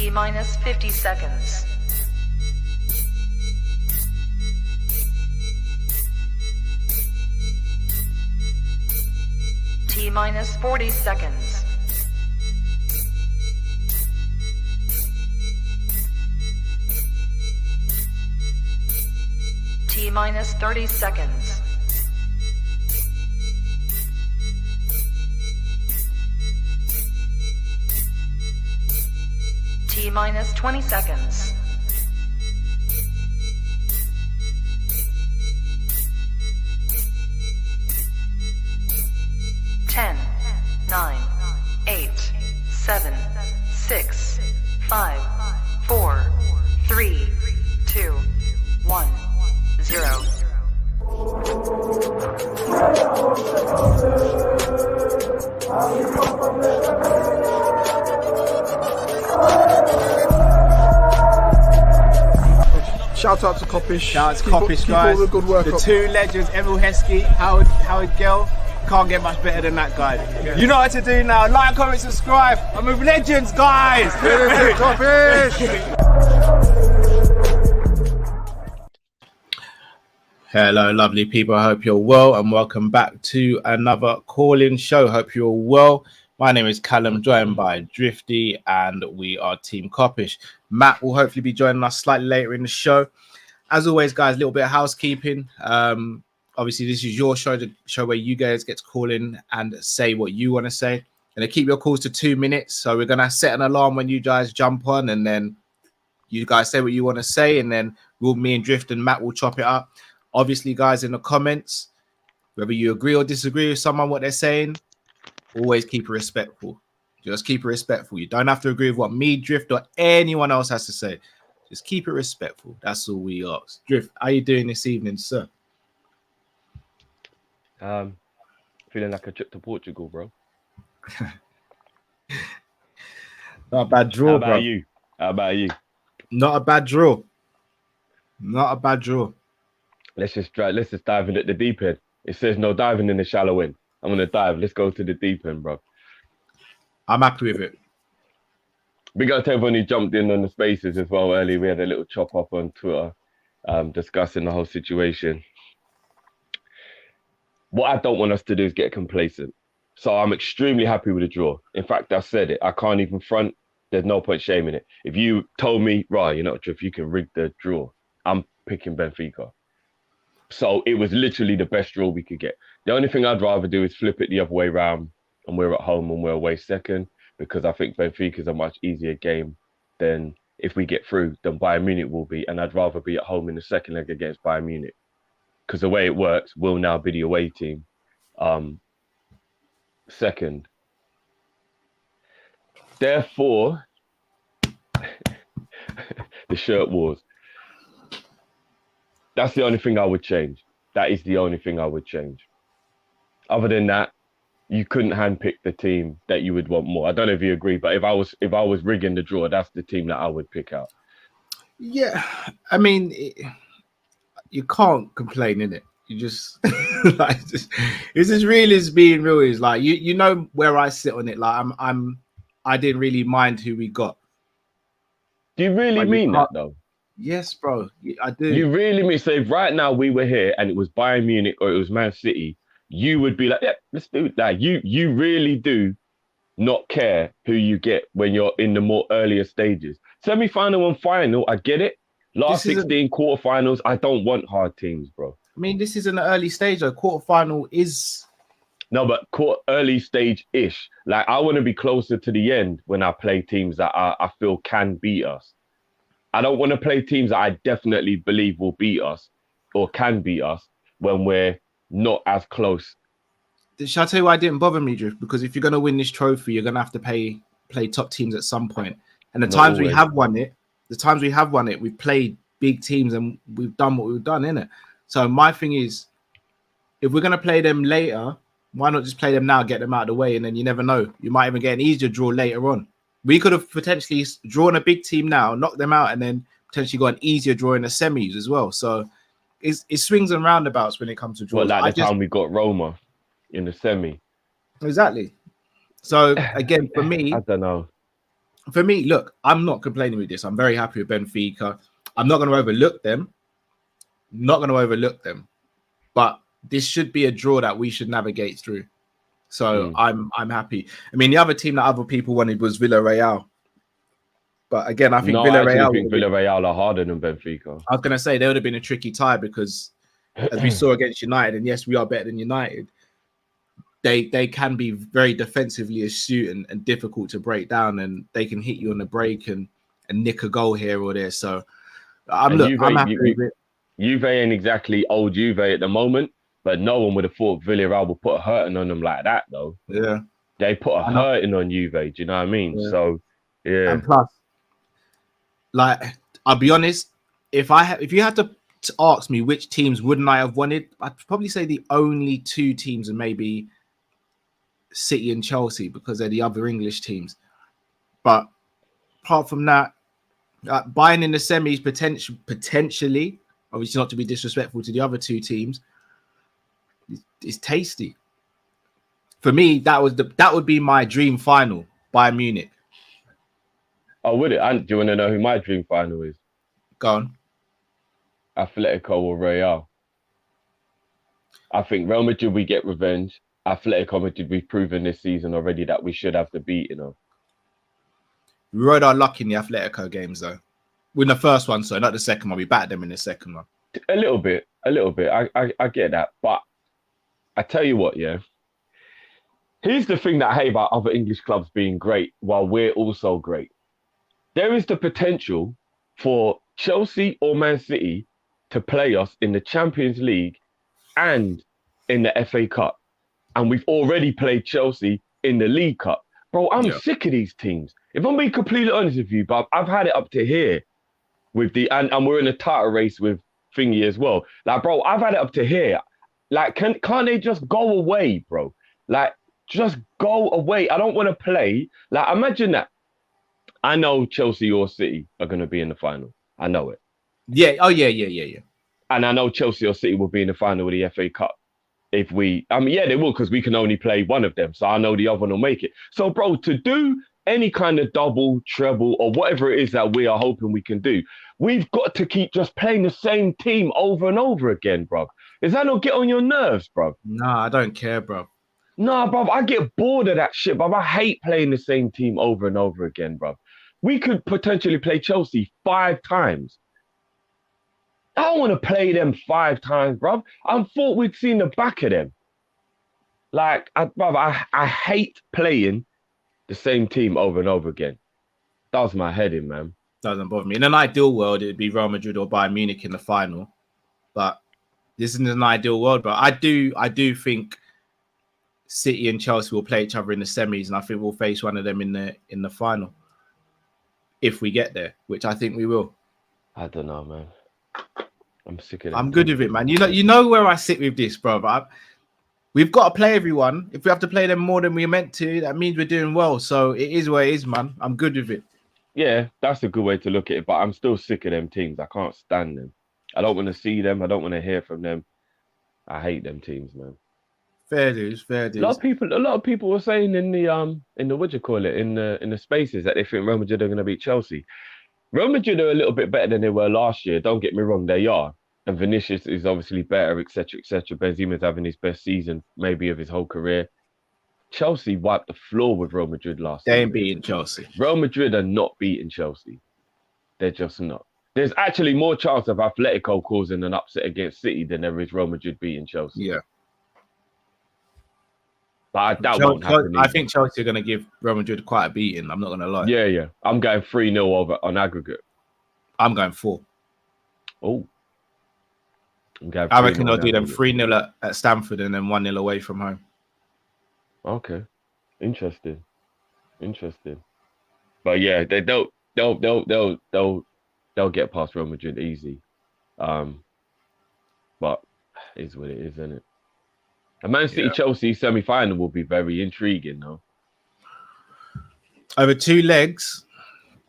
T minus 50 seconds. T minus 40 seconds. T minus 30 seconds. T minus 20 seconds. Ten, 9, 8, 7, 6, 5, 4, 3, 2, 1, 0. Shout out to Kopish. Shout out to Kopish, guys. Keep all the good work the up. two legends, Emil Heskey, Howard Gill. Can't get much better than that guy. Yeah. You know what to do now. Like, comment, subscribe. I'm with legends, guys. Hello, lovely people. I hope you're well and welcome back to another Kall-In show. Hope you're well. My name is Callum, joined by Drifty, and we are Team Kopish. Matt will hopefully be joining us slightly later in the show. As always, guys, a little bit of housekeeping. Obviously, this is your show, the show where you guys get to call in and say what you want to say. And keep your calls to 2 minutes. So we're going to set an alarm when you guys jump on, and then you guys say what you want to say, and then me and Drift and Matt will chop it up. Obviously, guys, in the comments, whether you agree or disagree with someone, what they're saying, always keep it respectful. Just keep it respectful. You don't have to agree with what me, Drift, or anyone else has to say. Just keep it respectful. That's all we ask. Drift, how are you doing this evening, sir? Feeling like a trip to Portugal, bro. Not a bad draw, How about bro. you? How about you? Not a bad draw. Not a bad draw. Let's just dive in at the deep end. It says no diving in the shallow end. I'm gonna dive. Let's go to the deep end, bro. I'm happy with it. Big up to everyone who jumped in on the spaces as well early. We had a little chop up on Twitter, discussing the whole situation. What I don't want us to do is get complacent. So I'm extremely happy with the draw. In fact, I said it. I can't even front. There's no point shaming it. If you told me, right, you know, if you can rig the draw, I'm picking Benfica. So it was literally the best draw we could get. The only thing I'd rather do is flip it the other way around, and we're at home and we're away second, because I think Benfica is a much easier game than if we get through than Bayern Munich will be. And I'd rather be at home in the second leg against Bayern Munich. Because the way it works, we'll now be the away team second. Therefore, the shirt wars. That's the only thing I would change. That is the only thing I would change. Other than that, you couldn't handpick the team that you would want more. I don't know if you agree, but if I was rigging the draw, that's the team that I would pick out. Yeah, I mean, you can't complain, innit? You just like it's as real as being real is. Like you know where I sit on it. Like I didn't really mind who we got. Do you really mean that though? Yes, bro, I do. You really mean, so if right now we were here and it was Bayern Munich or it was Man City, you would be like, yeah, let's do that. You really do not care who you get when you're in the more earlier stages. Semi-final and final, I get it. Last 16 quarterfinals, I don't want hard teams, bro. I mean, this is an early stage. A quarterfinal is... No, but early stage-ish. Like, I want to be closer to the end when I play teams that I feel can beat us. I don't want to play teams that I definitely believe will beat us or can beat us when we're not as close. Shall I tell you why it didn't bother me, Drift? Because if you're going to win this trophy, you're going to have to play top teams at some point. And the times we have won it, we've played big teams and we've done what we've done, innit? So my thing is, if we're going to play them later, why not just play them now, get them out of the way, and then you never know. You might even get an easier draw later on. We could have potentially drawn a big team now, knocked them out, and then potentially got an easier draw in the semis as well. So it swings and roundabouts when it comes to draws. Well, like the time we got Roma in the semi. Exactly. So again, for me, I don't know. for me, look, I'm not complaining with this. I'm very happy with Benfica. I'm not going to overlook them. Not going to overlook them. But this should be a draw that we should navigate through. So I'm happy. I mean, the other team that other people wanted was Villarreal. But again, I think Villarreal. I think Villarreal are harder than Benfica. I was going to say they would have been a tricky tie because, as we saw against United, and yes, we are better than United. They can be very defensively astute and difficult to break down, and they can hit you on the break and nick a goal here or there. So I'm happy with it. Juve ain't exactly old Juve at the moment, but no one would have thought Villarreal would put a hurting on them like that, though. Yeah, they put a hurting on Juve. Do you know what I mean? Yeah. So yeah, and plus, like, I'll be honest, if you had to ask me which teams wouldn't I have wanted, I'd probably say the only two teams are maybe City and Chelsea because they're the other English teams. But apart from that, Bayern in the semis potentially, obviously not to be disrespectful to the other two teams, is tasty. For me, that would be my dream final, Bayern Munich. Oh, would it? And do you want to know who my dream final is? Go on. Atletico or Real. I think Real Madrid, we get revenge. Atletico Madrid, we've proven this season already that we should have to beat, you know. We rode our luck in the Atletico games, though. In the first one, so not the second one. We battered them in the second one. A little bit. I get that. But I tell you what, yeah. Here's the thing that I hate about other English clubs being great while we're also great. There is the potential for Chelsea or Man City to play us in the Champions League and in the FA Cup. And we've already played Chelsea in the League Cup. Bro, I'm sick of these teams. If I'm being completely honest with you, but I've had it up to here with and we're in a title race with Thingy as well. Like, bro, I've had it up to here. Like, can't they just go away, bro? Like, just go away. I don't want to play. Like, imagine that. I know Chelsea or City are going to be in the final. I know it. Yeah. Oh, yeah. And I know Chelsea or City will be in the final of the FA Cup. If we, they will, because we can only play one of them. So I know the other one will make it. So, bro, to do any kind of double, treble, or whatever it is that we are hoping we can do, we've got to keep just playing the same team over and over again, bro. Does that not get on your nerves, bro? Nah, I don't care, bro. Nah, bro, I get bored of that shit, bro. I hate playing the same team over and over again, bro. We could potentially play Chelsea 5 times. I don't want to play them 5 times, bro. I thought we'd seen the back of them. Like, I hate playing the same team over and over again. That was my head in, man. Doesn't bother me. In an ideal world, it'd be Real Madrid or Bayern Munich in the final. But this isn't an ideal world, bro. I do think City and Chelsea will play each other in the semis, and I think we'll face one of them in the final. If we get there, which I think we will. I don't know, man. I'm sick of it. I'm good with it, man. You know where I sit with this, bro. We've got to play everyone. If we have to play them more than we're meant to, that means we're doing well. So it is what it is, man. I'm good with it. Yeah, that's a good way to look at it. But I'm still sick of them teams. I can't stand them. I don't want to see them. I don't want to hear from them. I hate them teams, man. Fair dues. A lot of people were saying in the what do you call it, in the spaces that they think Real Madrid are going to beat Chelsea. Real Madrid are a little bit better than they were last year. Don't get me wrong, they are. And Vinicius is obviously better, etc., etc. Benzema's having his best season, maybe, of his whole career. Chelsea wiped the floor with Real Madrid last season. They ain't beating Chelsea. Real Madrid are not beating Chelsea. They're just not. There's actually more chance of Atletico causing an upset against City than there is Real Madrid beating Chelsea. Yeah. But that won't happen. I think Chelsea are going to give Real Madrid quite a beating. I'm not going to lie. Yeah. I'm going 3-0 over on aggregate. I'm going 4. Oh. I reckon they'll do them 3-0 at Stamford and then 1-0 away from home. Okay. Interesting. But yeah, they'll get past Real Madrid easy. But it is what it is, isn't it? A Man City Chelsea semi-final will be very intriguing, though. Over 2 legs.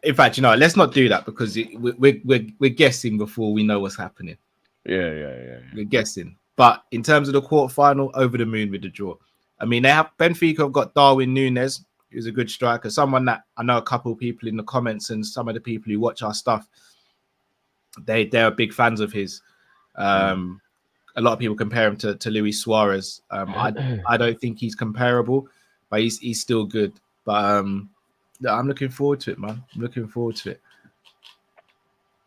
In fact, let's not do that because we're guessing before we know what's happening. Yeah. We're guessing. But in terms of the quarterfinal, over the moon with the draw. I mean, Benfica have got Darwin Núñez, He was a good striker. Someone that I know a couple of people in the comments and some of the people who watch our stuff, they're big fans of his. A lot of people compare him to Luis Suarez. I don't think he's comparable, but he's still good. But I'm looking forward to it, man. I'm looking forward to it.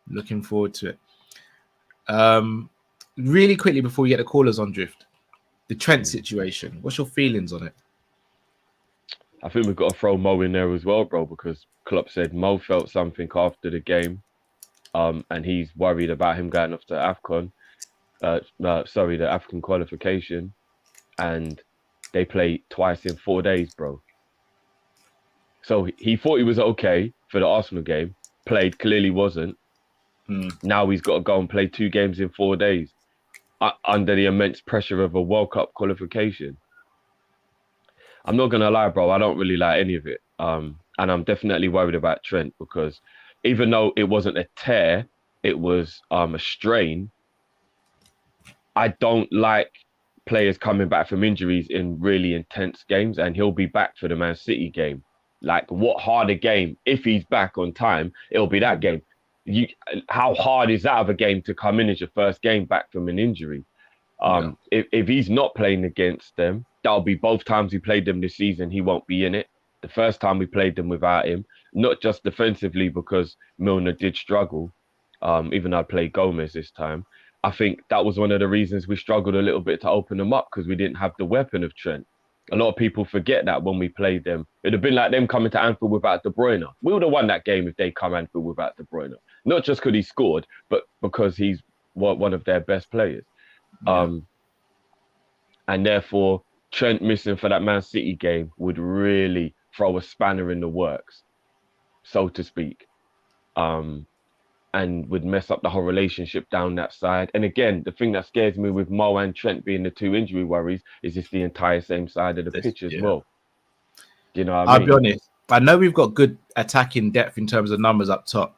Looking forward to it. Really quickly before we get the callers on Drift, the Trent situation. What's your feelings on it? I think we've got to throw Mo in there as well, bro, because Klopp said Mo felt something after the game, and he's worried about him going off to AFCON. The African qualification, and they play twice in 4 days, bro. So he thought he was okay for the Arsenal game, played, clearly wasn't. Now he's got to go and play 2 games in 4 days under the immense pressure of a World Cup qualification. I'm not going to lie, bro, I don't really like any of it. And I'm definitely worried about Trent because even though it wasn't a tear, it was a strain. I don't like players coming back from injuries in really intense games, and he'll be back for the Man City game. Like, what harder game? If he's back on time, it'll be that game. How hard is that of a game to come in as your first game back from an injury? If he's not playing against them, that'll be both times we played them this season, he won't be in it. The first time we played them without him, not just defensively because Milner did struggle, even though I played Gomez this time. I think that was one of the reasons we struggled a little bit to open them up because we didn't have the weapon of Trent. A lot of people forget that when we played them. It'd have been like them coming to Anfield without De Bruyne. We would have won that game if they come Anfield without De Bruyne. Not just because he scored, but because he's one of their best players. And therefore, Trent missing for that Man City game would really throw a spanner in the works, so to speak. And would mess up the whole relationship down that side. And again, the thing that scares me with Mo and Trent being the 2 injury worries is it's the entire same side of the pitch as well. You know what I mean? I'll be honest. I know we've got good attacking depth in terms of numbers up top.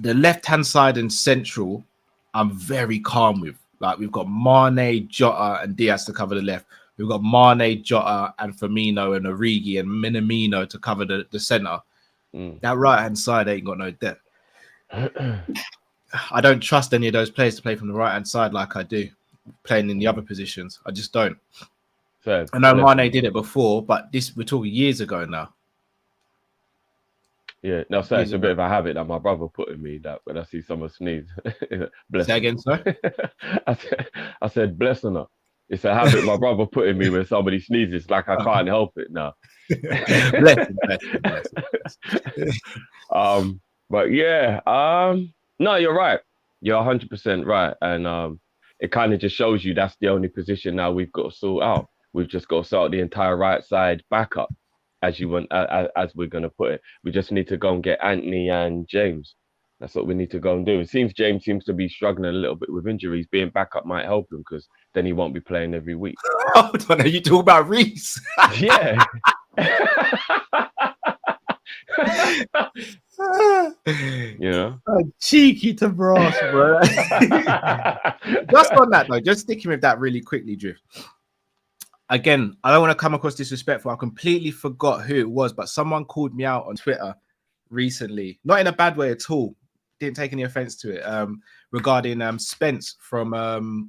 The left-hand side and central, I'm very calm with. Like, we've got Mane, Jota, and Diaz to cover the left. We've got Mane, Jota, and Firmino, and Origi, and Minamino to cover the centre. That right-hand side ain't got no depth. I don't trust any of those players to play from the right-hand side like I do playing in the other positions. I just don't. So, I know Mane did it before, but we're talking years ago now. Yeah, no, so it's a bit of a habit that my brother put in me that when I see someone sneeze, bless Say again, sir? I said, bless her. It's a habit my brother put in me when somebody sneezes, like I can't help it now. bless him. But yeah, no, you're right. You're 100% right. And it kind of just shows you that's the only position now we've got to sort out. We've just got to sort out the entire right side backup, as you want, as we're going to put it. We just need to go and get Anthony and James. That's what we need to go and do. It seems James seems to be struggling a little bit with injuries. Being backup might help him because then he won't be playing every week. Hold on, are you talking about Reece? Yeah. You know, cheeky to brass, bro. Just on that though, just sticking with that really quickly, Drift. Again, I don't want to come across disrespectful. I completely forgot who it was, but someone called me out on Twitter recently, not in a bad way at all. Didn't take any offense to it. Regarding Spence from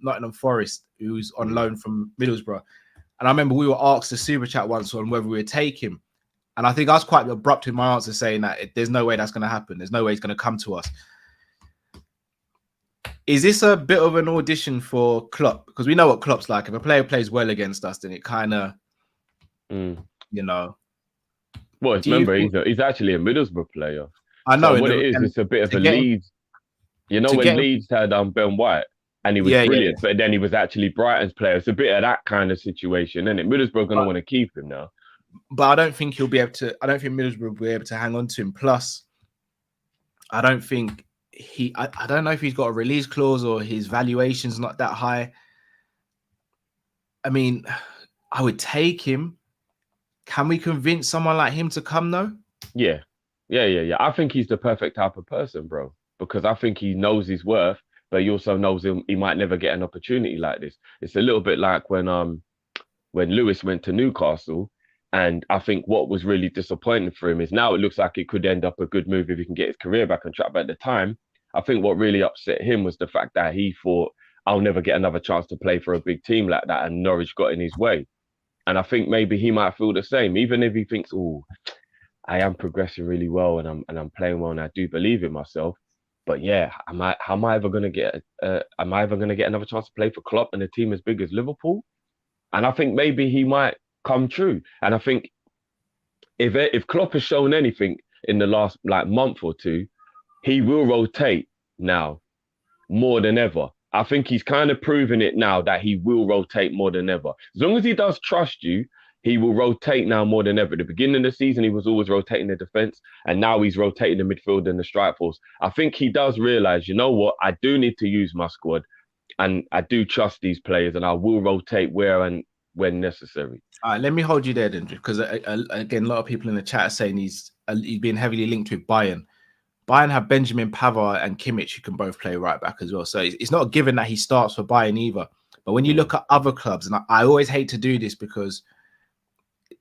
Nottingham Forest, who's on loan from Middlesbrough. And I remember we were asked a super chat once on whether we would take him. And I think I was quite abrupt in my answer, saying that there's no way that's going to happen. There's no way he's going to come to us. Is this a bit of an audition for Klopp? Because we know what Klopp's like. If a player plays well against us, then it kind of, you know. Well, remember, he's actually a Middlesbrough player. I know. So what it is, it's a bit of a Leeds. You know when Leeds had Ben White and he was brilliant, but then he was actually Brighton's player. It's a bit of that kind of situation, isn't it? Middlesbrough going to want to keep him now. But I don't think he'll be able to. I don't think Middlesbrough will be able to hang on to him. Plus, I don't think I don't know if he's got a release clause or his valuation's not that high. I mean, I would take him. Can we convince someone like him to come though? Yeah. I think he's the perfect type of person, bro, because I think he knows his worth, but he also knows he might never get an opportunity like this. It's a little bit like when Lewis went to Newcastle, And I think what was really disappointing for him is now it looks like it could end up a good move if he can get his career back on track. But at the time, I think what really upset him was the fact that he thought, I'll never get another chance to play for a big team like that. And Norwich got in his way. And I think maybe he might feel the same, even if he thinks, oh, I am progressing really well and I'm playing well and I do believe in myself. But yeah, am I ever gonna get another chance to play for Klopp and a team as big as Liverpool? And I think maybe he might come true. And I think if Klopp has shown anything in the last month or two, he will rotate now more than ever. I think he's kind of proven it now that he will rotate more than ever. As long as he does trust you, he will rotate now more than ever. At the beginning of the season, he was always rotating the defense, and now he's rotating the midfield and the strike force. I think he does realize, you know what, I do need to use my squad, and I do trust these players, and I will rotate where and when necessary. All right, let me hold you there, then, because again, a lot of people in the chat are saying he's been heavily linked with Bayern. Bayern have Benjamin Pavard and Kimmich, who can both play right back as well. So it's not given that he starts for Bayern either. But when you look at other clubs, and I always hate to do this because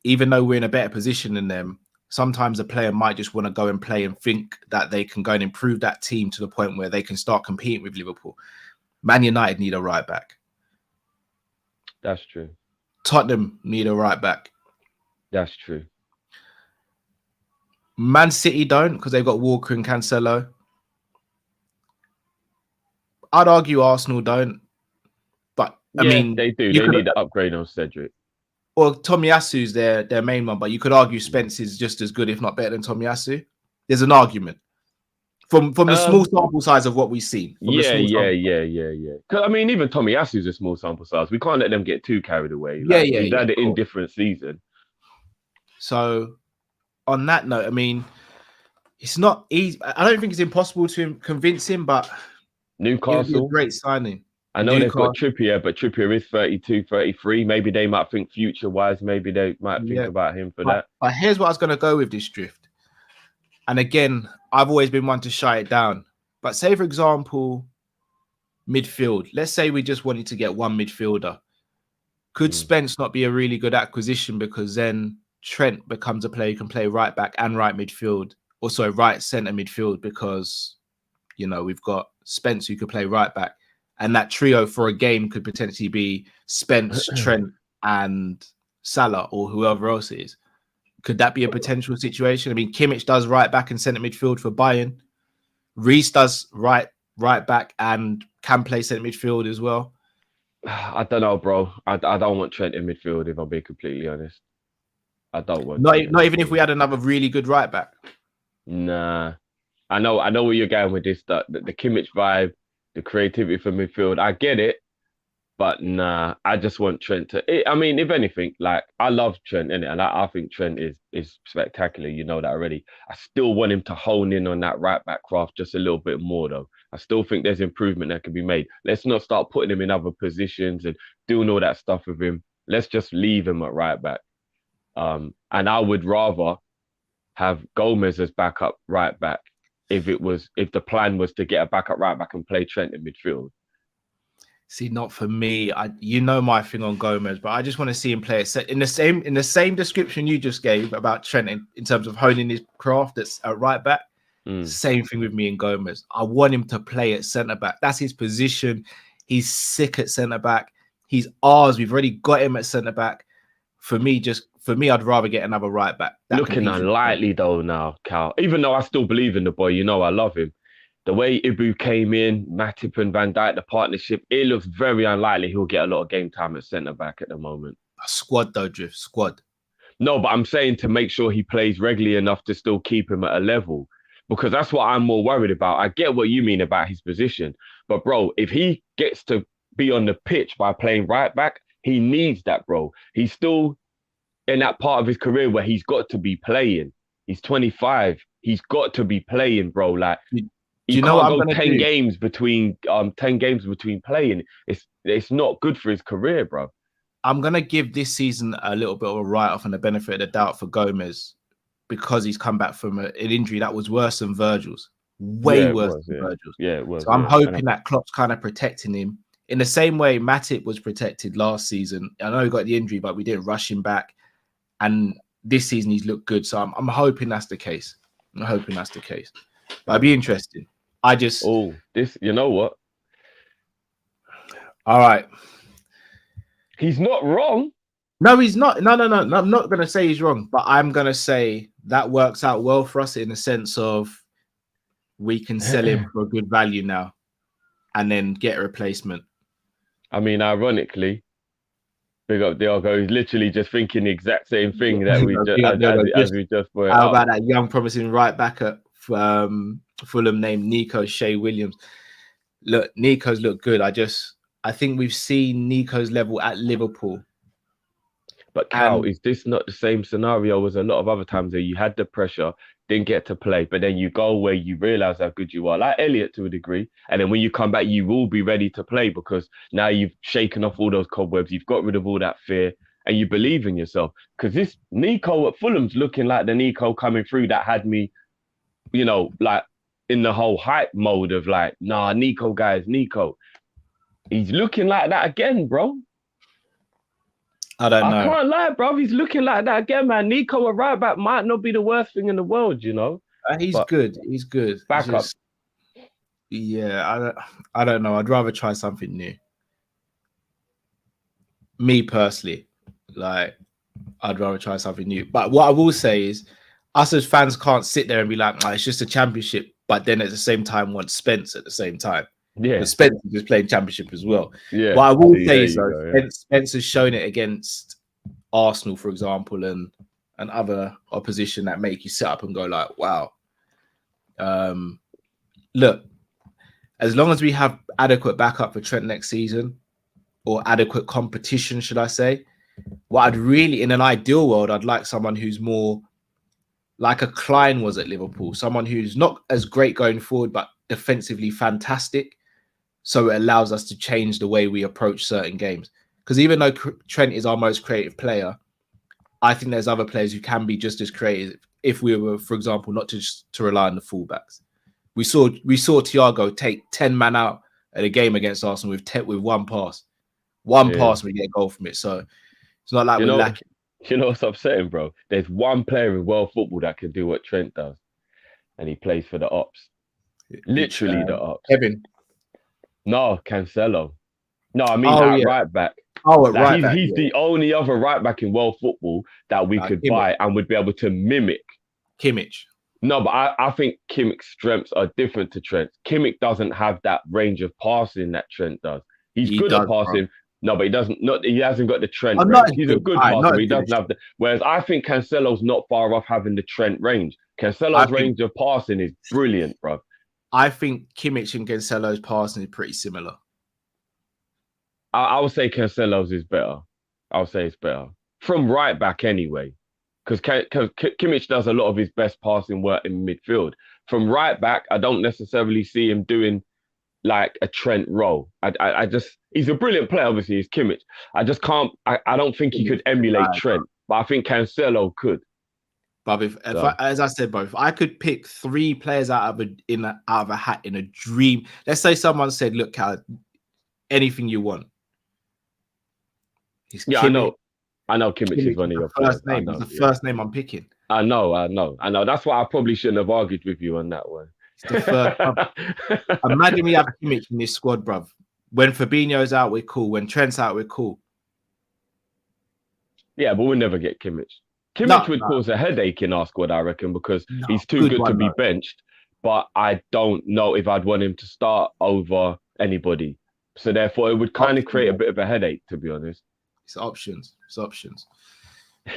even though we're in a better position than them, sometimes a player might just want to go and play and think that they can go and improve that team to the point where they can start competing with Liverpool. Man United need a right back. That's true. Tottenham need a right back. That's true. Man City don't, because they've got Walker and Cancelo. I'd argue Arsenal don't. But, I mean... they do. They need to upgrade on Cedric. Well, Tomiyasu's their main one, but you could argue Spence is just as good, if not better than Tomiyasu. There's an argument. From the small sample size of what we've seen. Yeah. Because, I mean, even Tomiyasu's a small sample size. We can't let them get too carried away. He's had an indifferent season. So... on that note, I mean, it's not easy. I don't think it's impossible to convince him, but Newcastle, a great signing. I know they've got Trippier, but Trippier is 32, 33. Maybe they might think future-wise. Maybe they might think about him for that. But here's what I was going to go with this drift. And again, I've always been one to shy it down. But say, for example, midfield. Let's say we just wanted to get one midfielder. Could Spence not be a really good acquisition, because then Trent becomes a player who can play right back and right midfield, also right centre midfield, because, you know, we've got Spence who could play right back, and that trio for a game could potentially be Spence, Trent, and Salah, or whoever else it is. Could that be a potential situation? I mean, Kimmich does right back and centre midfield for Bayern. Reece does right back and can play centre midfield as well. I don't know, bro. I don't want Trent in midfield, if I'll be completely honest. I don't want. Not even if we had another really good right back. Nah, I know where you're going with this. The Kimmich vibe, the creativity for midfield. I get it, but nah, I just want Trent to. I mean, if anything, I love Trent, innit? And I think Trent is spectacular. You know that already. I still want him to hone in on that right back craft just a little bit more, though. I still think there's improvement that can be made. Let's not start putting him in other positions and doing all that stuff with him. Let's just leave him at right back. And I would rather have Gomez as backup right back if the plan was to get a backup right back and play Trent in midfield. See, not for me. You know my thing on Gomez, but I just want to see him play it in the same description you just gave about Trent in terms of honing his craft that's at right back. Same thing with me and Gomez. I want him to play at centre back. That's his position. He's sick at centre back. He's ours. We've already got him at centre back. For me, I'd rather get another right back. Looking unlikely though now, Cal. Even though I still believe in the boy, you know I love him. The way Ibu came in, Matip and Van Dijk, the partnership, it looks very unlikely he'll get a lot of game time at centre back at the moment. A squad though, Drift, squad. No, but I'm saying to make sure he plays regularly enough to still keep him at a level. Because that's what I'm more worried about. I get what you mean about his position. But bro, if he gets to be on the pitch by playing right back, he needs that, bro. He's still in that part of his career where he's got to be playing. He's 25. He's got to be playing, bro. Like, you can't go 10 games between playing. It's not good for his career, bro. I'm gonna give this season a little bit of a write-off and the benefit of the doubt for Gomez, because he's come back from an injury that was worse than Virgil's. Way worse than Virgil's. Yeah, it was. So I'm hoping that Klopp's kind of protecting him in the same way Matip was protected last season. I know he got the injury, but we didn't rush him back. and this season he's looked good. So I'm hoping that's the case. I'm hoping that's the case. But it'd be interesting. You know what? All right. He's not wrong. No, he's not. No. I'm not going to say he's wrong, but I'm going to say that works out well for us in the sense of we can sell him for a good value now and then get a replacement. I mean, ironically, big up Diogo. He's literally just thinking the exact same thing that we just put. How about that young promising right back at Fulham named Nico Shea Williams? Look, Nico's looked good. I think we've seen Nico's level at Liverpool. But Cal, is this not the same scenario as a lot of other times where you had the pressure, didn't get to play, but then you go where you realise how good you are, like Elliot to a degree, and then when you come back, you will be ready to play because now you've shaken off all those cobwebs, you've got rid of all that fear, and you believe in yourself. Because this Nico at Fulham's looking like the Nico coming through that had me, like in the whole hype mode of like, nah, Nico, guys, Nico. He's looking like that again, bro. I don't know. I can't lie, bro. He's looking like that again, man. Nico at right back might not be the worst thing in the world, He's good. He's good. Back up. Yeah, I don't know. I'd rather try something new. Me personally, like, I'd rather try something new. But what I will say is, us as fans can't sit there and be like, it's just a championship, but then at the same time want Spence at the same time. Yeah, but Spence is playing championship as well. Yeah, what I will say is though, Spence has shown it against Arsenal, for example, and other opposition that make you sit up and go like, wow. Look, as long as we have adequate backup for Trent next season, or adequate competition, should I say, what I'd really, in an ideal world, I'd like someone who's more like a Klein was at Liverpool, someone who's not as great going forward, but defensively fantastic. So it allows us to change the way we approach certain games. Because even though Trent is our most creative player, I think there's other players who can be just as creative if we were, for example, not just to rely on the fullbacks. We saw Thiago take 10 man out at a game against Arsenal with one pass. One pass, we get a goal from it. So it's not like we're lacking. You know what's upsetting, bro? There's one player in world football that can do what Trent does, and he plays for the Ops. Literally the Ops. Kevin. No, Cancelo. No, I mean right back. Right back. He's the only other right back in world football that we could buy and would be able to mimic. Kimmich. No, but I think Kimmich's strengths are different to Trent's. Kimmich doesn't have that range of passing that Trent does. He's good at passing. Bro. No, but he doesn't. He hasn't got the Trent range. He's a good passer, but he doesn't have the. Whereas I think Cancelo's not far off having the Trent range. Cancelo's range of passing is brilliant, bro. I think Kimmich and Cancelo's passing is pretty similar. I would say Cancelo's is better. I would say it's better from right back anyway, because Kimmich does a lot of his best passing work in midfield. From right back, I don't necessarily see him doing like a Trent role. I just, he's a brilliant player, obviously, he's Kimmich. I just can't, I don't think he could emulate Trent, but I think Cancelo could. But as I said, if I could pick three players out of a hat in a dream, let's say someone said, look, Cal, anything you want. Kimmich. I know Kimmich is one of your first name. It's the first name I'm picking. I know. That's why I probably shouldn't have argued with you on that one. It's the first. Imagine we have Kimmich in this squad, bruv. When Fabinho's out, we're cool. When Trent's out, we're cool. Yeah, but we'll never get Kimmich. Kimmich would cause a headache in our squad, I reckon, because he's too good to be benched. But I don't know if I'd want him to start over anybody. So therefore, it would kind of create a bit of a headache, to be honest. It's options.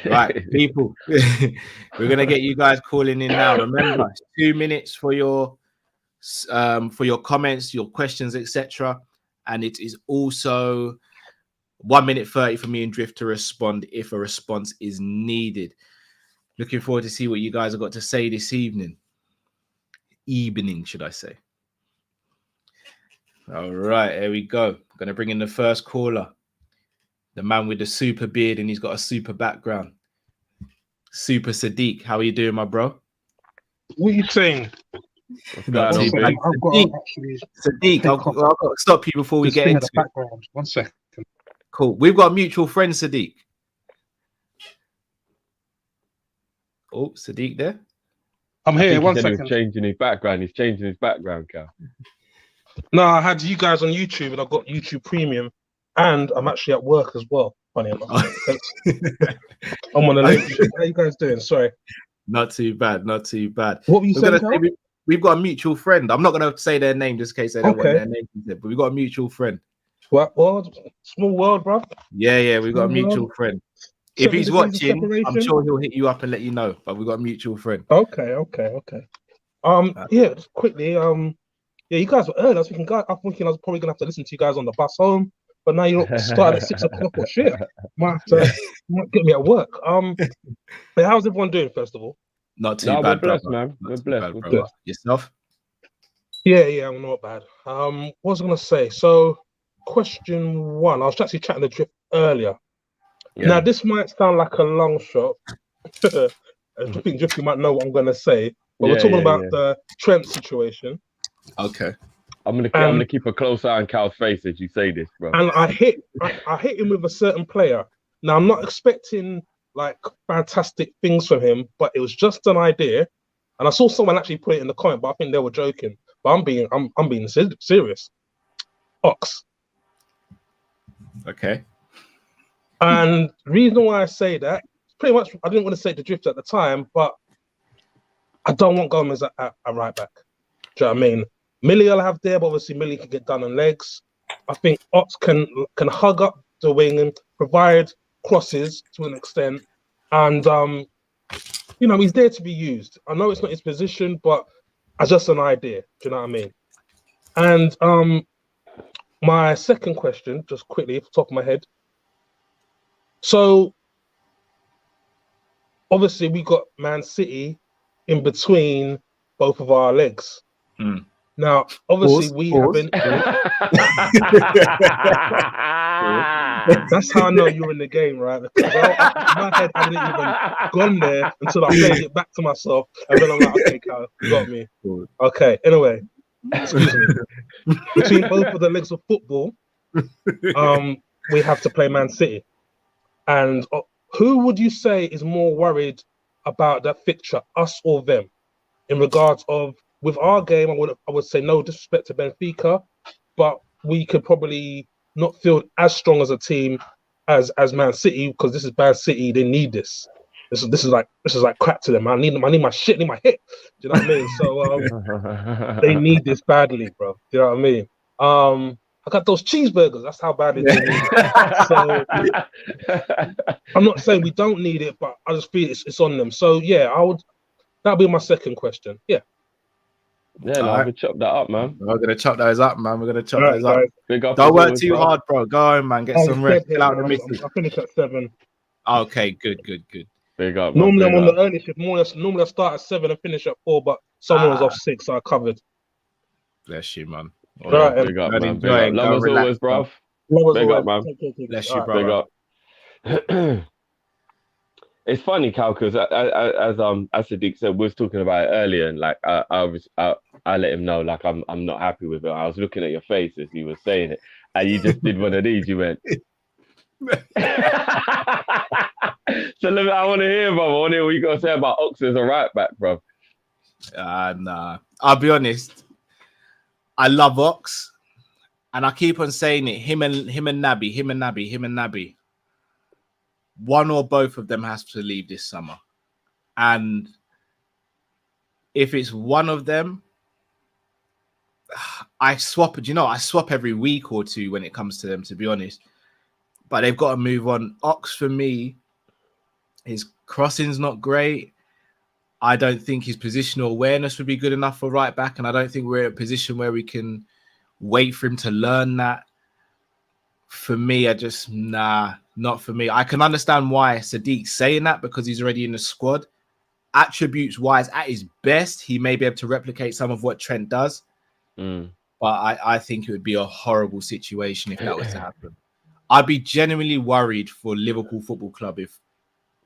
Right, people. We're gonna get you guys calling in now. Remember, 2 minutes for your comments, your questions, etc. And it is also 1 minute 30 for me and Drift to respond if a response is needed. Looking forward to see what you guys have got to say this evening. Should I say? All right, here we go. Gonna bring in the first caller. The man with the super beard and he's got a super background. Super Sadiq. How are you doing, my bro? What are you saying? Sadiq, I've got to stop you before we get into the background. 1 second. Cool. We've got a mutual friend, Sadiq. Oh, Sadiq there. I'm I here. think he One said he was second. changing his background. He's changing his background, Cal. No, I had you guys on YouTube, and I've got YouTube Premium, and I'm actually at work as well. Funny enough, I'm on a late shift. How you guys doing? Sorry. Not too bad. Not too bad. What were you We're saying, gonna Cal? say we've got a mutual friend. I'm not gonna say their name just in case they don't want Okay. their name to say, but we've got a mutual friend. What world? Small world, bro. Yeah, we've got a Small mutual world. friend. If 7 he's degrees of watching, I'm separation. sure he'll hit you up and let you know. But we've got a mutual friend. Okay. Yeah, just quickly. Yeah, you guys were early. I was thinking, I was probably gonna have to listen to you guys on the bus home, but now you started at 6 o'clock or shit. Might get me at work. Yeah, how's everyone doing? First of all. Not too No, bad, we're blessed, brother. man. Not We're too blessed. bad, We're brother. blessed. Yourself? Yeah, I'm not bad. What was I gonna say? So, question one. I was actually chatting to Drift earlier. Yeah. Now, this might sound like a long shot. I think Drift, you might know what I'm gonna say, but we're talking about the Trent situation. Okay. I'm gonna keep a close eye on Cal's face as you say this, bro. And I hit him with a certain player. Now I'm not expecting like fantastic things from him, but it was just an idea. And I saw someone actually put it in the comment, but I think they were joking. But I'm being serious. Ox. Okay. And the reason why I say that, pretty much, I didn't want to say the Drift at the time, but I don't want Gomez at right back. Do you know what I mean? Millie I'll have there, but obviously Millie can get done on legs. I think Ox can hug up the wing and provide crosses to an extent. And, he's there to be used. I know it's not his position, but as just an idea. Do you know what I mean? And my second question, just quickly off the top of my head. So, obviously, we got Man City in between both of our legs. Mm. Now, obviously, we haven't. That's how I know you're in the game, right? Because my head hadn't even gone there until I played it back to myself. And then I'm like, okay, Cal, you got me. Okay, anyway, excuse me. Between both of the legs of football, we have to play Man City. And who would you say is more worried about that fixture, us or them? In regards of, with our game, I would say no disrespect to Benfica, but we could probably not feel as strong as a team as Man City, because this is Man City. They need this. This is like crap to them. I need my shit. I need my hit. Do you know what I mean? So they need this badly, bro. Do you know what I mean? I got those cheeseburgers. That's how bad they need it. So I'm not saying we don't need it, but I just feel it's on them. So yeah, that'll be my second question. Yeah. Yeah, no, I'm gonna chop that up, man. We're gonna chop those up, man. We're gonna chop those up. Big up. Don't work too hard, bro. Go home, man. Get some rest. Chill out the missus. I finish at 7. Okay, good. Big up. Normally I'm on the early shift. Normally I start at 7 and finish at 4, but someone was off 6, so I covered. Bless you, man. All right, big up, man. Big up. Love as always, bro. Big up, man. Bless you, brother. Big up. It's funny, Cal, because as Sadiq said, we was talking about it earlier, and like I let him know, like I'm not happy with it. I was looking at your face as he was saying it, and you just did one of these. You went. So I want to hear, bro. I want to hear what you got to say about Ox as a right back, bro. Nah. I'll be honest. I love Ox, and I keep on saying it. Him and Naby. One or both of them has to leave this summer. And if it's one of them, I swap every week or two when it comes to them, to be honest. But they've got to move on. Ox, for me, his crossing's not great. I don't think his positional awareness would be good enough for right back. And I don't think we're in a position where we can wait for him to learn that. For me, not for me. I can understand why Sadiq's saying that, because he's already in the squad. Attributes wise, at his best, he may be able to replicate some of what Trent does. But I think it would be a horrible situation if that was to happen. I'd be genuinely worried for Liverpool Football Club if,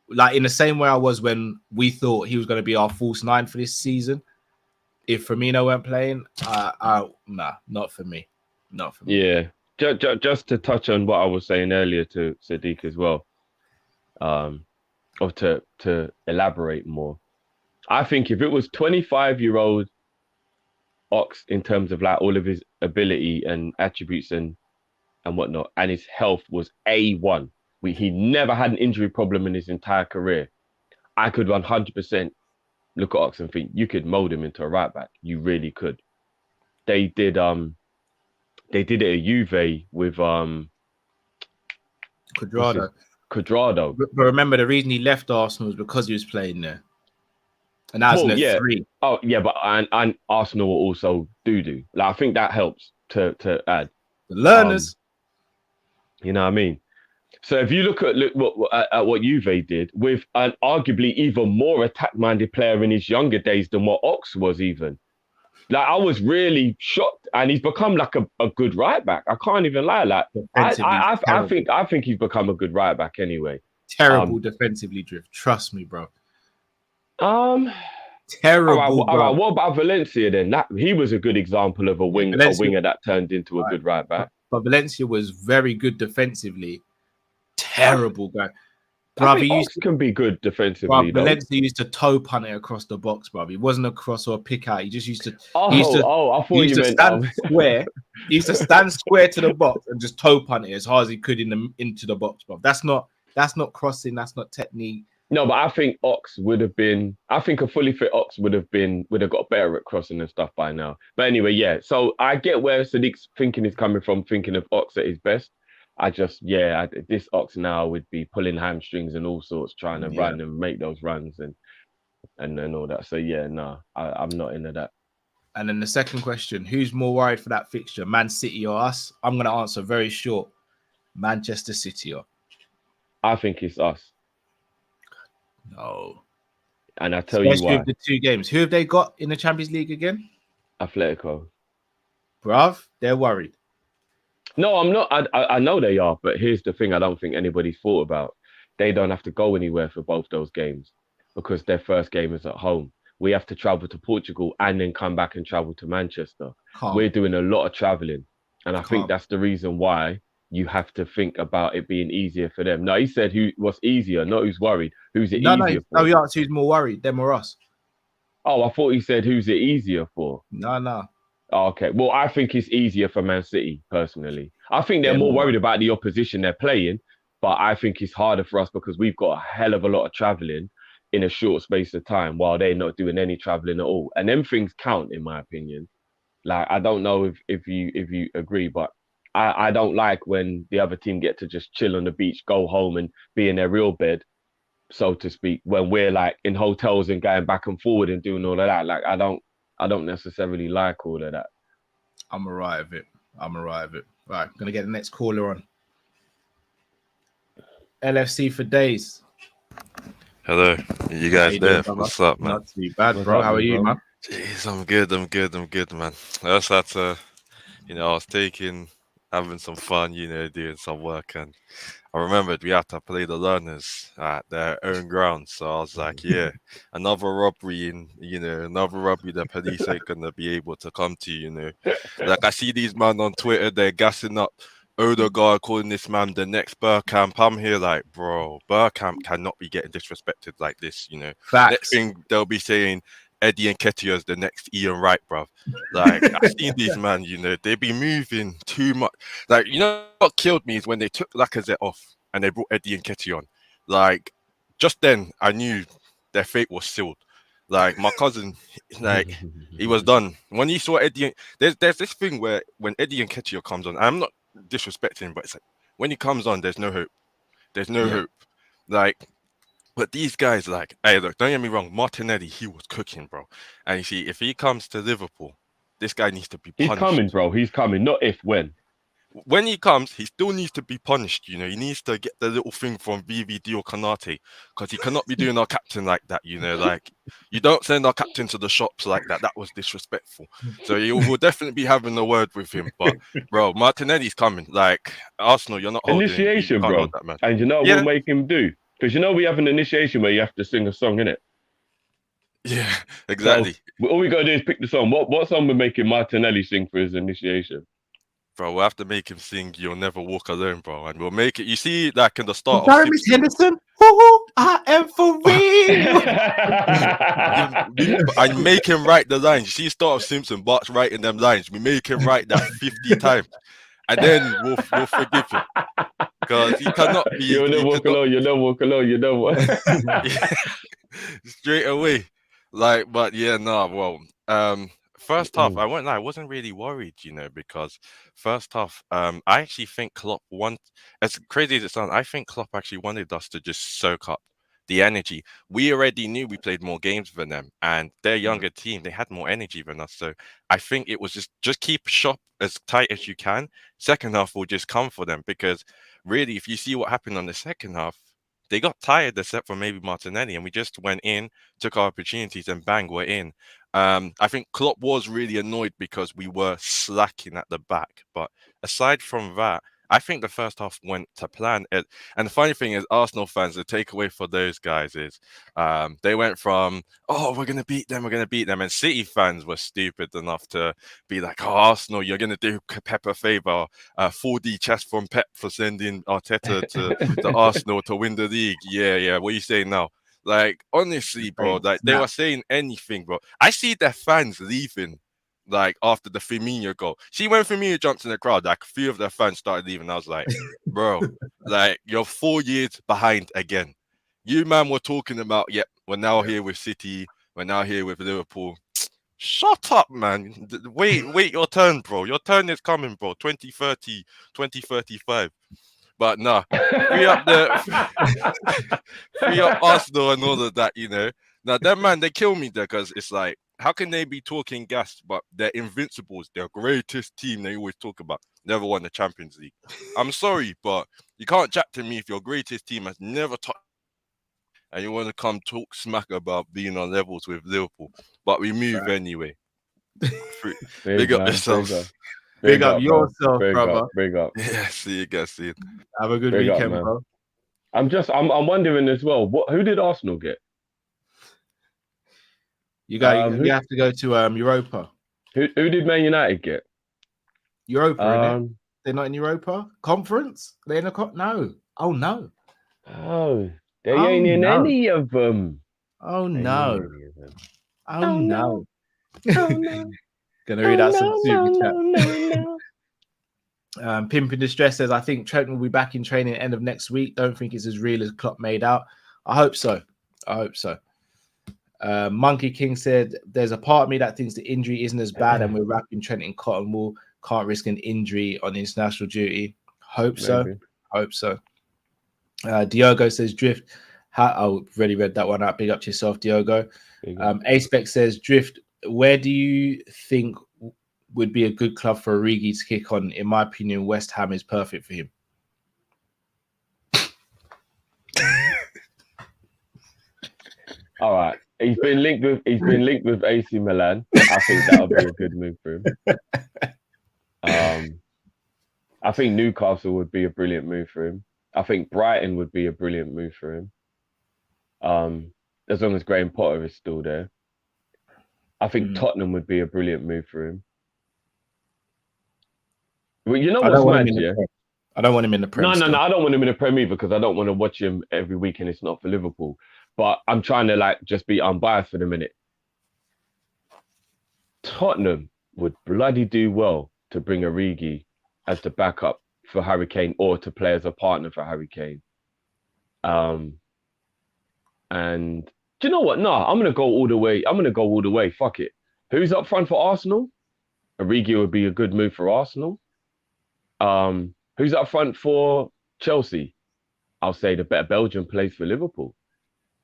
like, in the same way I was when we thought he was going to be our false 9 for this season. If Firmino weren't playing, not for me. Not for me. Yeah. Just to touch on what I was saying earlier to Sadiq as well. or to elaborate more, I think if it was 25-year-old Ox in terms of like all of his ability and attributes and whatnot, and his health was A1, he never had an injury problem in his entire career, I could 100% look at Ox and think you could mold him into a right back. You really could. They did it at Juve with Quadrado. But remember, the reason he left Arsenal was because he was playing there. And that was in 3. Oh, yeah, but and Arsenal will also do. Like, I think that helps to add. The learners. You know what I mean? So if you look at what Juve did with an arguably even more attack-minded player in his younger days than what Ox was even. Like, I was really shocked, and he's become like a good right back. I can't even lie. Like, I think he's become a good right back anyway. Terrible defensively, Drift. Trust me, bro. Terrible. All right. What about Valencia then? He was a good example of a winger that turned into a good right back. But Valencia was very good defensively. Terrible guy. Bro, Ox can be good defensively. Valencia used to toe punt it across the box, bro. He wasn't a cross or a pick out. He just used to. I thought you meant stand square. He used to stand square to the box and just toe punt it as hard as he could into the box, bro. That's not crossing. That's not technique. No, but I think Ox would have been. I think a fully fit Ox would have got better at crossing and stuff by now. But anyway, yeah. So I get where Sadiq's thinking is coming from, thinking of Ox at his best. This Ox now would be pulling hamstrings and all sorts, trying to run and make those runs and all that. So yeah, no, I'm not into that. And then the second question: who's more worried for that fixture, Man City or us? I'm going to answer very short: Manchester City. I think it's us. No. And I tell you why. With the 2 games. Who have they got in the Champions League again? Atletico. Bruv, they're worried. No, I'm not. I know they are, but here's the thing I don't think anybody's thought about. They don't have to go anywhere for both those games because their first game is at home. We have to travel to Portugal and then come back and travel to Manchester. We're doing a lot of traveling. And I think that's the reason why you have to think about it being easier for them. No, he said what's easier, not who's worried. Who's it easier for? No, he asked who's more worried, them or us. Oh, I thought he said who's it easier for. No. Oh, okay. Well, I think it's easier for Man City, personally. I think they're more worried about the opposition they're playing, but I think it's harder for us because we've got a hell of a lot of travelling in a short space of time while they're not doing any travelling at all. And them things count, in my opinion. Like, I don't know if you agree, but I don't like when the other team get to just chill on the beach, go home and be in their real bed, so to speak, when we're like in hotels and going back and forward and doing all of that. Like, I don't necessarily like all of that. I'm all right with it. Right, I'm gonna get the next caller on. LFC for days. Hello, you guys there? What's up, man? Not too bad, bro. How are you, man? Jeez, I'm good, man. I just had to, I was having some fun, doing some work, and I remembered we had to play the learners at their own ground. So I was like, yeah, another robbery the police ain't gonna be able to come to, Like, I see these men on Twitter, they're gassing up Odegaard, calling this man the next Bergkamp. I'm here like, bro, Bergkamp cannot be getting disrespected like this, Facts. Next thing they'll be saying Eddie Nketiah is the next Ian Wright, bruv. Like, I've seen these man, they be moving too much. Like, what killed me is when they took Lacazette off and they brought Eddie Nketiah on. Like, just then I knew their fate was sealed. Like, my cousin, like, he was done. When he saw Eddie, there's this thing where when Eddie Nketiah comes on, I'm not disrespecting him, but it's like when he comes on, there's no hope. There's no hope. Like, but these guys, like, hey, look, don't get me wrong, Martinelli, he was cooking, bro. And you see, if he comes to Liverpool, this guy needs to be punished. He's coming, bro. He's coming. Not if, when. When he comes, he still needs to be punished, He needs to get the little thing from VVD or Kanate, because he cannot be doing our captain like that, Like, you don't send our captain to the shops like that. That was disrespectful. So you will definitely be having a word with him. But, bro, Martinelli's coming. Like, Arsenal, you're not holding initiation, bro. That, man. And what we'll make him do? Because we have an initiation where you have to sing a song, innit? Yeah, exactly. So all we got to do is pick the song. What song we're making Martinelli sing for his initiation? Bro, we'll have to make him sing "You'll Never Walk Alone," bro, and we'll make it. You see, like in the start of Miss Henderson, I am for real. I make him write the lines. You see, start of Simpson, Bart's writing them lines. We make him write that 50 times, and then we'll forgive him because he cannot be. You'll never walk alone. You'll never walk alone. You know what? Straight away, like, but yeah, no, well, first half, I won't lie, I wasn't really worried, because first half, I actually think Klopp as crazy as it sounds, I think Klopp actually wanted us to just soak up the energy. We already knew we played more games than them, and their younger team, they had more energy than us. So I think it was just keep shop as tight as you can. Second half will just come for them, because really, if you see what happened on the second half, they got tired except for maybe Martinelli, and we just went in, took our opportunities, and bang, we're in. I think Klopp was really annoyed because we were slacking at the back. But aside from that, I think the first half went to plan. And the funny thing is, Arsenal fans, the takeaway for those guys is they went from, oh, we're going to beat them, And City fans were stupid enough to be like, oh, Arsenal, you're going to do Pep a favour. 4D chest from Pep for sending Arteta to Arsenal to win the league. Yeah. What are you saying now? Like, honestly, bro, like they were saying anything, bro. I see their fans leaving, like, after the Firmino goal. See, when Firmino jumped in the crowd, like, a few of their fans started leaving. I was like, bro, like, you're 4 years behind again. You, man, were talking about, we're now here with City. We're now here with Liverpool. Shut up, man. Wait your turn, bro. Your turn is coming, bro. 2030, 2035. But nah, free up Arsenal and all of that, Now, that man, they kill me there, because it's like, how can they be talking gas, but they're invincibles? They're greatest team they always talk about. Never won the Champions League. I'm sorry, but you can't chat to me if your greatest team has never touched, and you want to come talk smack about being on levels with Liverpool. But we move anyway. Big up yourselves. Big up yourself, brother. Big up. Yeah, see you guys. See you. Have a good weekend, bro. I'm wondering as well, who did Arsenal get? You have to go to Europa. Who did Man United get? Europa, innit? They're not in Europa Conference. They're in a no. Oh no. Oh, they ain't in any of them. Oh no. Oh no. Oh no. Gonna read out some super chat. Pimpin' Distress says, I think Trent will be back in training end of next week. Don't think it's as real as Klopp made out. I hope so. Monkey King said, there's a part of me that thinks the injury isn't as bad and we're wrapping Trent in cotton wool. Can't risk an injury on international duty. Hope so. Diogo says, Drift. I already read that one out. Big up to yourself, Diogo. Aspec says, Drift, where do you think would be a good club for Origi to kick on? In my opinion, West Ham is perfect for him. All right. He's been linked with AC Milan. I think that would be a good move for him. I think Newcastle would be a brilliant move for him. I think Brighton would be a brilliant move for him. As long as Graham Potter is still there. I think Tottenham would be a brilliant move for him. Well, you know what's mad, yeah? I don't want him in the Premier. No, I don't want him in the Premier because I don't want to watch him every weekend. It's not for Liverpool. But I'm trying to just be unbiased for the minute. Tottenham would bloody do well to bring Origi as the backup for Harry Kane or to play as a partner for Harry Kane. And do you know what? No, I'm gonna go all the way. Fuck it. Who's up front for Arsenal? Origi would be a good move for Arsenal. Who's up front for Chelsea? I'll say the better Belgian plays for Liverpool.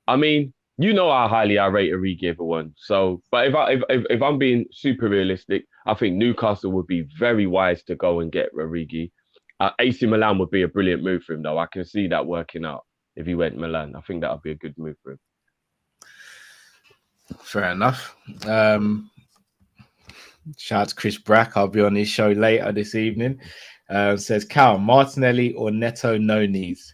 I mean, you know how highly I rate Origi, everyone. So, but if I'm being super realistic, I think Newcastle would be very wise to go and get Origi. AC Milan would be a brilliant move for him, though. I can see that working out if he went Milan. I think that would be a good move for him. Fair enough. Shout out to Chris Brack. I'll be on his show later this evening. Says, Cal, Martinelli or Neto, no knees?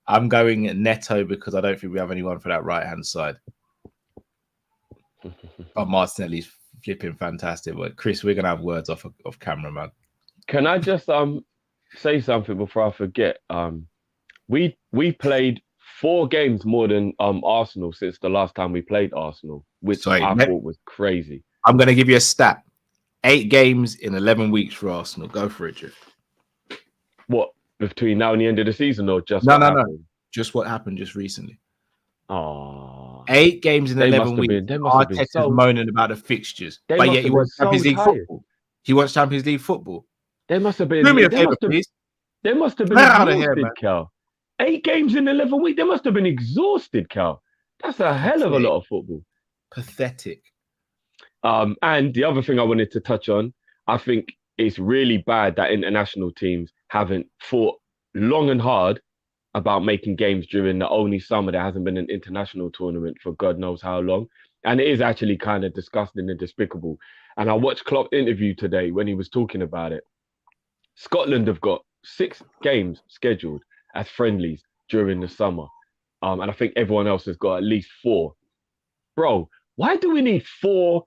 I'm going Neto because I don't think we have anyone for that right-hand side. But Martinelli's flipping fantastic. But Chris, we're going to have words off camera, man. Can I just say something before I forget? We played 4 games more than Arsenal since the last time we played Arsenal, which I thought was crazy. I'm going to give you a stat. 8 games in 11 weeks for Arsenal. Go for it, Drift. What, between now and the end of the season, or just No. Just what happened just recently. Oh, 8 games in 11 weeks. Arteta's moaning about the fixtures, but yet he wants Champions League football. He wants Champions League football. They must have been. Do me a favor, please. They must have been exhausted, Cal. 8 games in 11 weeks. They must have been exhausted, Cal. That's a hell of a lot of football. Pathetic. And the other thing I wanted to touch on, I think it's really bad that international teams haven't fought long and hard about making games during the only summer there hasn't been an international tournament for God knows how long. And it is actually kind of disgusting and despicable. And I watched Klopp's interview today when he was talking about it. Scotland have got 6 games scheduled as friendlies during the summer. And I think everyone else has got at least 4. Bro, why do we need 4,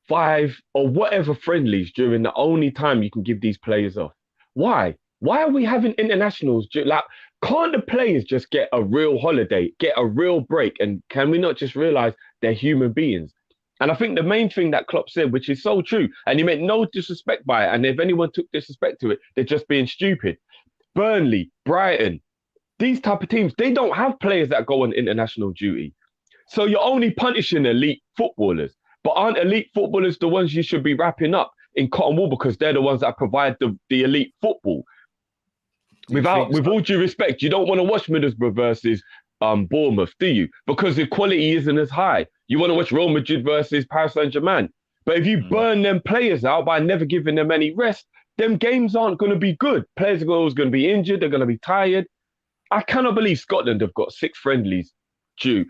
5, or whatever friendlies during the only time you can give these players off? Why? Why are we having internationals? Like, can't the players just get a real holiday, get a real break? And can we not just realize they're human beings? And I think the main thing that Klopp said, which is so true, and he meant no disrespect by it, and if anyone took disrespect to it, they're just being stupid. Burnley, Brighton, these type of teams, they don't have players that go on international duty. So you're only punishing elite footballers. But aren't elite footballers the ones you should be wrapping up in cotton wool because they're the ones that provide the elite football? With all due respect, you don't want to watch Middlesbrough versus Bournemouth, do you? Because the quality isn't as high. You want to watch Real Madrid versus Paris Saint-Germain. But if you burn them players out by never giving them any rest, them games aren't going to be good. Players are always going to be injured. They're going to be tired. I cannot believe Scotland have got 6 friendlies due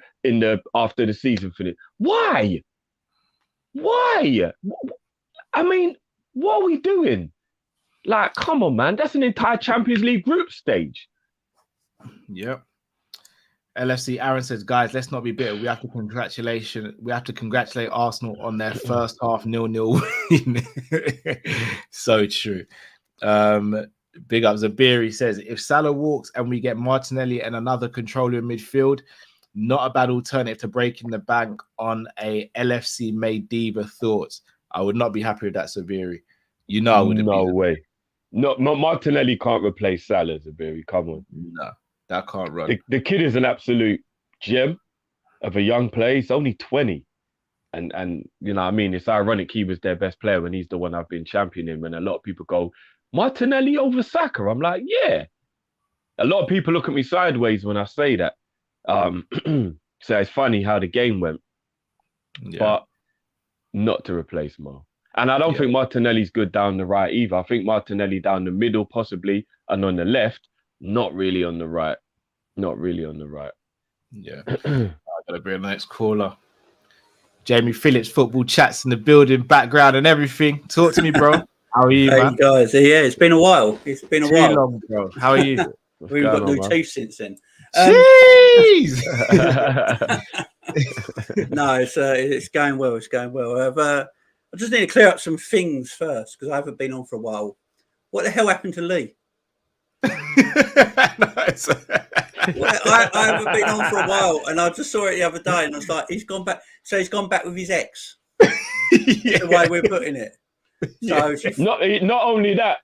after the season finished. Why? I mean, what are we doing? Like, come on, man. That's an entire Champions League group stage. Yep. LFC Aaron says, guys, let's not be bitter. We have to congratulate Arsenal on their first half 0-0 win. So true. Big up Zabiri says, if Salah walks and we get Martinelli and another controller in midfield, not a bad alternative to breaking the bank on a LFC made diva. Thoughts? I would not be happy with that, Zabiri. You know I wouldn't. No way. No, Martinelli can't replace Salah, Zabiri. Come on. No, that can't run. The kid is an absolute gem of a young player. He's only 20. And you know what I mean? It's ironic he was their best player when he's the one I've been championing. And a lot of people go, Martinelli over Saka. I'm like, yeah. A lot of people look at me sideways when I say that. So it's funny how the game went. Yeah. But not to replace Mo. And I don't think Martinelli's good down the right either. I think Martinelli down the middle, possibly, and on the left, not really on the right. Not really on the right. Yeah. I gotta bring the next caller. Jamie Phillips, football chats in the building, background and everything. Talk to me, bro. How are you, man? Hey guys, yeah, it's been a while. It's been a while. Long, bro. How are you? We've got new teeth since then. Jeez! No, it's going well. It's going well. I just need to clear up some things first because I haven't been on for a while. What the hell happened to Lee? I haven't been on for a while, and I just saw it the other day, and I was like, he's gone back. So he's gone back with his ex. The way we're putting it. So not only that,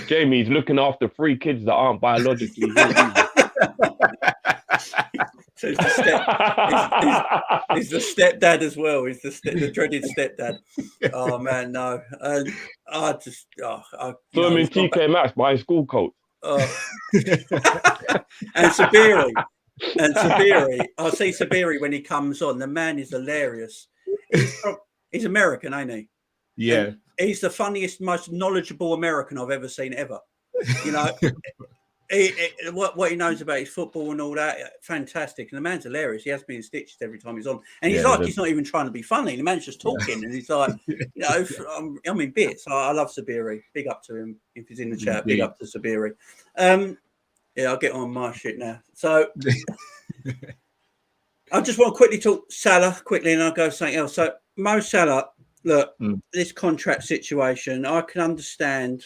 Jamie's looking after 3 kids that aren't biologically his. So he's the stepdad as well. He's the dreaded stepdad. Oh man, no. I saw him in TK Maxx by his school coach. And Sabiri. I'll see Sabiri when he comes on. The man is hilarious. He's American, ain't he? Yeah. And he's the funniest, most knowledgeable American I've ever seen ever. You know, what he knows about his football and all that, fantastic. And the man's hilarious. He has me in stitches every time he's on. And he's he's not even trying to be funny. The man's just talking, and he's like, you know, I'm in bits. I love Sabiri. Big up to him if he's in the chat. Big up to Sabiri. Yeah, I'll get on my shit now. So I just want to quickly talk Salah quickly, and I'll go something else. So Mo Salah, look, this contract situation, I can understand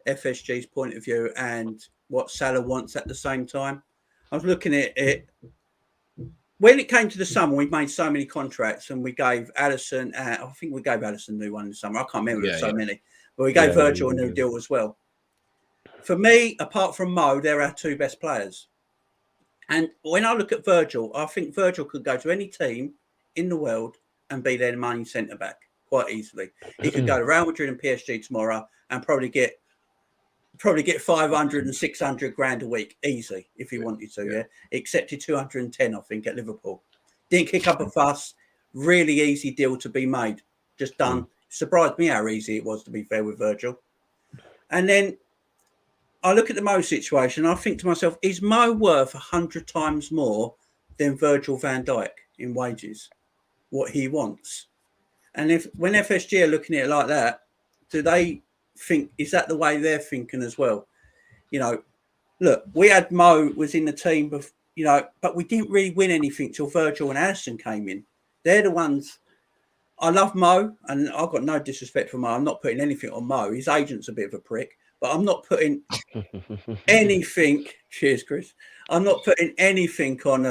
FSG's point of view and what Salah wants at the same time. I was looking at it. When it came to the summer, we made so many contracts and we gave Allison, I think we gave Allison a new one in the summer. I can't remember, there's so many. But we gave Virgil a new deal as well. For me, apart from Mo, they're our two best players. And when I look at Virgil, I think Virgil could go to any team in the world and be their main centre-back quite easily. He could go to Real Madrid and PSG tomorrow and probably get 500 and 600 grand a week easy if he wanted to. Yeah, he accepted 210, I think, at Liverpool. Didn't kick up a fuss. Really easy deal to be made. Just done. Surprised me how easy it was, to be fair, with Virgil. And then I look at the Mo situation. I think to myself, is Mo worth 100 times more than Virgil van Dijk in wages? What he wants? And when FSG are looking at it like that, do they think, is that the way they're thinking as well? You know, look, we had Mo was in the team, but we didn't really win anything till Virgil and Allison came in. They're the ones. I love Mo, and I've got no disrespect for Mo. I'm not putting anything on Mo. His agent's a bit of a prick, but I'm not putting anything. Cheers, Chris. I'm not putting anything on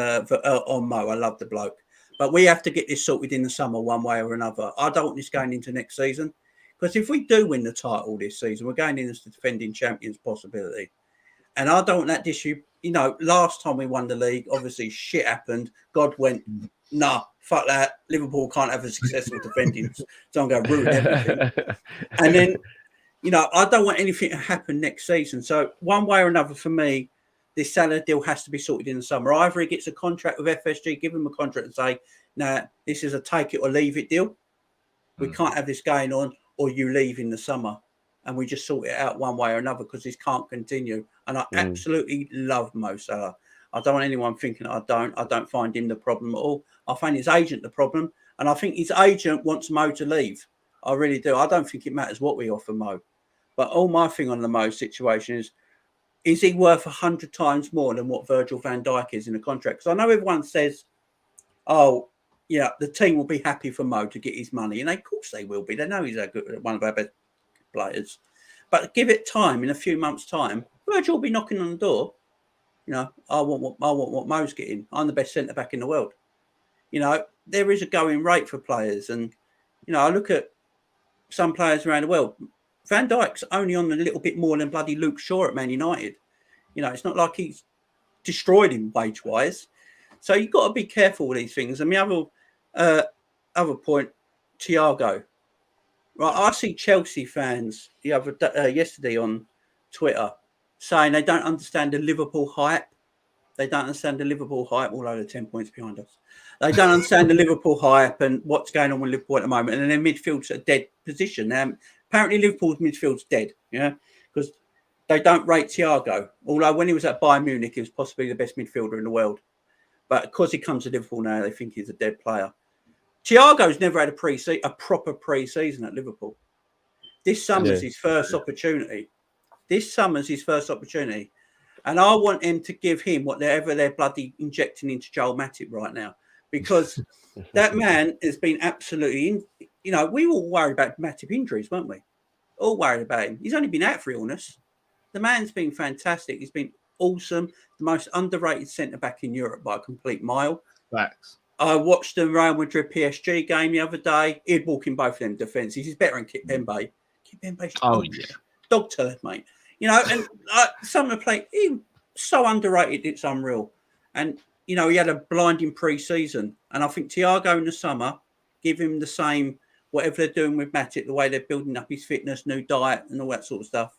Mo. I love the bloke, but we have to get this sorted in the summer one way or another. I don't want this going into next season. Because if we do win the title this season, we're going in as the defending champions possibility. And I don't want that issue. You know, last time we won the league, obviously shit happened. God went, nah, fuck that. Liverpool can't have a successful defending. So I'm going to ruin everything. And then, you know, I don't want anything to happen next season. So one way or another, for me, this Salah deal has to be sorted in the summer. Either he gets a contract with FSG, give him a contract and say, nah, this is a take it or leave it deal. We can't have this going on. Or you leave in the summer and we just sort it out one way or another because this can't continue. And I absolutely love Mo Salah. I don't want anyone thinking I don't find him the problem at all. I find his agent the problem. And I think his agent wants Mo to leave. I really do. I don't think it matters what we offer Mo. But all my thing on the Mo situation is he worth 100 times more than what Virgil van Dijk is in a contract? Because I know everyone says, oh, yeah, the team will be happy for Mo to get his money. And of course they will be. They know he's one of our best players. But give it time. In a few months' time, Virgil will be knocking on the door. You know, I want what Mo's getting. I'm the best centre-back in the world. You know, there is a going rate for players. And, you know, I look at some players around the world. Van Dijk's only on a little bit more than bloody Luke Shaw at Man United. You know, it's not like he's destroyed him wage-wise. So you've got to be careful with these things. And the other point, Thiago. Right, I see Chelsea fans yesterday on Twitter saying they don't understand the Liverpool hype. They don't understand the Liverpool hype, although they're 10 points behind us. They don't understand the Liverpool hype and what's going on with Liverpool at the moment. And their midfield's a dead position. Now, apparently Liverpool's midfield's dead, because they don't rate Thiago. Although when he was at Bayern Munich, he was possibly the best midfielder in the world. But because he comes to Liverpool now, they think he's a dead player. Thiago's never had a proper pre-season at Liverpool. This summer's his first opportunity. And I want him to give him whatever they're bloody injecting into Joel Matip right now. Because that man has been absolutely, we were all worried about Matip injuries, weren't we? All worried about him. He's only been out for illness. The man's been fantastic. He's been awesome. The most underrated centre-back in Europe by a complete mile. Facts. I watched the Real Madrid PSG game the other day. He'd walk in both of them defences. He's better than Kimpembe. Kimpembe's dog turd, mate. And some of the play, he's so underrated, it's unreal. And, he had a blinding pre-season. And I think Thiago in the summer, give him the same, whatever they're doing with Matip, the way they're building up his fitness, new diet and all that sort of stuff.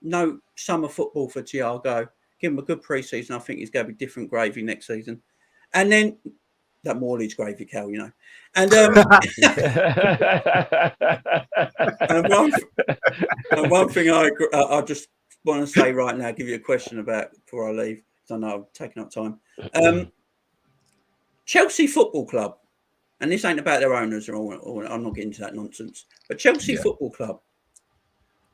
No summer football for Thiago. Give him a good pre-season. I think he's going to be different gravy next season. And then that Morley's gravy, Cal, And and one thing I just want to say right now, give you a question about before I leave. I know I'm taking up time. Chelsea Football Club, and this ain't about their owners or I'm not getting into that nonsense, but Chelsea Football Club.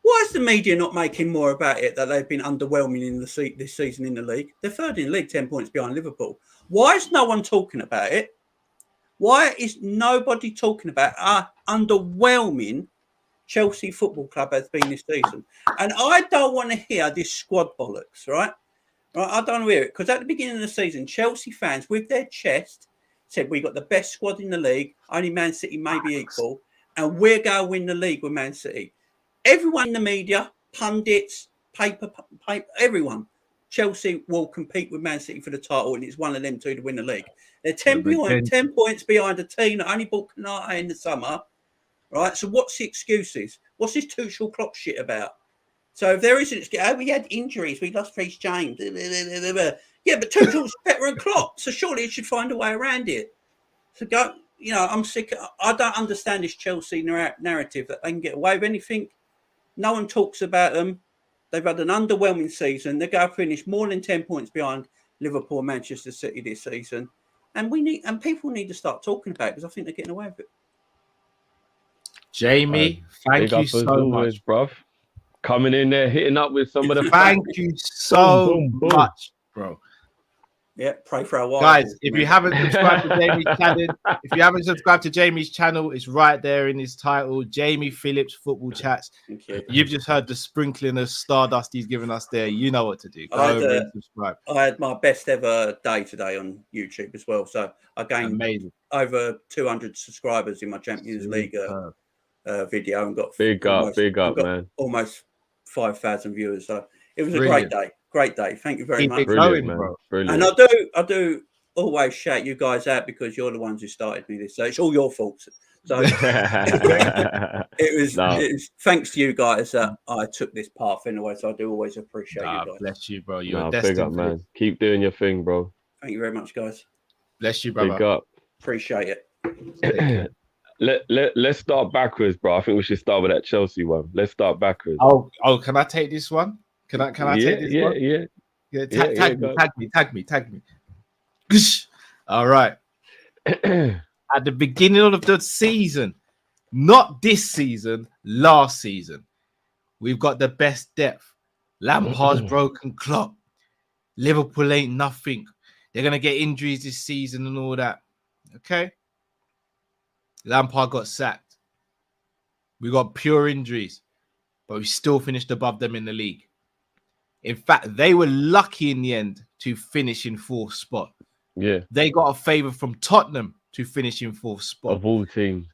Why is the media not making more about it that they've been underwhelming in this season in the league? They're third in the league, 10 points behind Liverpool. Why is no one talking about it? Why is nobody talking about how underwhelming Chelsea Football Club has been this season? And I don't want to hear this squad bollocks, right? I don't want to hear it, because at the beginning of the season, Chelsea fans with their chest said we got the best squad in the league, only Man City may be equal, and we're going to win the league with Man City. Everyone in the media, pundits, paper, everyone, Chelsea will compete with Man City for the title, and it's one of them two to win the league. They're 10 points behind a team that only bought Canate in the summer, right? So what's the excuses? What's this Tuchel Klopp shit about? So if there isn't, we had injuries, we lost Reece James. Yeah, but Tuchel's better than Klopp, so surely he should find a way around it. So go, I'm sick. I don't understand this Chelsea narrative that they can get away with anything. No one talks about them. They've had an underwhelming season. They're going to finish more than 10 points behind Liverpool and Manchester City this season. And people need to start talking about it, because I think they're getting away with it. Jamie, thank you so much, bruv. Coming in there, hitting up with some of the. Thank you so much, bro. Yeah, pray for our wives. Guys, if you haven't subscribed to Jamie's channel, it's right there in his title, Jamie Phillips Football Chats. Thank you. You've just heard the sprinkling of stardust he's given us there. You know what to do. Go over and subscribe. I had my best ever day today on YouTube as well. So I gained over 200 subscribers in my Champions League video, and got big up, man. Almost 5,000 viewers. So it was a great day. Great day. Thank you very much. Brilliant, man. Brilliant. And I do always shout you guys out, because you're the ones who started me this. So it's all your fault. So it was thanks to you guys that I took this path anyway. So I do always appreciate you guys. Bless you, bro. You're big up, man. Keep doing your thing, bro. Thank you very much, guys. Bless you, brother. Big up. Appreciate it. Let's start backwards, bro. I think we should start with that Chelsea one. Let's start backwards. Oh, can I take this one? Can I take this one? Yeah. Tag me. All right. At the beginning of the season, not this season, last season, we've got the best depth. Lampard's broken Klopp. Liverpool ain't nothing. They're gonna get injuries this season and all that. Okay. Lampard got sacked. We got pure injuries, but we still finished above them in the league. In fact, they were lucky in the end to finish in fourth spot. Yeah. They got a favour from Tottenham to finish in fourth spot. Of all teams.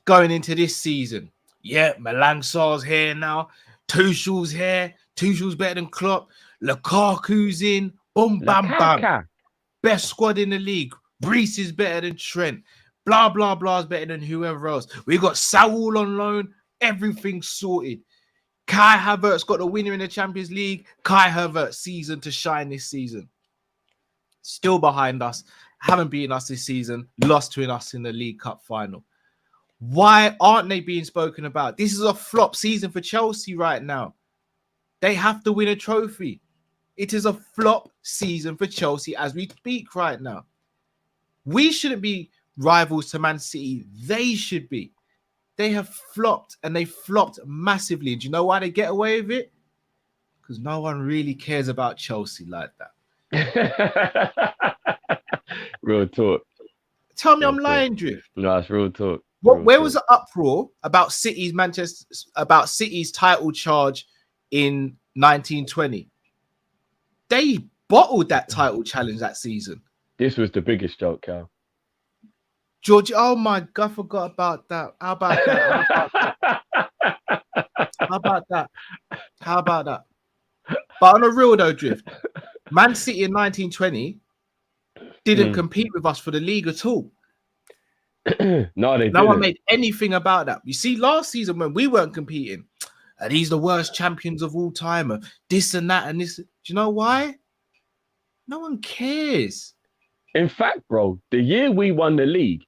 Going into this season, Malang Sarr's here now. Tuchel's here. Tuchel's better than Klopp. Lukaku's in. Boom, bam, bam. Best squad in the league. Reece is better than Trent. Blah, blah, blah is better than whoever else. We got Saul on loan. Everything's sorted. Kai Havertz got the winner in the Champions League. Kai Havertz season to shine this season. Still behind us. Haven't beaten us this season. Lost to us in the League Cup final. Why aren't they being spoken about? This is a flop season for Chelsea right now. They have to win a trophy. It is a flop season for Chelsea as we speak right now. We shouldn't be rivals to Man City. They should be. They have flopped, and they flopped massively. Do you know why they get away with it? Because no one really cares about Chelsea like that. Real talk. Tell me I'm lying, Drift. No, it's real talk. Where was the uproar about City's title charge in 1920? They bottled that title challenge that season. This was the biggest joke, Cal. George, oh my God, I forgot about that. How about that? But on a real though, Drift, Man City in 1920 didn't compete with us for the league at all. No one made anything about that. You see, last season when we weren't competing, and he's the worst champions of all time, this and that and this. Do you know why? No one cares. In fact, bro, the year we won the league,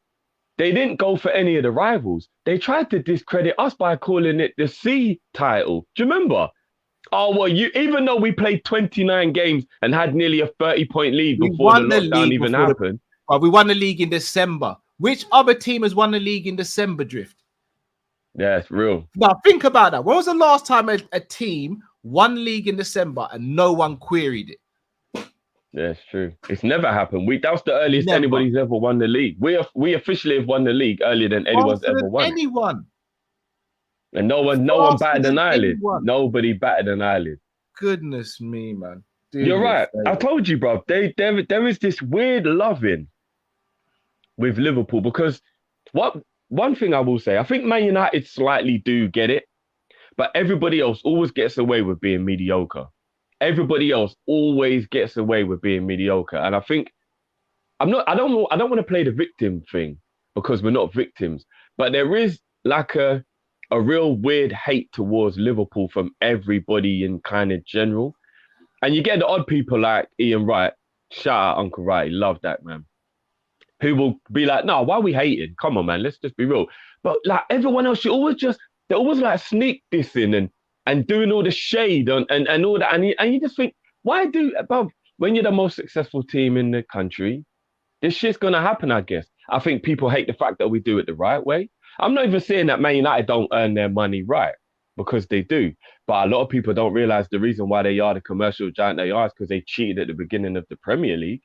they didn't go for any of the rivals. They tried to discredit us by calling it the C title. Do you remember? Oh, well, even though we played 29 games and had nearly a 30-point lead before the lockdown even happened. We won the league in December. Which other team has won the league in December, Drift? Yeah, it's real. Now, think about that. When was the last time a team won league in December and no one queried it? That's true. It's never happened. That was the earliest Never. anybody's ever won the league. We officially have won the league earlier than anyone's Faster ever than won it. anyone. And no one Faster batted an than eyelid. anyone. Nobody batted an eyelid. Goodness me, man. Do You're me a right. I favour. told you, bro. There is this weird loving with Liverpool because one thing I will say, I think Man United slightly do get it, but everybody else always gets away with being mediocre. Everybody else always gets away with being mediocre, and I think I don't want to play the victim thing because we're not victims, but there is like a real weird hate towards Liverpool from everybody in kind of general. And you get the odd people like Ian Wright, shout out Uncle Wright, love that man, who will be like, no, why are we hating? Come on, man, let's just be real. But like everyone else, they're always like sneak dissing and doing all the shade and all that. And you just think, when you're the most successful team in the country, this shit's going to happen, I guess. I think people hate the fact that we do it the right way. I'm not even saying that Man United don't earn their money right, because they do. But a lot of people don't realise the reason why they are the commercial giant they are is because they cheated at the beginning of the Premier League.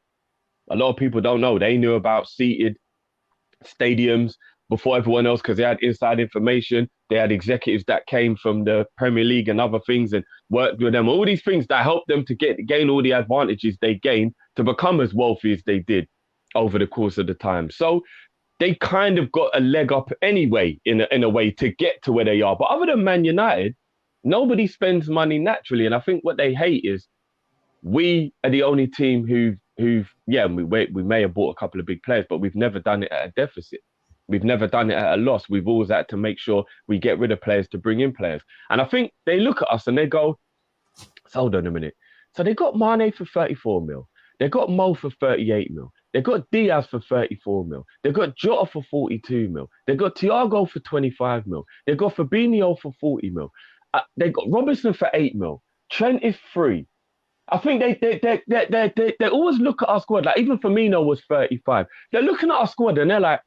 A lot of people don't know. They knew about seated stadiums before everyone else because they had inside information. They had executives that came from the Premier League and other things and worked with them. All these things that helped them to gain all the advantages they gained to become as wealthy as they did over the course of the time. So they kind of got a leg up anyway in a way to get to where they are. But other than Man United, nobody spends money naturally. And I think what they hate is we are the only team we may have bought a couple of big players, but we've never done it at a deficit. We've never done it at a loss. We've always had to make sure we get rid of players to bring in players. And I think they look at us and they go, so hold on a minute. So they got Mane for 34 mil. They got Mo for 38 mil. They got Diaz for 34 mil. They got Jota for 42 mil. They got Thiago for 25 mil. They got Fabinho for 40 mil. They got Robinson for 8 mil. Trent is free. I think they always look at our squad, like even Firmino was 35. They're looking at our squad and they're like,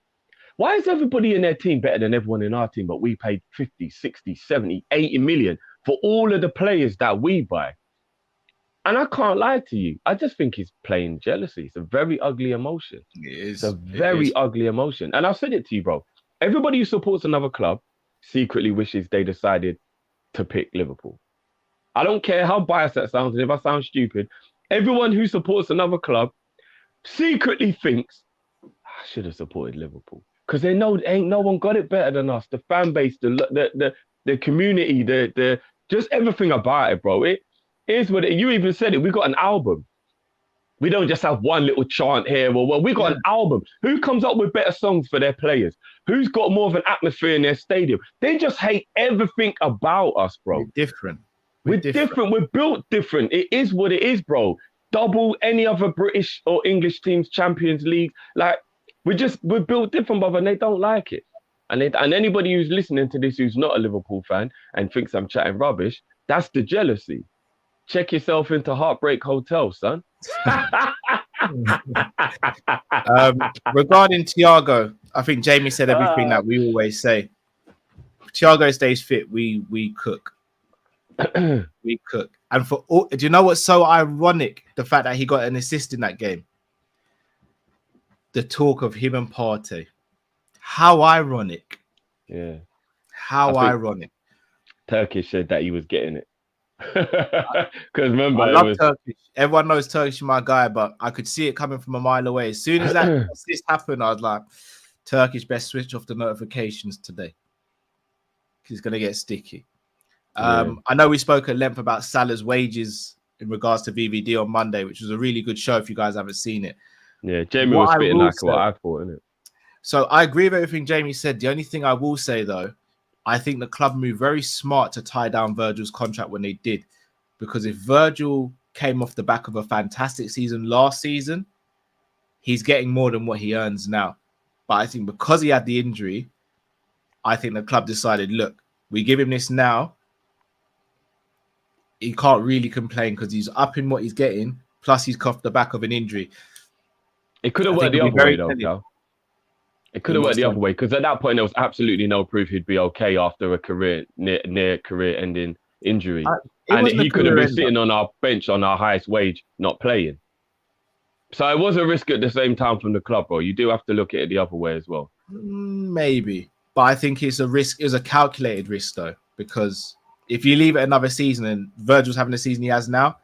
why is everybody in their team better than everyone in our team, but we paid 50, 60, 70, 80 million for all of the players that we buy? And I can't lie to you. I just think he's playing jealousy. It's a very ugly emotion. It's a very ugly emotion. And I've said it to you, bro. Everybody who supports another club secretly wishes they decided to pick Liverpool. I don't care how biased that sounds, and if I sound stupid, everyone who supports another club secretly thinks, I should have supported Liverpool. Because they know ain't no one got it better than us. The fan base, the community, the just everything about it, bro. It is what you even said it. We got an album. We don't just have one little chant here. Well, we got an album. Who comes up with better songs for their players? Who's got more of an atmosphere in their stadium? They just hate everything about us, bro. We're different. We're different. We're built different. It is what it is, bro. Double any other British or English teams Champions League. Like, we're built different, brother, and they don't like it. And anybody who's listening to this who's not a Liverpool fan and thinks I'm chatting rubbish, that's the jealousy. Check yourself into Heartbreak Hotel, son. Regarding Thiago, I think Jamie said everything that we always say. If Thiago stays fit, we cook. We cook. And for all, do you know what's so ironic? The fact that he got an assist in that game. The talk of him and Partey. How ironic. Yeah. How ironic. Turkish said that he was getting it. Because remember, I love Turkish. Everyone knows Turkish is my guy, but I could see it coming from a mile away. As soon as that assist happened, I was like, Turkish best switch off the notifications today. He's going to get sticky. I know we spoke at length about Salah's wages in regards to VVD on Monday, which was a really good show if you guys haven't seen it. Yeah, Jamie was spitting like what I thought, innit? So I agree with everything Jamie said. The only thing I will say, though, I think the club moved very smart to tie down Virgil's contract when they did. Because if Virgil came off the back of a fantastic season last season, he's getting more than what he earns now. But I think because he had the injury, I think the club decided, look, we give him this now. He can't really complain because he's up in what he's getting. Plus, he's off the back of an injury. It could have worked the other way, though, Cal. It could have worked the other way because at that point, there was absolutely no proof he'd be okay after a near career-ending injury. And he could have been sitting on our bench on our highest wage, not playing. So it was a risk at the same time from the club, bro. You do have to look at it the other way as well. Maybe, but I think it's a risk. It's a calculated risk though, because if you leave it another season and Virgil's having the season he has now,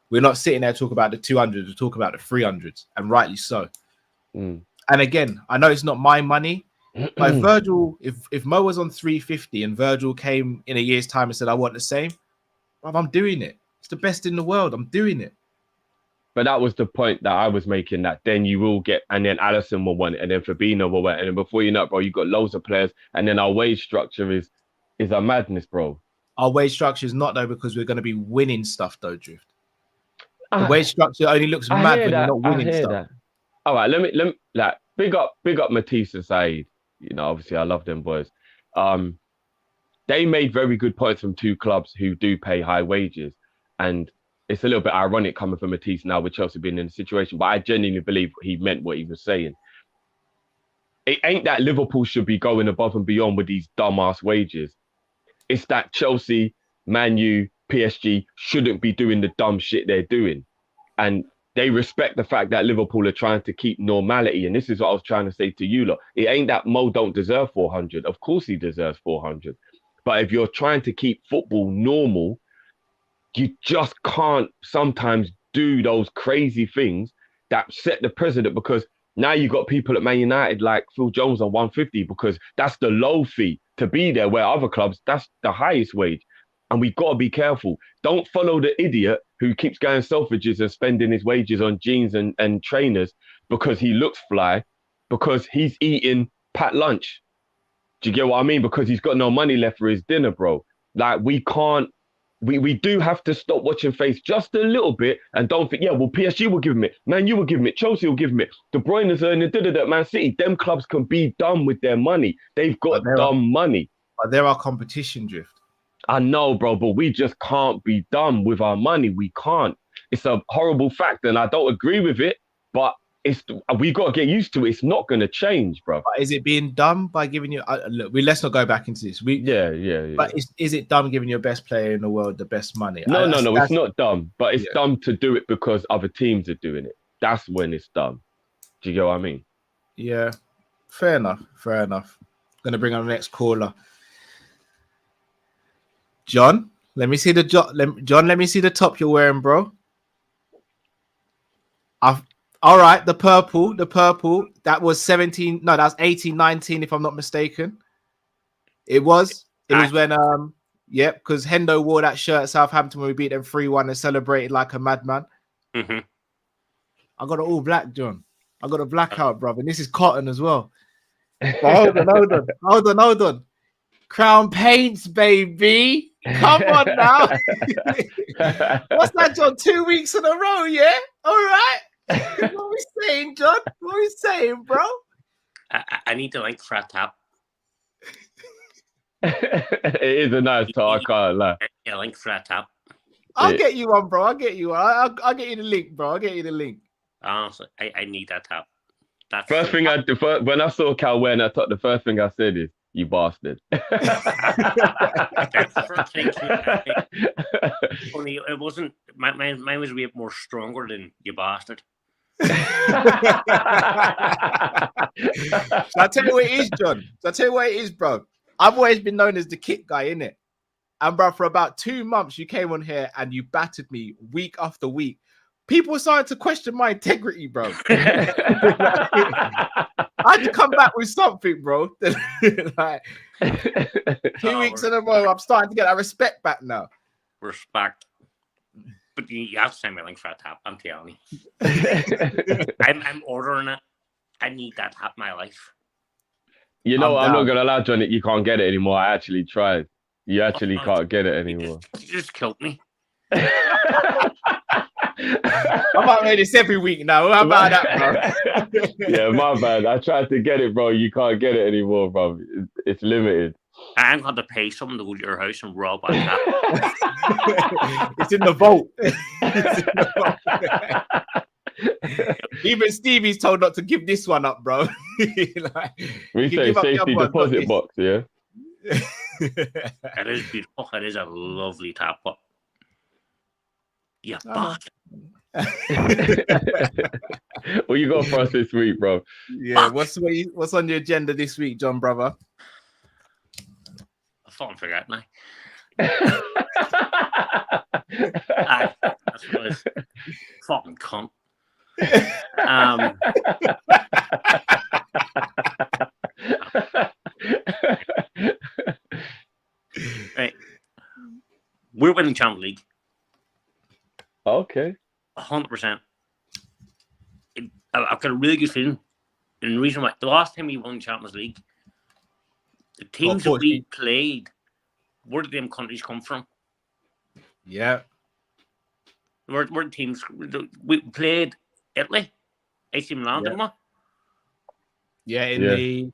we're not sitting there talking about the 200s, we're talking about the 300s, and rightly so. And again, I know it's not my money, but if Virgil, if Mo was on 350 and Virgil came in a year's time and said, I want the same, well, I'm doing it. It's the best in the world. I'm doing it. But that was the point that I was making, that then you will get, and then Allison will want it, and then Fabinho will want it, and then before you know it, bro, you've got loads of players, and then our wage structure is a madness, bro. Our wage structure is not, though, because we're going to be winning stuff, though, Drift. The wage structure only looks mad when you're not winning stuff. That. All right, let me like big up Matisse and Said. You know, obviously I love them boys. They made very good points from two clubs who do pay high wages, and it's a little bit ironic coming from Matisse now with Chelsea being in the situation, but I genuinely believe he meant what he was saying. It ain't that Liverpool should be going above and beyond with these dumbass wages. It's that Chelsea, Man U, PSG shouldn't be doing the dumb shit they're doing. And they respect the fact that Liverpool are trying to keep normality. And this is what I was trying to say to you lot. It ain't that Mo don't deserve 400. Of course he deserves 400. But if you're trying to keep football normal, you just can't sometimes do those crazy things that set the precedent, because now you've got people at Man United like Phil Jones on 150 because that's the low fee to be there, where other clubs, that's the highest wage. And we've got to be careful. Don't follow the idiot who keeps going Selfridges and spending his wages on jeans and trainers because he looks fly, because he's eating pat lunch. Do you get what I mean? Because he's got no money left for his dinner, bro. Like, we can't, we do have to stop watching face just a little bit and don't think, yeah, well, PSG will give him it. Man U will give him it. Chelsea will give him it. De Bruyne is earning Man City. Them clubs can be done with their money. They've got dumb money. But they're our competition, Drift. I know, bro, but we just can't be done with our money. We can't. It's a horrible fact, and I don't agree with it, but we got to get used to it. It's not going to change, bro. But is it being done by giving you... look, let's not go back into this. Yeah. But is it dumb giving your best player in the world the best money? No, it's not dumb. But it's dumb to do it because other teams are doing it. That's when it's dumb. Do you get what I mean? Yeah, fair enough. I'm going to bring on the next caller. John, let me see the John. Let me see the top you're wearing, bro. All right, the purple. That was 17. No, that was 18, 19, if I'm not mistaken. It was when because Hendo wore that shirt at Southampton when we beat them 3-1 and celebrated like a madman. Mm-hmm. I got it all black, John. I got a blackout, brother. And this is cotton as well. Hold on. Crown Paints, baby. Come on now. What's that, John? 2 weeks in a row, yeah? All right. What are we saying, John? What are we saying, bro? I need the link for a tap. It is a nice top, I can't lie. Yeah, link for a tap. I'll get you one, bro. I'll get you the link, bro. I'll get you the link. Honestly, I need that tap. That's first thing I do, when I saw Cal wearing that top, the first thing I said is, you bastard. That's the first thing. Only it wasn't. Mine was a bit more stronger than you bastard. So I'll tell you what it is, John. Bro. I've always been known as the kit guy, innit? And bro, for about 2 months, you came on here and you battered me week after week. People were starting to question my integrity, bro. I had to come back with something, bro. Like, 2 weeks in a row, I'm starting to get that respect back now. Respect. But you have to send me a link for a tap, I'm telling you. I'm ordering it. I need that tap in my life. You know, I'm not going to lie, John, you can't get it anymore. I actually tried. You actually can't get it anymore. You just killed me. I might make this every week now. How about that, bro? Yeah, my bad. I tried to get it, bro. You can't get it anymore, bro. It's limited. I'm going to pay someone to go to your house and rob on that. It's in the vault. Even Stevie's told not to give this one up, bro. Like, we say safety deposit box, yeah? It is beautiful. It is a lovely tap. But yeah, What you got for us this week, bro? Yeah, what's on your agenda this week, John, brother? I fucking forgot now. Aye, that's what it is. Fucking cunt. Right. We're winning Champions League. Okay. 100%. I've got a really good feeling. And the reason why, the last time we won Champions League, the teams that we played, where did them countries come from? Yeah. Where the teams, we played Italy, AC Milan, didn't we? Yeah, the...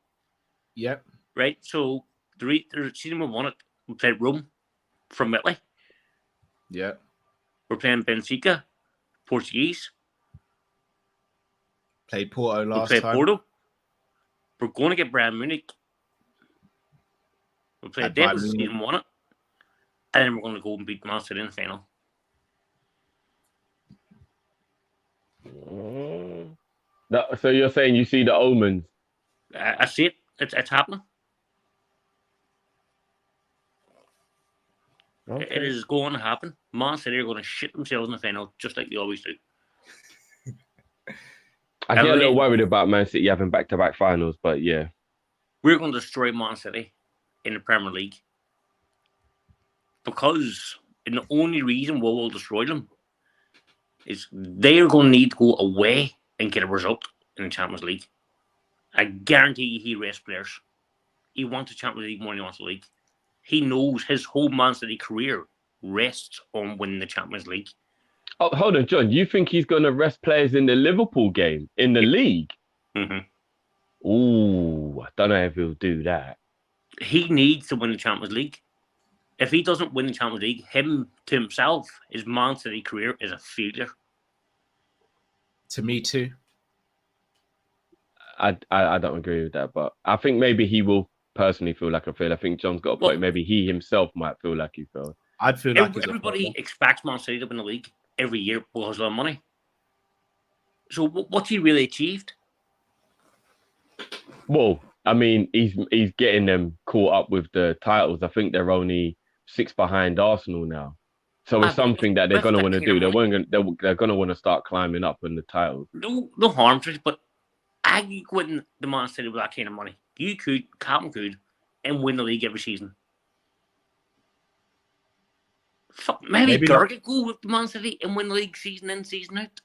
Yep. Right, so the season we won it, we played Rome from Italy. Yeah. We're playing Benfica, Portuguese. Played Porto last time. Porto. We're going to get Bayern Munich. We played them this season, won it. And then we're going to go and beat Man City in the final. So you're saying you see the omens? I see it. It's happening. Okay. It is going to happen. Man City are going to shit themselves in the final, just like they always do. I get a little worried about Man City having back-to-back finals, but yeah. We're going to destroy Man City in the Premier League. Because the only reason we will destroy them is they're going to need to go away and get a result in the Champions League. I guarantee he rests players. He wants the Champions League more than he wants the league. He knows his whole Man City career rests on winning the Champions League. Oh, hold on, John. You think he's going to rest players in the Liverpool game, in the league? Mm-hmm. Ooh, I don't know if he'll do that. He needs to win the Champions League. If he doesn't win the Champions League, him to himself, his Man City career is a failure. To me too. I don't agree with that, but I think maybe he will personally feel like a failure. I think John's got a point. Maybe he himself might feel like he failed. I'd feel like everybody expects Man City to win the league every year because of the money. So what's he really achieved? Well, I mean, he's getting them caught up with the titles. I think they're only 6 behind Arsenal now. So it's something that they're going to want to do. They're going to want to start climbing up in the titles. No harm to it, but I could win the Man City with that kind of money. You could, Captain could, and win the league every season. Fuck, maybe Dirk could go with the Man City and win the league season in, season out.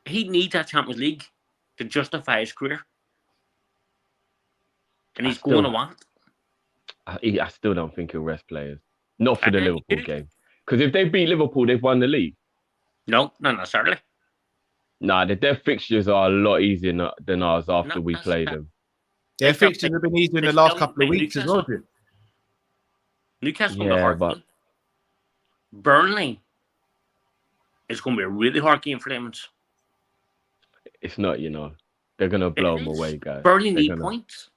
He needs that Champions League to justify his career. And he's going to want it. I still don't think he'll rest players. Not for the Liverpool game. Because if they beat Liverpool, they've won the league. No, not necessarily. Nah, their fixtures are a lot easier than ours after we play them. Their fixtures have been easier in the last couple of weeks as well, dude. Newcastle the hard game. Burnley is going to be a really hard game for them. It's not, They're going to blow them away, guys. Burnley need points.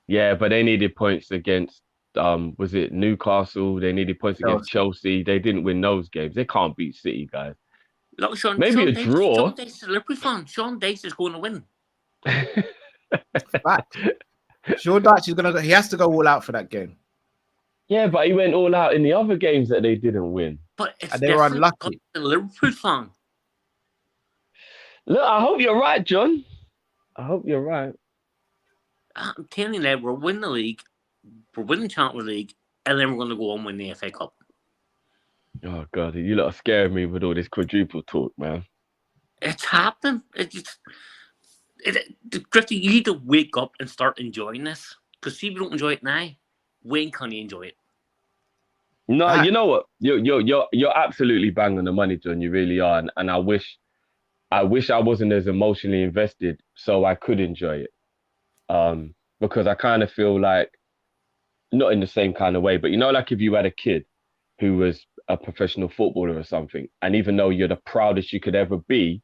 Yeah, but they needed points against, was it Newcastle? They needed points against Chelsea. They didn't win those games. They can't beat City, guys. Look, Maybe Sean a Dice, draw. Sean Dice is a Liverpool fan. Sean Dice is going to win. Fact. Sean Dyche is going to. He has to go all out for that game. Yeah, but he went all out in the other games that they didn't win. But it's and they were unlucky. The Liverpool fan. Look, I hope you're right, John. I hope you're right. I'm telling you now, we're winning the league, we're winning the Champions League, and then we're going to go and win the FA Cup. Oh, God, you lot are scaring me with all this quadruple talk, man. It's happening. Drifty, you need to wake up and start enjoying this. Because see if you don't enjoy it now, when can you enjoy it? No, you know what? You're absolutely bang on the money, John. You really are. And I wish I wasn't as emotionally invested so I could enjoy it. Because I kind of feel like, not in the same kind of way, but like if you had a kid who was a professional footballer or something, and even though you're the proudest you could ever be,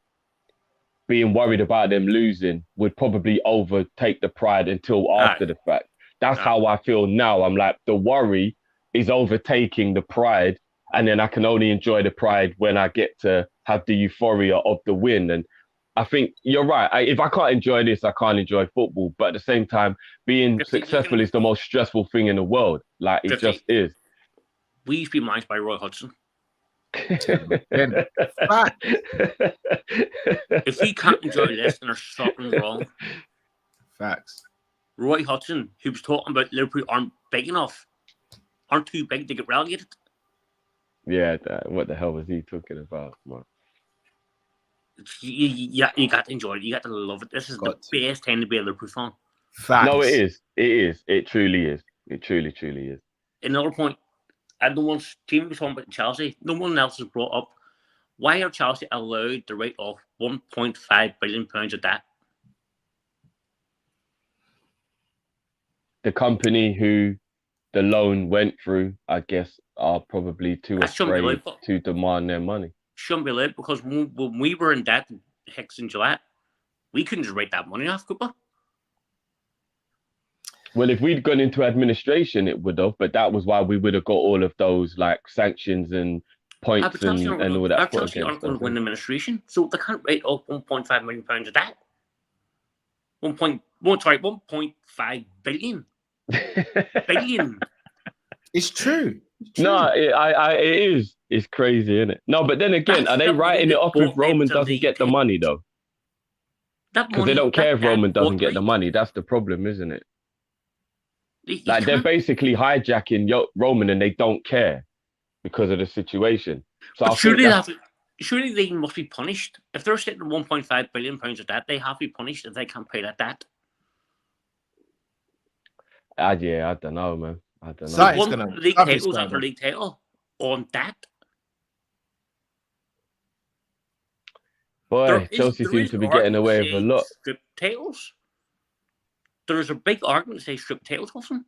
being worried about them losing would probably overtake the pride until after the fact. That's how I feel now. I'm like, the worry is overtaking the pride, and then I can only enjoy the pride when I get to have the euphoria of the win. And I think you're right. If I can't enjoy this, I can't enjoy football. But at the same time, being successful is the most stressful thing in the world. Like, it just is. We used to be managed by Roy Hodgson. If we can't enjoy this, then there's something wrong. Facts. Roy Hodgson, who was talking about Liverpool aren't big enough, aren't too big to get relegated. Yeah, what the hell was he talking about, man? You got to enjoy it. You got to love it. This is the best time to be a Liverpool fan. Facts. No, it is. It is. It truly is. It truly is. Another point, and no one's team was talking about Chelsea. No one else has brought up. Why are Chelsea allowed to write off £1.5 billion of debt? The company who the loan went through, I guess, are probably too afraid to demand their money. Shouldn't be allowed, because when we were in debt, Hicks and Gillette, we couldn't just write that money off, Cooper. Well, if we'd gone into administration, it would have, but that was why we would have got all of those like sanctions and points and all that. Chelsea aren't going to win administration, so they can't write off £1.5 million of debt. 1.5 billion. Billion. It's true. No, it is. It's crazy, isn't it? No, but then again, are they writing it off if Roman doesn't get the money though? Because they don't care if Roman doesn't get the money. That's the problem, isn't it? Like, they're basically hijacking Roman, and they don't care because of the situation. So surely they must be punished if they're sitting on £1.5 billion of debt. They have to be punished if they can't pay that debt. Yeah, I don't know, man. I don't know. League titles after league title on that. Boy, Chelsea seems to be getting away with a lot. Strip titles. There's a big argument to say strip titles off them.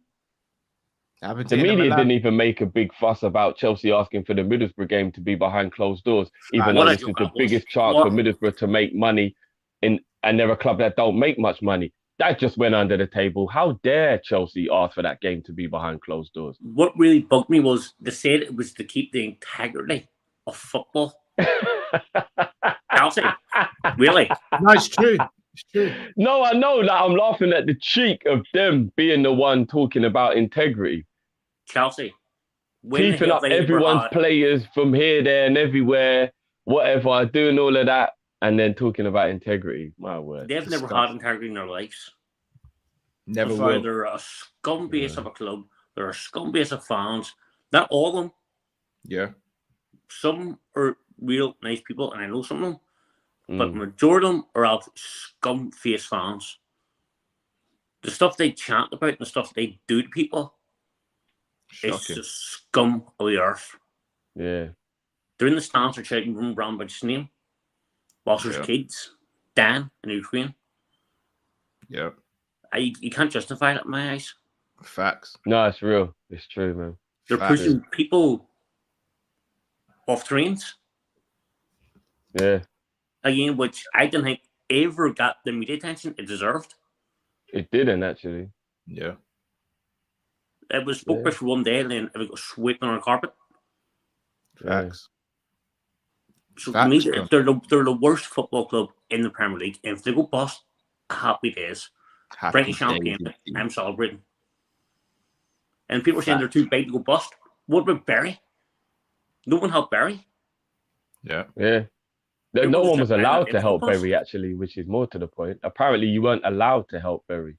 The media didn't even make a big fuss about Chelsea asking for the Middlesbrough game to be behind closed doors, even though this is the biggest chance for Middlesbrough to make money, and they're a club that don't make much money. That just went under the table. How dare Chelsea ask for that game to be behind closed doors? What really bugged me was they said it was to keep the integrity of football. Chelsea, really? No, it's true. It's true. No, I know that. I'm laughing at the cheek of them being the one talking about integrity. Chelsea, keeping up everyone's players from here, there, and everywhere, whatever, doing all of that. And then talking about integrity, my word. They've never had integrity in their lives. Never will. They're a scum base of a club. They're a scum base of fans. Not all of them. Yeah. Some are real nice people, and I know some of them. But the majority of them are out scum face fans. The stuff they chant about and the stuff they do to people, it's just scum of the earth. Yeah. They're in the stands for shouting Roman Brown by his name. Whilst there's kids, Dan in Ukraine. Yeah. You can't justify that in my eyes. Facts. No, it's real. It's true, man. They're pushing people off trains. Yeah. Again, which I don't think ever got the media attention it deserved. It didn't, actually. Yeah. It was spoke about for one day, and then it got swept on the carpet. Facts. So to me, they're the worst football club in the Premier League. And if they go bust, happy days. Bring a champagne. I'm celebrating. And people are saying they're too big to go bust. What about Barry? No one helped Barry. Yeah. Yeah. No one was allowed to help Barry, actually, which is more to the point. Apparently, you weren't allowed to help Barry.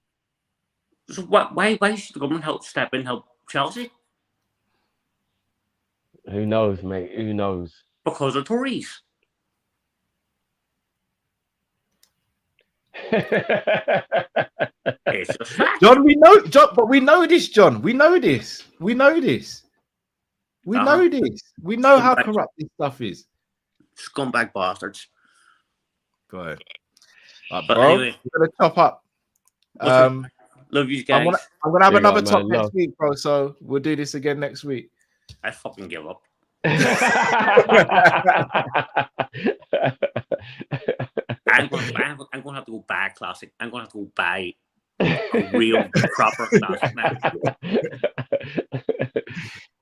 So why should the government step in, help Chelsea? Who knows, mate? Who knows? Because of Tories. It's just fact. John, but we know this, John. We know this. We know this. We know this. We know how corrupt this stuff is. Scumbag bastards. Go ahead. But anyway, we're gonna top up. Love you guys. I'm gonna have another top next week, bro. So we'll do this again next week. I fucking give up. I'm gonna have to go buy a classic. I'm gonna have to go buy a real proper classic now.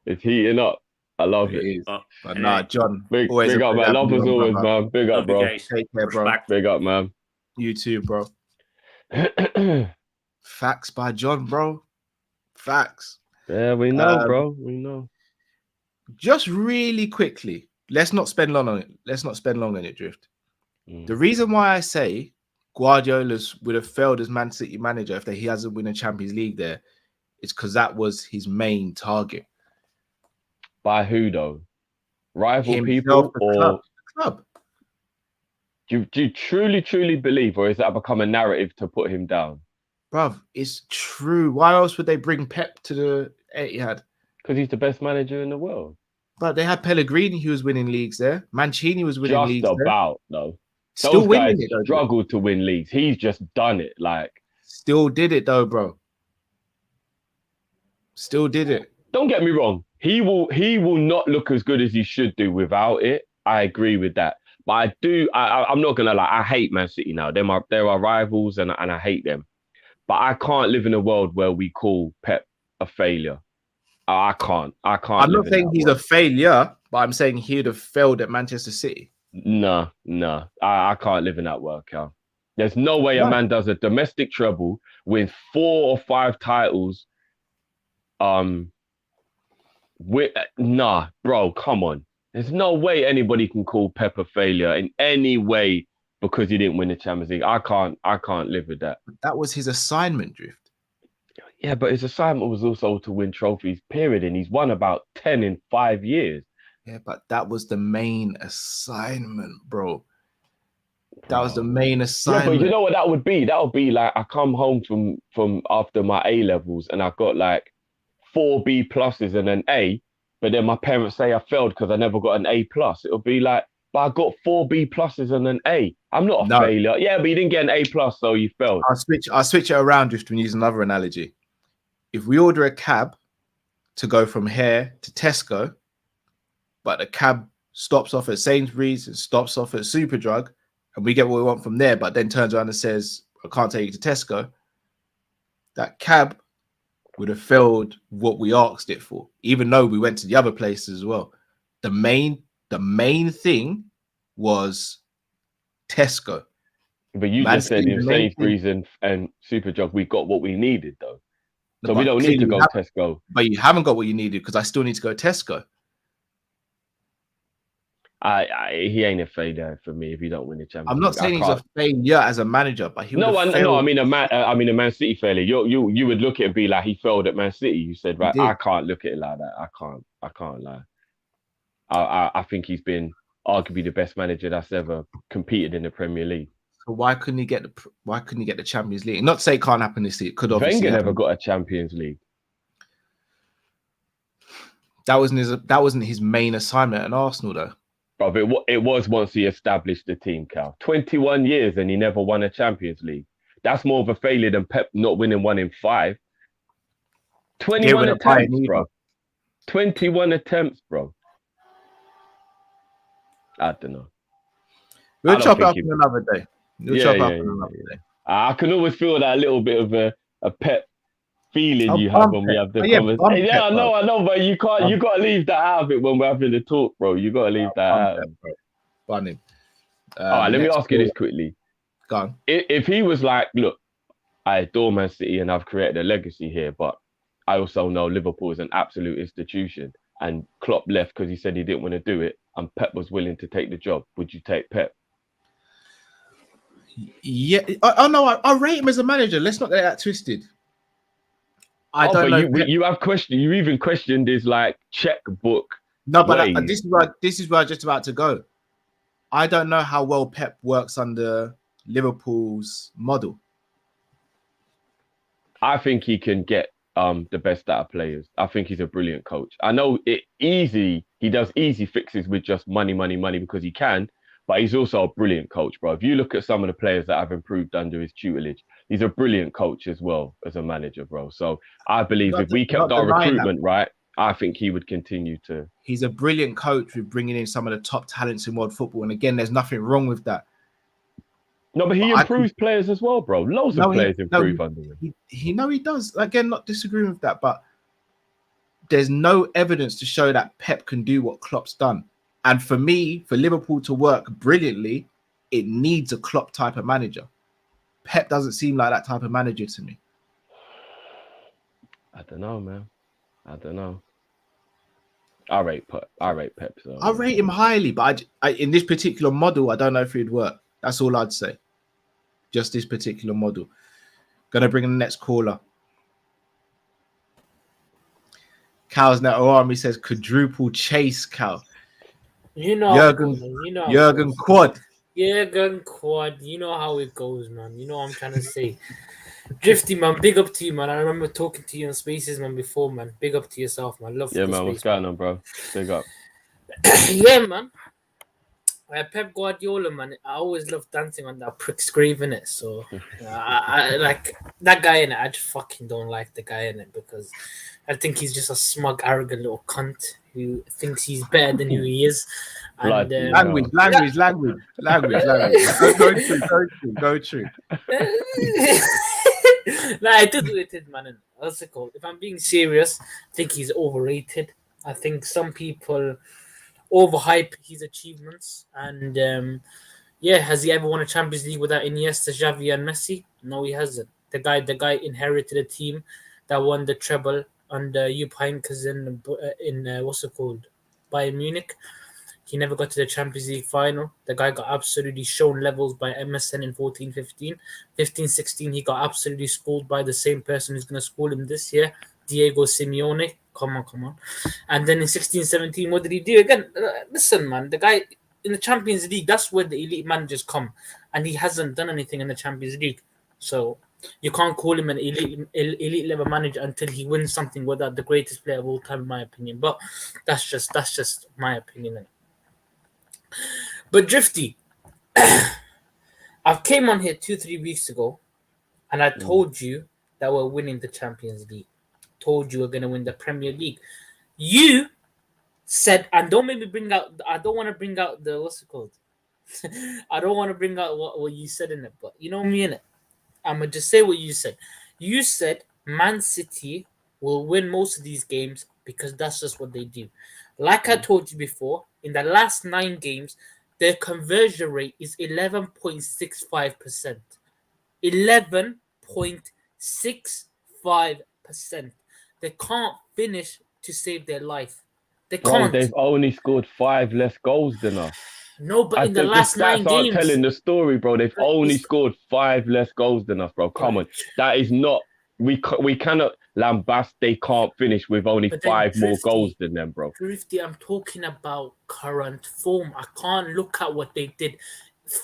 It's heating up. I love It it. is. But and nah, John. Big Always up, a man. pleasure Love having as you on, always, brother. man. Big up, love you bro. guys. Take care, bro. Respect. Big up, man. You too, bro. Facts by John, bro. Facts. Yeah, we know, bro. We know. Just really quickly, let's not spend long on it. Let's not spend long on it, Drift. Mm. The reason why I say Guardiola's would have failed as Man City manager if he hasn't won a Champions League there is because that was his main target. By who though? Rival Himself, people the or club. The club. do you truly believe, or is that become a narrative to put him down? Bruv, it's true. Why else would they bring Pep to the Etihad? Because he's the best manager in the world. But they had Pellegrini, who was winning leagues there. Mancini was winning Just leagues about, though. Still Those winning guys it, though. struggled to win leagues. He's just done it. Like, Still did it, though, bro. Still did it. don't get me wrong. He will not look as good as he should do without it. I agree with that. But I'm not gonna lie. I hate Man City now. They're our rivals, and I hate them. But I can't live in a world where we call Pep a failure. I can't. I'm not saying he's a failure, but I'm saying he'd have failed at Manchester City. No. I can't live in that world, Cal. There's no way a man does a domestic treble, wins 4 or 5 titles. Nah, bro, come on. There's no way anybody can call Pep a failure in any way because he didn't win the Champions League. I can't live with that. That was his assignment, Drift. Yeah, but his assignment was also to win trophies, period. And he's won about 10 in 5 years. Yeah, but that was the main assignment, bro. That was the main assignment. Yeah, but you know what that would be? That would be like I come home from after my A levels and I've got like 4 B pluses and an A, but then my parents say I failed because I never got an A plus. It'll be like, but I got 4 B pluses and an A. I'm not a failure. Yeah, but you didn't get an A plus, so you failed. I'll switch it around just to use another analogy. If we order a cab to go from here to Tesco, but the cab stops off at Sainsbury's and stops off at Superdrug, and we get what we want from there, but then turns around and says, I can't take you to Tesco, that cab would have failed what we asked it for, even though we went to the other places as well. The main thing was Tesco. But you just said in Sainsbury's and Superdrug, we got what we needed, though. So we don't need to go Tesco. But you haven't got what you needed because I still need to go Tesco. He ain't a failure for me if you don't win the Champions League. I'm not saying he's a failure as a manager, but he would have failed. I mean a Man City failure. You would look at it and be like he failed at Man City. You said, right, I can't look at it like that. I can't lie. I think he's been arguably the best manager that's ever competed in the Premier League. So why couldn't he get the Champions League? Not to say it can't happen this year. It could obviously. Wenger never got a Champions League. That wasn't his main assignment at Arsenal, though. Bro, it was once he established the team, Cal. 21 years and he never won a Champions League. That's more of a failure than Pep not winning 1 in 5. 21 attempts, bro. 21 attempts, bro. I don't know. We'll chop it up on another day. I can always feel that little bit of a Pep feeling you have when we have the conversation. Yeah, I know, but you got to leave that out of it when we're having the talk, bro. You got to leave that out. Bun him. All right, let me ask you this quickly. Go on. If he was like, look, I adore Man City and I've created a legacy here, but I also know Liverpool is an absolute institution, and Klopp left because he said he didn't want to do it, and Pep was willing to take the job, would you take Pep? Yeah. Oh no, I rate him as a manager. Let's not get that twisted. I don't know. You have questioned. You even questioned his like checkbook. No, but this is where I'm just about to go. I don't know how well Pep works under Liverpool's model. I think he can get the best out of players. I think he's a brilliant coach. I know he does easy fixes with just money because he can, but he's also a brilliant coach, bro. If you look at some of the players that have improved under his tutelage, he's a brilliant coach as well as a manager, bro. So I believe if we kept our recruitment right, I think he would continue to. He's a brilliant coach with bringing in some of the top talents in world football. And again, there's nothing wrong with that. No, but he improves players as well, bro. Loads of players improve under him. He does. Again, not disagreeing with that, but there's no evidence to show that Pep can do what Klopp's done. And for me, for Liverpool to work brilliantly, it needs a Klopp type of manager. Pep doesn't seem like that type of manager to me. I don't know, man. I don't know. I rate Pep. So I rate him highly, but I in this particular model, I don't know if it'd work. That's all I'd say. Just this particular model. Gonna bring in the next caller. Cal's now army says quadruple chase, Cal. You know, Jurgen Quad. Jurgen Quad. You know how it goes, man. You know what I'm trying to say. Drifty, man, big up to you, man. I remember talking to you on Spaces, man, before, man. Big up to yourself, man. Love. Yeah, man. What's going on, bro? Big up. Yeah, man. Pep Guardiola, man. I always love dancing on that prick's grave, innit? So, I like that guy in it. I just fucking don't like the guy in it because I think he's just a smug, arrogant little cunt who thinks he's better than who he is. And language. Go true. Nah, I did what it is, man. What's it called? If I'm being serious, I think he's overrated. I think some people overhype his achievements. And has he ever won a Champions League without Iniesta, Xavi, and Messi? No, he hasn't. The guy inherited a team that won the treble under Jupp Heynckes in what's it called, Bayern Munich. He never got to the Champions League final. The guy got absolutely shown levels by MSN in 14-15. 15-16, he got absolutely schooled by the same person who's going to school him this year, Diego Simeone. Come on. And then in 16-17, what did he do? Again, listen, man, the guy in the Champions League, that's where the elite managers come. And he hasn't done anything in the Champions League. So you can't call him an elite level manager until he wins something without the greatest player of all time, in my opinion. But that's just my opinion. But Drifty, I came on here 2-3 weeks ago and I told you that we're winning the Champions League. Told you we're going to win the Premier League. You said, and don't make me bring out, I don't want to bring out the, what's it called? I don't want to bring out what you said in it, but you know me in it. I'm going to just say what you said. You said Man City will win most of these games because that's just what they do. Like I told you before, in the last 9 games, their conversion rate is 11.65%. 11.65%. They can't finish to save their life. They can't. They've only scored 5 less goals than us. No, but in the last 9 games, telling the story, bro. They've only scored 5 less goals than us, bro. Come on, that is not. We cannot lambast. They can't finish with only 5 more goals than them, bro. Drifty, I'm talking about current form. I can't look at what they did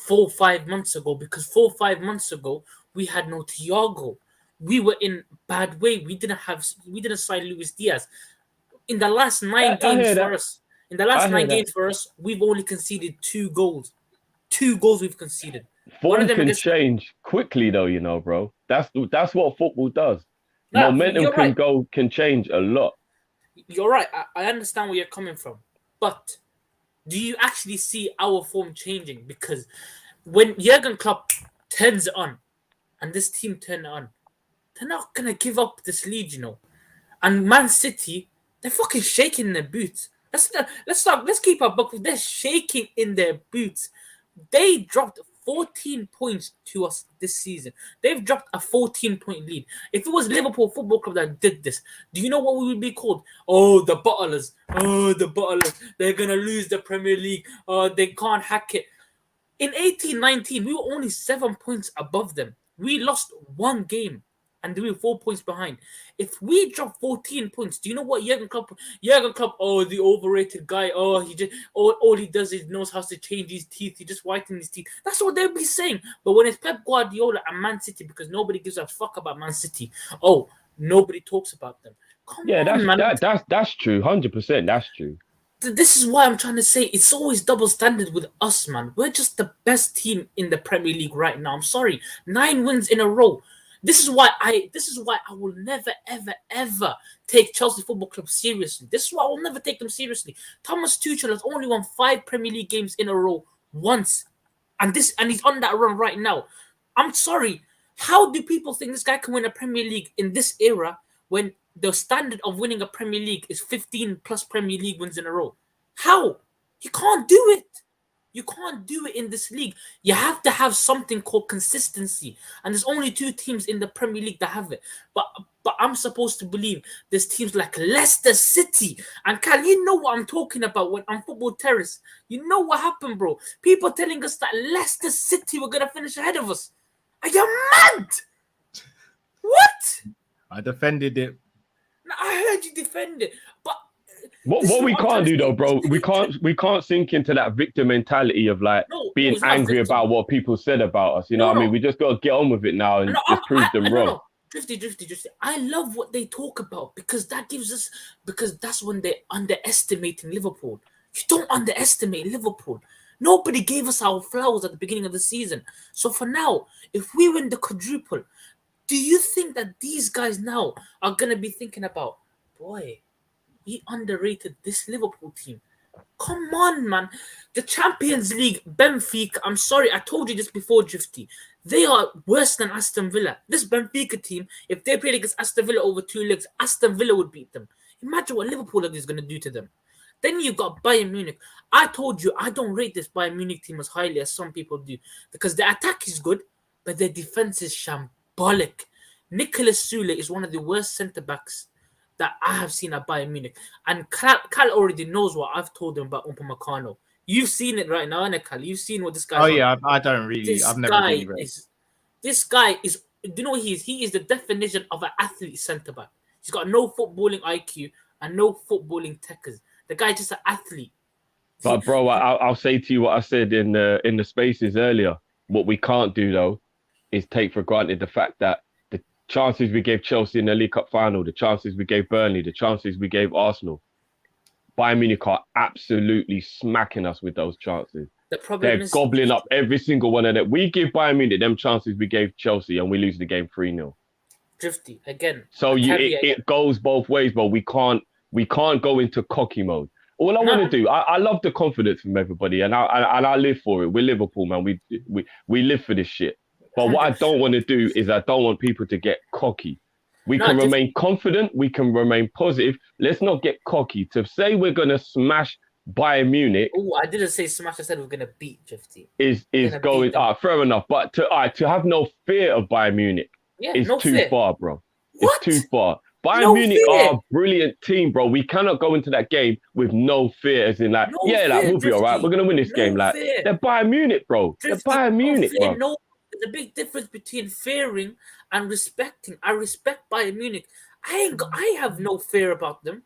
4-5 months ago because 4-5 months ago we had no Thiago. We were in bad way. We didn't sign Luis Diaz. In the last 9 games for us. In the last 9 games for us, we've only conceded 2 goals. 2 goals we've conceded. Form can change quickly, though, you know, bro. That's what football does. Momentum can change a lot. You're right. I understand where you're coming from. But do you actually see our form changing? Because when Jurgen Klopp turns it on, and this team turn it on, they're not going to give up this lead, you know. And Man City, they're fucking shaking in their boots. Let's keep our buck. They're shaking in their boots. They dropped 14 points to us this season. They've dropped a 14-point lead. If it was Liverpool Football Club that did this, do you know what we would be called? Oh, the Bottlers. Oh, the Bottlers. They're going to lose the Premier League. Oh, they can't hack it. In 18-19, we were only 7 points above them. We lost 1 game. And we were 4 points behind. If we drop 14 points, do you know what Jurgen Klopp, oh, the overrated guy, oh, all he does is knows how to change his teeth, he just whitens his teeth. That's what they'll be saying. But when it's Pep Guardiola and Man City, because nobody gives a fuck about Man City, oh, nobody talks about them. Come on, man. That's true. 100%, that's true. This is why I'm trying to say it's always double standard with us, man. We're just the best team in the Premier League right now. I'm sorry. 9 wins in a row. This is why I will never, ever take Chelsea Football Club seriously. This is why I will never take them seriously. Thomas Tuchel has only won 5 Premier League games in a row once. And he's on that run right now. I'm sorry. How do people think this guy can win a Premier League in this era when the standard of winning a Premier League is 15 plus Premier League wins in a row. How? You can't do it. You can't do it in this league. You have to have something called consistency. And there's only 2 teams in the Premier League that have it. But I'm supposed to believe there's teams like Leicester City. And Cal, you know what I'm talking about when I'm Football Terrace. You know what happened, bro. People telling us that Leicester City were going to finish ahead of us. Are you mad? What? I defended it. I heard you defend it. But what we can't do though, bro, we can't sink into that victim mentality of like being angry about what people said about us. You know what I mean? We just got to get on with it now and just prove them wrong. No. Drifty. I love what they talk about because that's when they're underestimating Liverpool. You don't underestimate Liverpool. Nobody gave us our flowers at the beginning of the season. So for now, if we win the quadruple, do you think that these guys now are going to be thinking about, boy, we underrated this Liverpool team? Come on, man. The Champions League, Benfica, I'm sorry, I told you this before, Drifty. They are worse than Aston Villa. This Benfica team, if they played against Aston Villa over 2 legs, Aston Villa would beat them. Imagine what Liverpool is going to do to them. Then you got Bayern Munich. I told you, I don't rate this Bayern Munich team as highly as some people do because their attack is good, but their defense is shambolic. Nicolas Sule is one of the worst centre-backs that I have seen at Bayern Munich. And Cal already knows what I've told him about Upamecano. You've seen it right now, innit, Cal? You've seen what this guy is. Oh, yeah, I don't really. I've never really read. This guy is, do you know what he is? He is the definition of an athlete centre-back. He's got no footballing IQ and no footballing techers. The guy's just an athlete. But, bro, I'll say to you what I said in the spaces earlier. What we can't do, though, is take for granted the fact that the chances we gave Chelsea in the League Cup final, the chances we gave Burnley, the chances we gave Arsenal, Bayern Munich are absolutely smacking us with those chances. They're gobbling up every single one of them. We give Bayern Munich them chances we gave Chelsea and we lose the game 3-0. Drifty, again. So it goes both ways, but we can't go into cocky mode. All I want to do, I love the confidence from everybody, and I live for it. We're Liverpool, man. We live for this shit. But what I don't want to do is I don't want people to get cocky. We can remain confident. We can remain positive. Let's not get cocky. To say we're going to smash Bayern Munich. Oh, I didn't say smash. I said we're going to beat Drifty. Is going, fair enough. But to have no fear of Bayern Munich is too far, bro. What? It's too far. Bayern Munich are a brilliant team, bro. We cannot go into that game with no fear, as in like, we'll be all right. We're going to win this game. Like, they're Bayern Munich, bro. They're Bayern Munich, bro. No, there's a big difference between fearing and respecting. I respect Bayern Munich. I have no fear about them.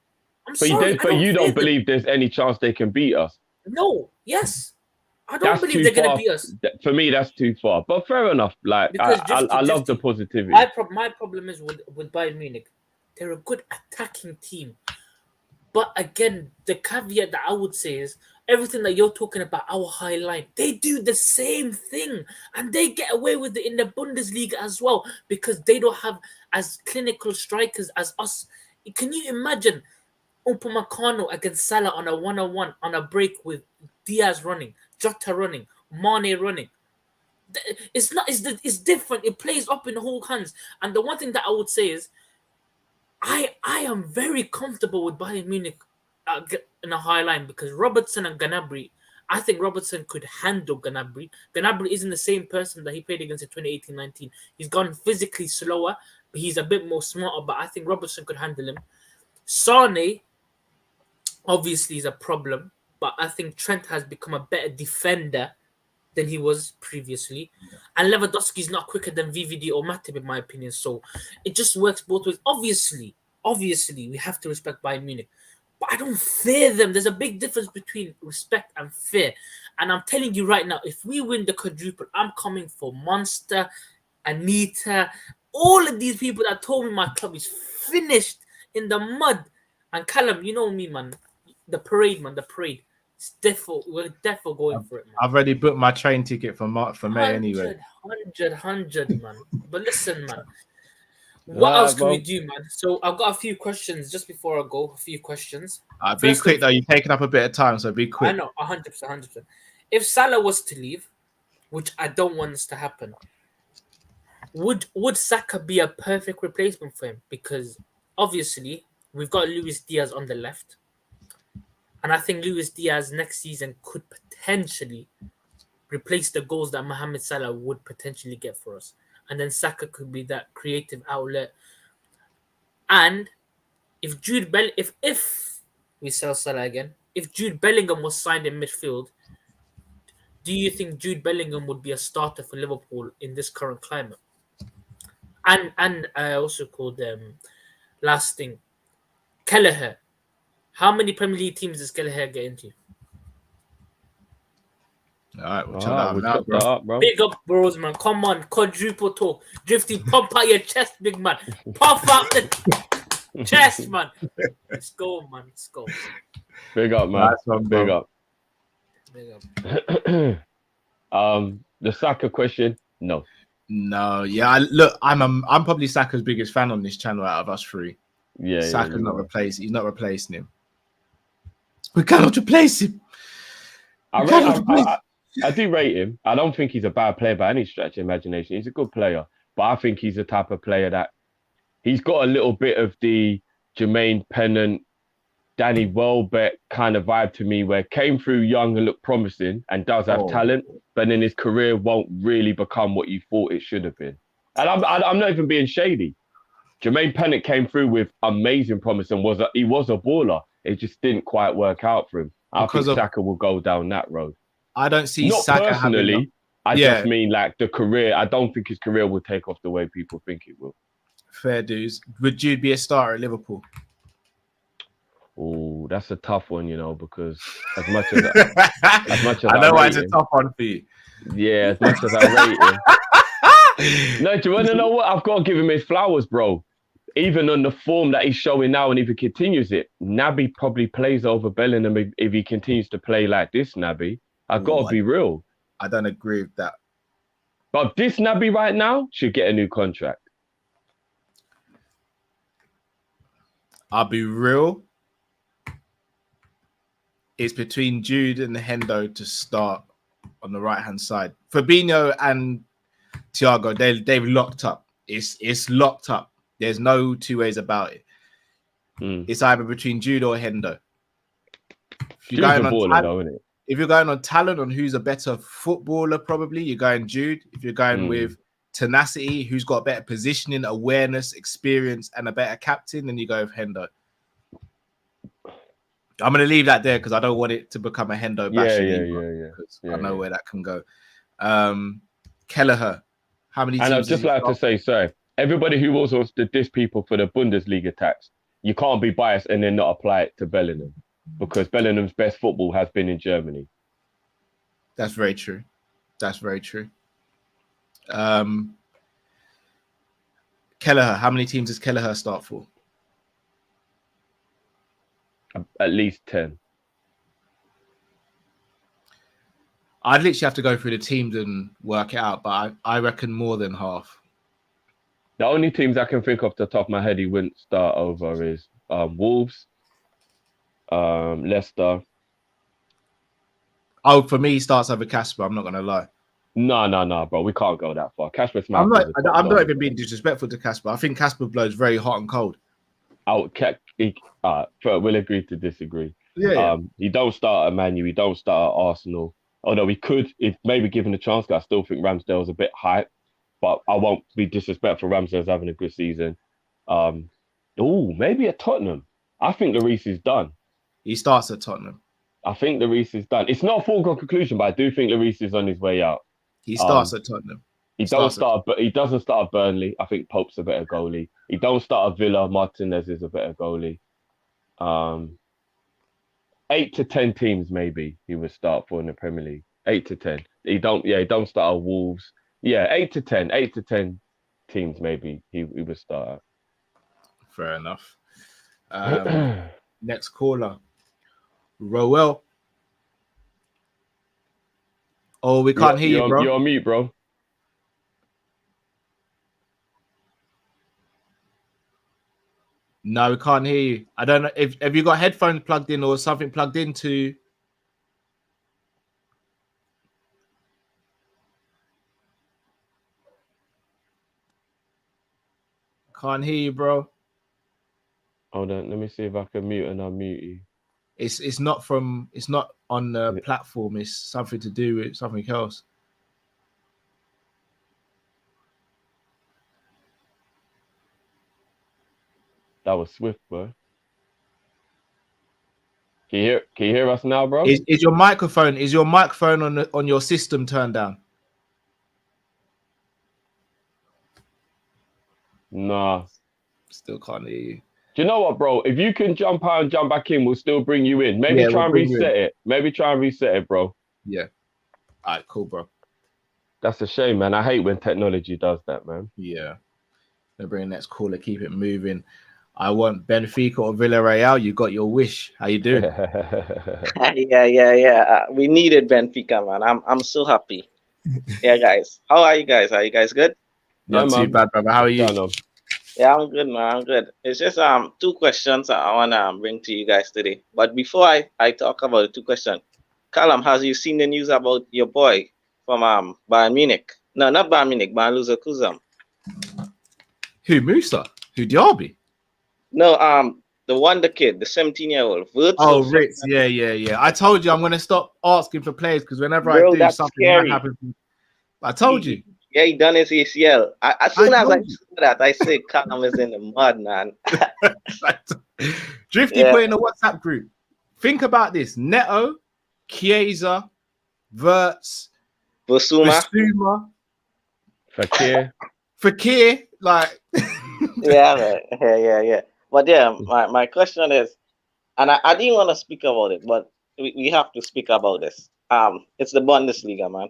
But you don't believe there's any chance they can beat us? No. Yes. I don't believe they're going to beat us. For me, that's too far. But fair enough. Like, I love the positivity. My problem is with Bayern Munich. They're a good attacking team. But again, the caveat that I would say is everything that you're talking about, our high line, they do the same thing. And they get away with it in the Bundesliga as well because they don't have as clinical strikers as us. Can you imagine Upamecano against Salah on a one-on-one on a break with Diaz running, Jota running, Mane running? It's different. It plays up in the whole hands. And the one thing that I would say is I am very comfortable with Bayern Munich in a high line because Robertson and Gnabry, I think Robertson could handle Gnabry. Gnabry isn't the same person that he played against in 2018-19. He's gone physically slower, but he's a bit more smarter, but I think Robertson could handle him. Sane, obviously, is a problem, but I think Trent has become a better defender than he was previously. And Lewandowski's not quicker than VVD or Matip, in my opinion. So it just works both ways. Obviously, we have to respect Bayern Munich. But I don't fear them. There's a big difference between respect and fear. And I'm telling you right now, if we win the quadruple, I'm coming for Monster, Anita, all of these people that told me my club is finished in the mud. And Callum, you know me, man. The parade. We're definitely going for it, man. I've already booked my train ticket for May anyway. 100, man. But listen, man. What else can we do, man? So I've got a few questions just before I go. A few questions. Be quick, though. You're taking up a bit of time, so be quick. I know, 100%. If Salah was to leave, which I don't want this to happen, would Saka be a perfect replacement for him? Because obviously we've got Luis Diaz on the left, and I think Luis Diaz next season could potentially replace the goals that Mohamed Salah would potentially get for us, and then Saka could be that creative outlet. And if if we sell Salah again, if Jude Bellingham was signed in midfield, do you think Jude Bellingham would be a starter for Liverpool in this current climate? And I also called last thing, Kelleher. How many Premier League teams does Kelleher get into? All right, we'll We'll chop chop that that out, up, bro. Big up, bros, man. Come on, quadruple talk. Drifty, pump out your chest, big man. Puff out the chest, man. Let's go, man. Let's go. Big up, man. Nice one, Big bro. up. Big up. The Saka question, no. No, yeah. Look, I'm probably Saka's biggest fan on this channel out of us three. Yeah, Saka's you not are. replaced. He's not replacing him. We cannot replace him. I do rate him. I don't think he's a bad player by any stretch of imagination. He's a good player, but I think he's the type of player that he's got a little bit of the Jermaine Pennant, Danny Welbeck kind of vibe to me, where came through young and looked promising and does have talent, but then his career won't really become what you thought it should have been. And I'm not even being shady. Jermaine Pennant came through with amazing promise and he was a baller. It just didn't quite work out for him. I think Saka will go down that road. I don't see Not Saka personally. I Yeah. just mean like the career. I don't think his career will take off the way people think it will. fair dues. Would Jude be a starter at Liverpool? Oh, that's a tough one, because as much as I know why it's a tough one for you. Yeah, as much as I rate him. No, do you want to know what? I've got to give him his flowers, bro. Even on the form that he's showing now, and if he continues it, Naby probably plays over Bellingham if he continues to play like this, Naby. I've got to be real. I don't agree with that. But this Naby right now should get a new contract. I'll be real. It's between Jude and Hendo to start on the right-hand side. Fabinho and Thiago, they've locked up. It's locked up. There's no two ways about it. It's either between Jude or Hendo. If you're going on talent, on who's a better footballer, probably you're going Jude. If you're going with tenacity, who's got better positioning, awareness, experience, and a better captain, then you go with Hendo. I'm going to leave that there because I don't want it to become a Hendo bashing. I know where that can go. Kelleher, how many teams? And I'd just like to say, sorry, everybody who also wants to diss people for the Bundesliga tax, you can't be biased and then not apply it to Bellingham because Bellingham's best football has been in Germany. That's very true. That's very true. Kelleher, how many teams does Kelleher start for? At least 10. I'd literally have to go through the teams and work it out, but I reckon more than half. The only teams I can think off the top of my head he wouldn't start over is Wolves, Leicester. Oh, for me, he starts over Kasper. I'm not going to lie. No, bro. We can't go that far. Kasper Smith. I'm not even being disrespectful to Kasper. I think Kasper blows very hot and cold. We'll agree to disagree. Yeah. He don't start at Man U. He don't start at Arsenal. Although he could, if maybe given a chance. I still think Ramsdale's a bit hype, but I won't be disrespectful. Ramsdale's having a good season. Maybe at Tottenham. I think Lloris is done. He starts at Tottenham. I think Lloris is done. It's not a foregone conclusion, but I do think Lloris is on his way out. He starts at Tottenham. He doesn't start at Burnley. I think Pope's a better goalie. He don't start at Villa. Martinez is a better goalie. 8 to 10 teams maybe he would start for in the Premier League. 8 to 10. He don't start at Wolves. 8 to 10. 8 to 10 teams maybe he would start at. Fair enough. Next caller. Rowell. Oh, we can't hear you, bro. You're on mute, bro. No, we can't hear you. I don't know if have you got headphones plugged in or something plugged into. Can't hear you, bro. Hold on, let me see if I can mute and unmute you. It's not on the platform. It's something to do with something else. That was swift, bro. Can you hear us now, bro? Is your microphone on your system turned down? Nah. Still can't hear you. Do you know what, bro? If you can jump out and jump back in, we'll still bring you in. Maybe try and reset it. Maybe try and reset it, bro. Yeah. All right, cool, bro. That's a shame, man. I hate when technology does that, man. Yeah. They'll bring next caller, keep it moving. I want Benfica or Villarreal. You got your wish. How you doing? Yeah. We needed Benfica, man. I'm so happy. Yeah, guys. How are you guys? Are you guys good? Not too bad, brother. How are you? Yeah, I'm good, man. I'm good. It's just two questions I wanna bring to you guys today. But before I talk about the two questions, Callum, has you seen the news about your boy from Bayern Munich? No, not Bayern Munich, Bayern Leverkusen. Who, Musa? Who, Diaby? No, the kid, the 17-year-old. Oh, Ritz. Yeah. I told you I'm gonna stop asking for players because whenever Bro, I do something that happens, I told you. Yeah, he done his ACL. As soon as I saw that, I said Callum is in the mud, man. Drifty put in a WhatsApp group. Think about this: Neto, Chiesa, Wirtz, Basuma, Fakir, like. Yeah. But yeah, my question is, and I didn't want to speak about it, but we have to speak about this. It's the Bundesliga, man.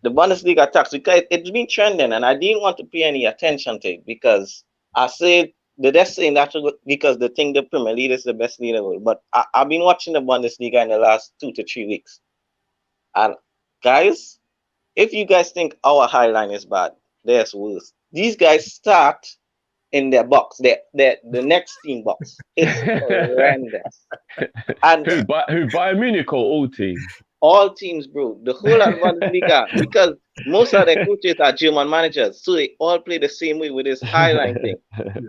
The Bundesliga tax, because it's been trending, and I didn't want to pay any attention to it because I said they're saying that because they think the Premier League is the best league in the world. But I've been watching the Bundesliga in the last 2 to 3 weeks, and guys, if you guys think our high line is bad, there's worse. These guys start in their box, the next team box. It's horrendous. And who Bayern Munich or all teams? All teams, bro. The whole of Bundesliga, because most of the coaches are German managers, so they all play the same way with this highline thing.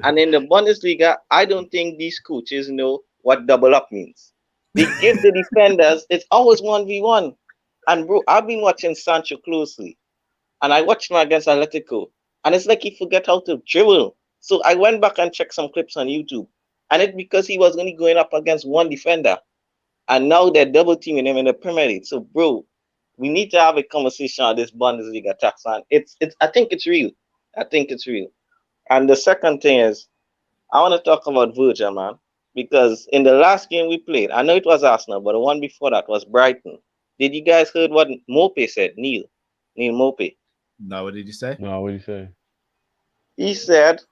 And in the Bundesliga, I don't think these coaches know what double up means. They give the defenders, it's always 1v1. And bro, I've been watching Sancho closely, and I watched him against Atletico, and it's like he forget how to dribble. So I went back and checked some clips on YouTube, and it's because he was only going up against one defender. And now they're double teaming him in the Premier League. So, bro, we need to have a conversation on this Bundesliga tax, man. I think it's real. And the second thing is, I want to talk about Virgil, man, because in the last game we played, I know it was Arsenal, but the one before that was Brighton. Did you guys heard what Mope said? Neil Mope. No, what did you say? No, what did he say? He said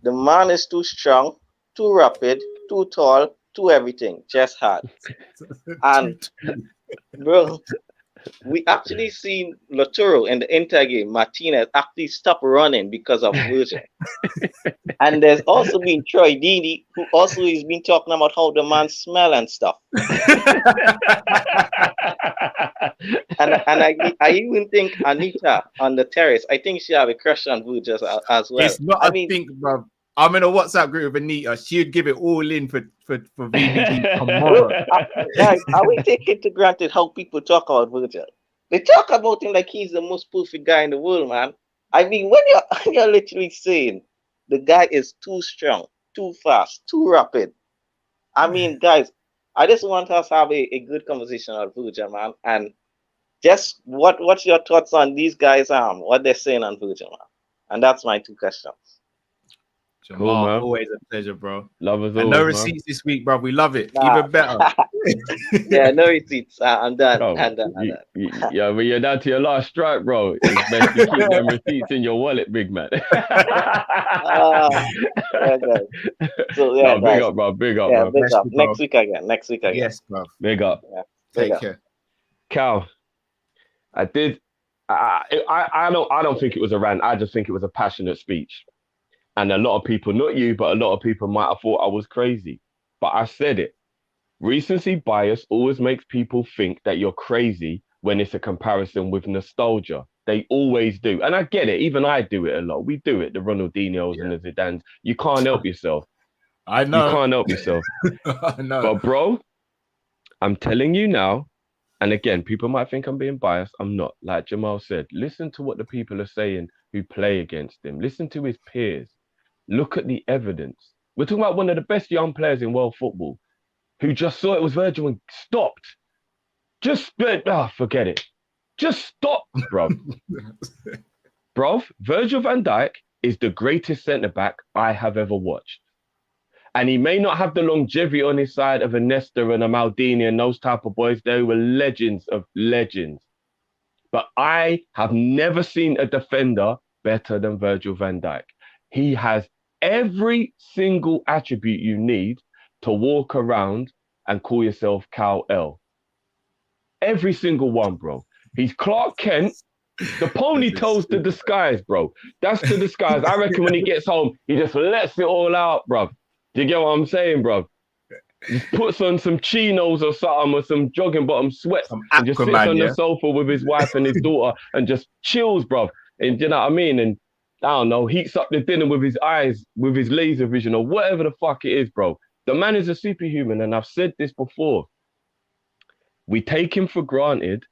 the man is too strong, too rapid, too tall, to everything, just hard. And bro, we actually seen Lautaro in the Inter game. Martinez actually stopped running because of Virgil. And there's also been Troy Deeney, who also has been talking about how the man smell and stuff. and I even think Anita on the terrace, I think she have a crush on Virgil as well. It's not think, bro. I'm in a WhatsApp group with Anita. She'd give it all in for VVD tomorrow. Guys, are we taking to granted how people talk about Virgil? They talk about him like he's the most perfect guy in the world, man. I mean, when you're literally saying the guy is too strong, too fast, too rapid. I mean, guys, I just want us to have a good conversation about Virgil, man. And just what's your thoughts on these guys, what they're saying on Virgil, man? And that's my two questions. Jamal, cool, always a pleasure, bro. Love us all. And no receipts this week, bro. We love it. Even better. Yeah, no receipts. I'm done. Bro, I'm done. Yeah, but you're down to your last strike, bro. It's best to keep them receipts in your wallet, big man. So yeah, no, big up, bro. Big up, bro. Big up. Next week again. Yes, bro. Big up. Yeah, Take care. Cal, I don't think it was a rant. I just think it was a passionate speech. And a lot of people, not you, but a lot of people might have thought I was crazy. But I said it. Recency bias always makes people think that you're crazy when it's a comparison with nostalgia. They always do. And I get it. Even I do it a lot. We do it. The Ronaldinhos and the Zidans. You can't help yourself. I know. You can't help yourself. I know. But bro, I'm telling you now, and again, people might think I'm being biased. I'm not. Like Jamal said, listen to what the people are saying who play against him. Listen to his peers. Look at the evidence. We're talking about one of the best young players in world football who just saw it was Virgil and stopped. Just, forget it. Just stop, bro. Bro, Virgil van Dijk is the greatest centre-back I have ever watched. And he may not have the longevity on his side of a Nesta and a Maldini and those type of boys. They were legends of legends. But I have never seen a defender better than Virgil van Dijk. He has every single attribute you need to walk around and call yourself Kal-El. Every single one, bro. He's Clark Kent. The ponytail's the disguise, bro. That's the disguise. I reckon when he gets home, he just lets it all out, bro. Do you get what I'm saying, bro? Just puts on some chinos or something or some jogging bottom sweats and just sits on the sofa with his wife and his daughter and just chills, bro. And you know what I mean? And I don't know, heats up the dinner with his eyes, with his laser vision or whatever the fuck it is, bro. The man is a superhuman, and I've said this before. We take him for granted,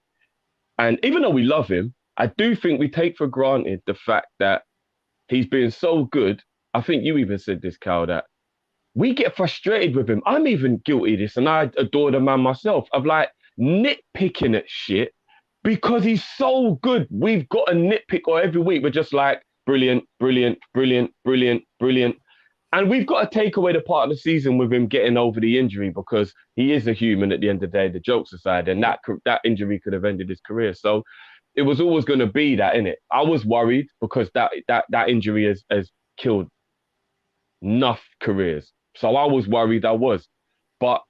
and even though we love him, I do think we take for granted the fact that he's been so good. I think you even said this, Cal, that we get frustrated with him. I'm even guilty of this, and I adore the man myself, of like nitpicking at shit because he's so good. We've got a nitpick, or every week we're just like, brilliant, brilliant, brilliant, brilliant, brilliant. And we've got to take away the part of the season with him getting over the injury because he is a human at the end of the day, the jokes aside, and that injury could have ended his career. So it was always going to be that, innit? I was worried because that injury has killed enough careers. So I was worried, But,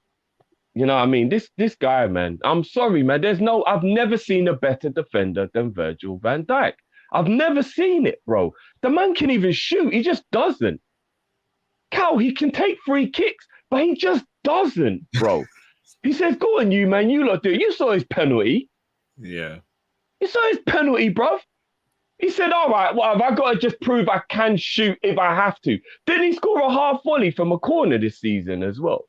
you know what I mean? This guy, man, I'm sorry, man. I've never seen a better defender than Virgil van Dijk. I've never seen it, bro. The man can even shoot. He just doesn't. Cal, he can take free kicks, but he just doesn't, bro. He says, go on, you, man. You lot do it. You saw his penalty. Yeah. You saw his penalty, bruv. He said, all right, well, have I got to just prove I can shoot if I have to? Didn't he score a half volley from a corner this season as well?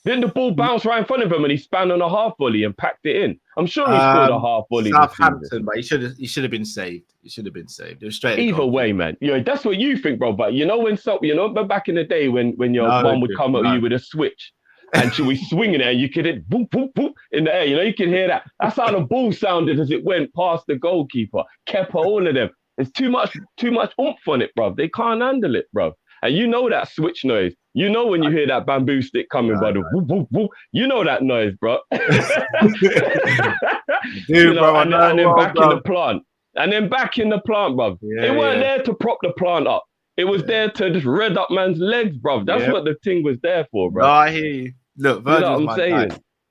Didn't the ball bounce right in front of him and he span on a half volley and packed it in? I'm sure he scored a half volley this season. But he should have been saved. He should have been saved. It was straight. Either way, man. You know, that's what you think, bro. But you know but back in the day when your mom would come at you with a switch and she was swinging it and you could hit boop, boop, boop in the air. You know, you could hear that. That's how the ball sounded as it went past the goalkeeper. Kepa, all of them. There's too much oomph on it, bro. They can't handle it, bro. And you know that switch noise. You know when you hear that bamboo stick coming, brother. Whoop, whoop, whoop. You know that noise, bro. Dude, bro, and then back in the plant. And then back in the plant, bro. Yeah, it weren't there to prop the plant up. It was there to just red up man's legs, bro. That's what the thing was there for, bro. No, I hear you. Look, Virgil's my guy.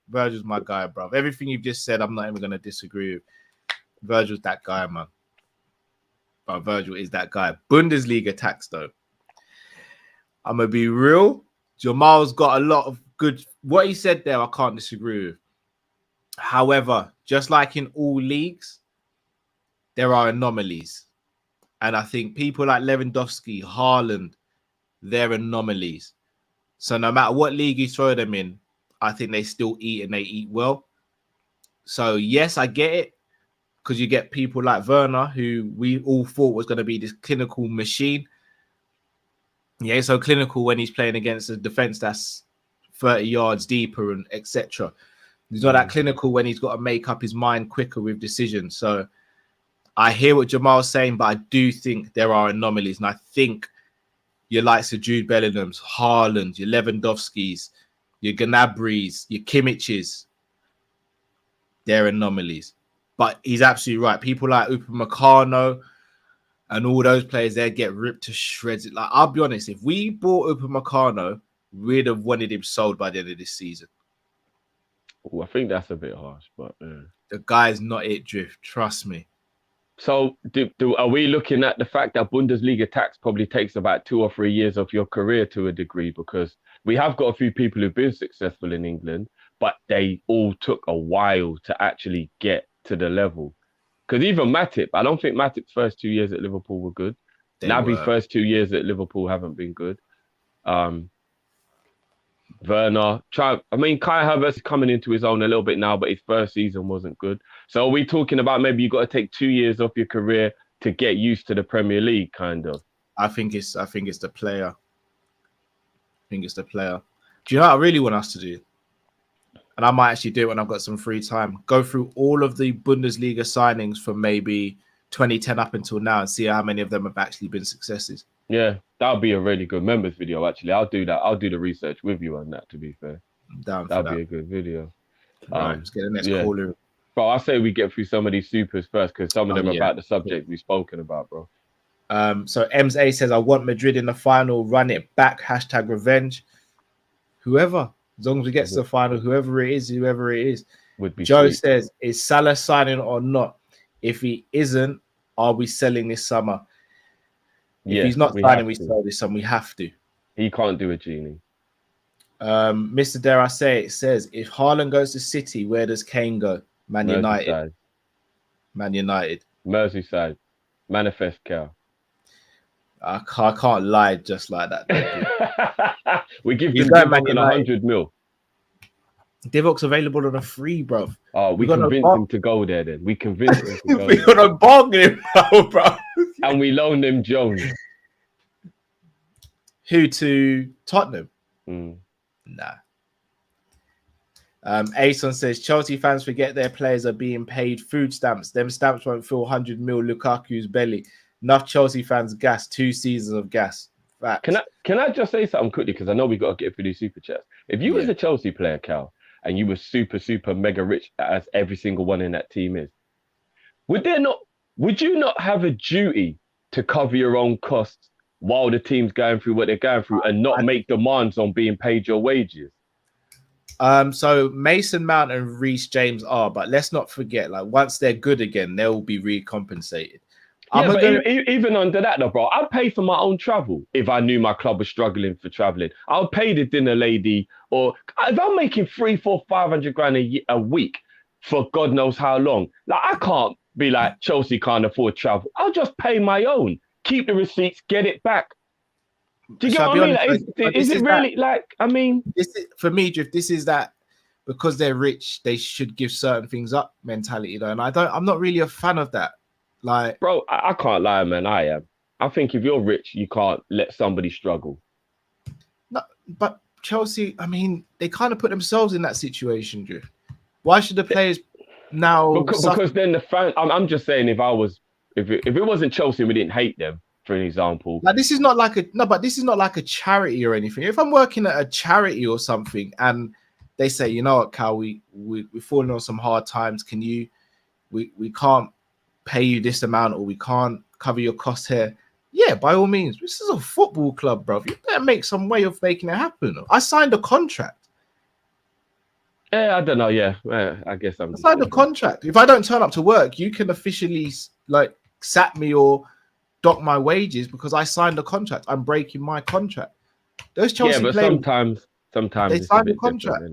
Virgil's my guy, bro. Everything you've just said, I'm not even going to disagree with. Virgil's that guy, man. But Virgil is that guy. Bundesliga tax, though. I'm going to be real. Jamal's got a lot of good... What he said there, I can't disagree with. However, just like in all leagues, there are anomalies. And I think people like Lewandowski, Haaland, they're anomalies. So no matter what league you throw them in, I think they still eat and they eat well. So yes, I get it. Because you get people like Werner, who we all thought was going to be this clinical machine. Yeah, he's so clinical when he's playing against a defense that's 30 yards deeper and etc. He's not that clinical when he's got to make up his mind quicker with decisions. So I hear what Jamal's saying, but I do think there are anomalies. And I think your likes of Jude Bellingham's, Haaland, your Lewandowski's, your Gnabry's, your Kimmich's, they're anomalies. But he's absolutely right. People like Upamecano and all those players there get ripped to shreds. Like, I'll be honest, if we bought Upamecano, we'd have wanted him sold by the end of this season. Ooh, I think that's a bit harsh, but the guy's not it, Drift. Trust me. So, are we looking at the fact that Bundesliga tax probably takes about 2 or 3 years of your career to a degree? Because we have got a few people who've been successful in England, but they all took a while to actually get to the level. Because even Matip, I don't think Matip's first 2 years at Liverpool were good. Naby's first 2 years at Liverpool haven't been good. Werner. Kai Havertz is coming into his own a little bit now, but his first season wasn't good. So are we talking about maybe you got to take 2 years off your career to get used to the Premier League, kind of? I think it's the player. Do you know what I really want us to do? And I might actually do it when I've got some free time. Go through all of the Bundesliga signings from maybe 2010 up until now and see how many of them have actually been successes. Yeah, that would be a really good members video, actually. I'll do that. I'll do the research with you on that, to be fair. That'd be a good video. Right, let's get the next caller. Bro, I say we get through some of these supers first because some of them are about the subject we've spoken about, bro. So Ems A says, I want Madrid in the final, run it back, #revenge. Whoever, as long as we get to the final, whoever it is. Would be Joe sweet. says, is Salah signing or not? If he isn't, are we selling this summer? If he's not signing, we sell this summer. We have to. He can't do a genie. Mr. Dare I say it says, if Haaland goes to City, where does Kane go? Man United. Merseyside. Manifest Cal. I can't lie just like that. We give him Divock 100 mil. Divock's available on a free, bro. Oh, we convinced him to go there then. We convinced him to go We're going to bargain him now, bro. And we loaned him Jones. Who, to Tottenham? Nah. Ason says, Chelsea fans forget their players are being paid food stamps. Them stamps won't fill 100 mil Lukaku's belly. Enough Chelsea fans gas, 2 seasons of gas. Facts. Can I just say something quickly? Because I know we got to get through these super chats. If you was a Chelsea player, Cal, and you were super, super mega rich as every single one in that team is, would you not have a duty to cover your own costs while the team's going through what they're going through and not make demands on being paid your wages? So Mason Mount and Reece James are, but let's not forget, like once they're good again, they'll be recompensated. Even under that, though, bro, I'd pay for my own travel if I knew my club was struggling for traveling. I'll pay the dinner lady, or if I'm making 300, 400, 500 grand a week for God knows how long, like I can't be like Chelsea can't afford travel. I'll just pay my own, keep the receipts, get it back. Do you get what I mean? Like, is it really that, like? I mean, this is, for me, Drift. This is that because they're rich, they should give certain things up mentality, though, and I'm not really a fan of that. Like, bro, I can't lie, man. I am. I think if you're rich, you can't let somebody struggle. No, but Chelsea, I mean, they kind of put themselves in that situation, Drift. Why should the players now? Because then the fans. I'm just saying, if it wasn't Chelsea and we didn't hate them, for an example, like this is not like a charity or anything. If I'm working at a charity or something, and they say, you know what, Cal, we're falling on some hard times. Can you? We can't pay you this amount, or we can't cover your costs here. Yeah, by all means. This is a football club, bro. You better make some way of making it happen. I signed a contract. Yeah, I don't know. Yeah, I guess I signed a contract. If I don't turn up to work, you can officially like sack me or dock my wages because I signed a contract. I'm breaking my contract. Those Chelsea players, sometimes they signed a contract.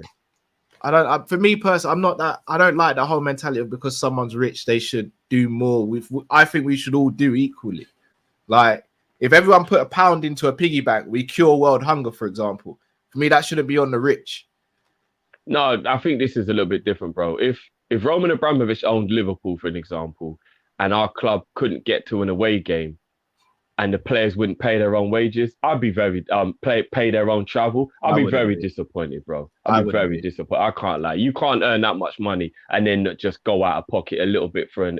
For me personally, I'm not that. I don't like that whole mentality of because someone's rich, they should do more. I think we should all do equally. Like if everyone put £1 into a piggy bank, we cure world hunger, for example. For me, that shouldn't be on the rich. No, I think this is a little bit different, bro. If Roman Abramovich owned Liverpool, for an example, and our club couldn't get to an away game, and the players wouldn't pay their own wages, I'd be very pay their own travel. I'd be very disappointed, bro. I'd be very disappointed. I can't lie. You can't earn that much money and then just go out of pocket a little bit for an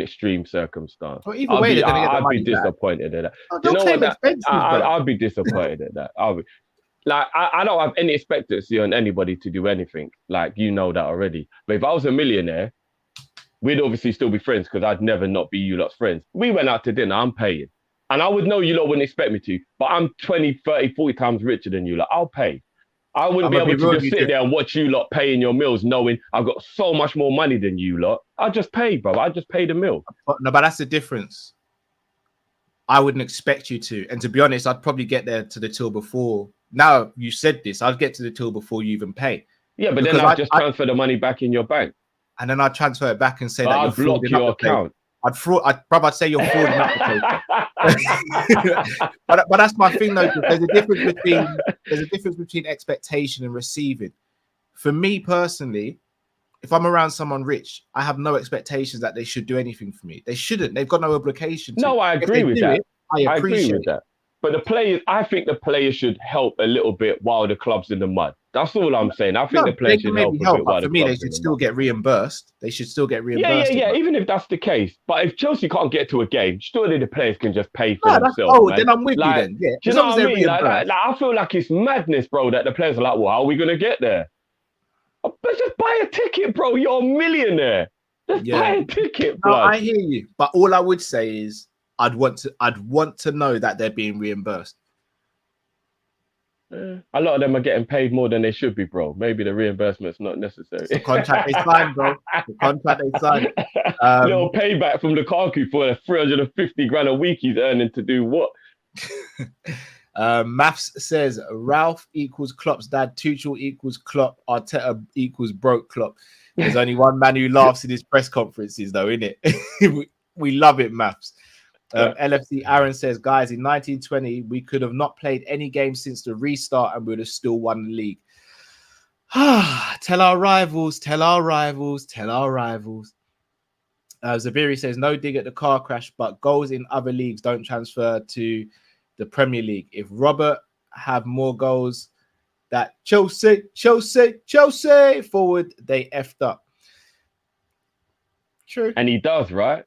extreme circumstance. Well, either way, I'd be disappointed at that. You know what? I'd be disappointed at that. I don't have any expectancy on anybody to do anything. Like, you know that already. But if I was a millionaire, we'd obviously still be friends because I'd never not be you lot's friends. We went out to dinner, I'm paying. And I would know you lot wouldn't expect me to, but I'm 20, 30, 40 times richer than you lot. I'll pay. I wouldn't be able to just sit there and watch you lot paying your meals knowing I've got so much more money than you lot. I'll just pay, bro. I'll just pay the meal. No, but that's the difference. I wouldn't expect you to. And to be honest, I'd probably get there to the till before. Now you said this, I'd get to the till before you even pay. Yeah, but then I'd just transfer the money back in your bank. And then I'd transfer it back and say I'll block your account. I'd say you're fraud in application. but that's my thing though. There's a difference between expectation and receiving. For me personally, if I'm around someone rich, I have no expectations that they should do anything for me. They shouldn't. They've got no obligation to. No, I agree with that. I appreciate agree with that. But the players, I think the players should help a little bit while the club's in the mud. That's all I'm saying. I think the players should help a bit while the club's in the mud. For me, they should still get reimbursed. They should still get reimbursed. Yeah. Even if that's the case. But if Chelsea can't get to a game, surely the players can just pay for themselves. Then I'm with you then. Yeah. Do you know what I mean? Like, I feel like it's madness, bro, that the players are like, well, how are we going to get there? But just buy a ticket, bro. You're a millionaire. Just buy a ticket, bro. No, I hear you. But all I would say is I'd want to know that they're being reimbursed. A lot of them are getting paid more than they should be, bro. Maybe the reimbursement's not necessary. It's the contract they signed, bro. The contract they signed. Little payback from Lukaku for the 350 grand a week he's earning to do what? Maths says Ralph equals Klopp's dad, Tuchel equals Klopp, Arteta equals broke Klopp. There's only one man who laughs in his press conferences, though, innit? we love it, Maths. LFC Aaron says, guys, in 1920, we could have not played any game since the restart and we would have still won the league. Tell our rivals. Zabiri says, no dig at the car crash, but goals in other leagues don't transfer to the Premier League. If Robert have more goals that Chelsea forward, they effed up. True. And he does, right?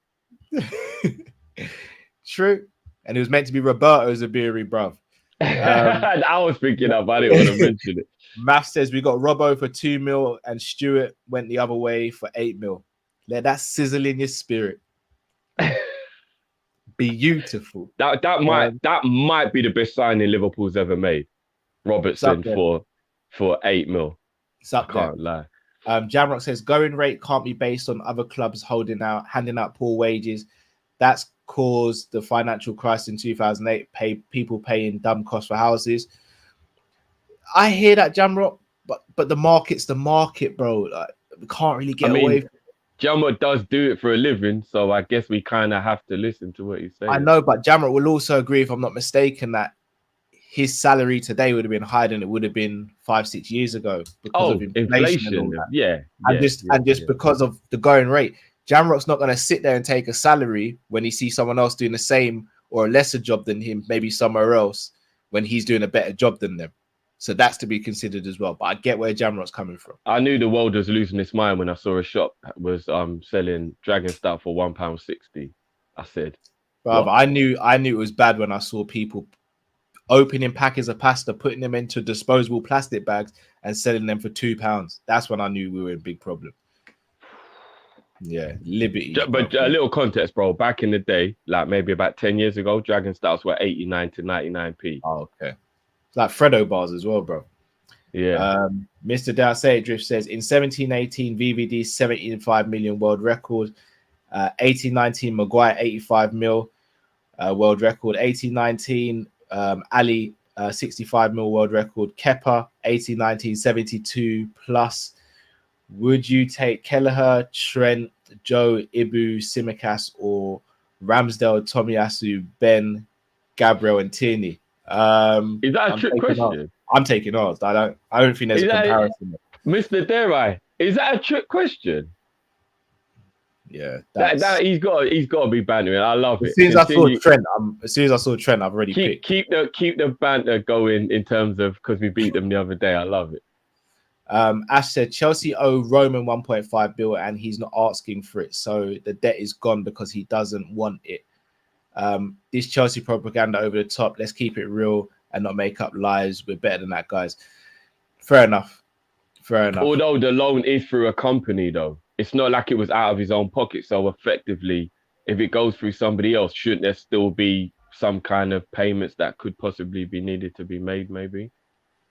True. And it was meant to be Roberto Zabiri, bruv. I was thinking up, I didn't want to mention it. Math says we got Robbo for 2 mil and Stewart went the other way for 8 mil. Let that sizzle in your spirit. Beautiful. That might be the best signing Liverpool's ever made. Robertson for 8 mil. It's up there. Can't lie. Jamrock says going rate can't be based on other clubs handing out poor wages. That's caused the financial crisis in 2008. People paying dumb costs for houses. I hear that, Jamrock, but the market's the market, bro. Like, we can't really get away from it. Jamrock does do it for a living, so I guess we kind of have to listen to what he's saying. I know, but Jamrock will also agree, if I'm not mistaken, that his salary today would have been higher than it would have been 5-6 years ago because of inflation and all that. Yeah, because of the going rate. Jamrock's not going to sit there and take a salary when he sees someone else doing the same or a lesser job than him, maybe somewhere else, when he's doing a better job than them. So that's to be considered as well. But I get where Jamrock's coming from. I knew the world was losing its mind when I saw a shop that was selling Dragon Stout for £1.60. I said, brother, I knew it was bad when I saw people opening packets of pasta, putting them into disposable plastic bags and selling them for £2. That's when I knew we were in big problem. Yeah, Liberty. But a little context, bro. Back in the day, like maybe about 10 years ago, Dragon Stouts were 89 to 99p. Oh, okay. It's like Freddo bars as well, bro. Yeah. Mr. Dowsay Drift says in 1718, VVD 75 million world record. 1819, Maguire 85 mil world record. 1819, Ali 65 mil world record. Kepa 1819, 72 plus. Would you take Kelleher, Trent, Joe, Ibu, Simicast, or Ramsdale, Tomiyasu, Ben, Gabriel, and Tierney? Is that a trick question? I'm taking ours. I don't think there's a comparison. Mr. Derai, is that a trick question? Yeah, that he's got to be bantering. I love it. As soon as I saw Trent, I've already picked. Keep the banter going in terms of because we beat them the other day. I love it. Ash said Chelsea owe Roman 1.5 billion and he's not asking for it, so the debt is gone because he doesn't want it. This Chelsea propaganda over the top. Let's keep it real and not make up lies. We're better than that, guys. Fair enough. Although the loan is through a company, though, it's not like it was out of his own pocket. So effectively, if it goes through somebody else, shouldn't there still be some kind of payments that could possibly be needed to be made? Maybe,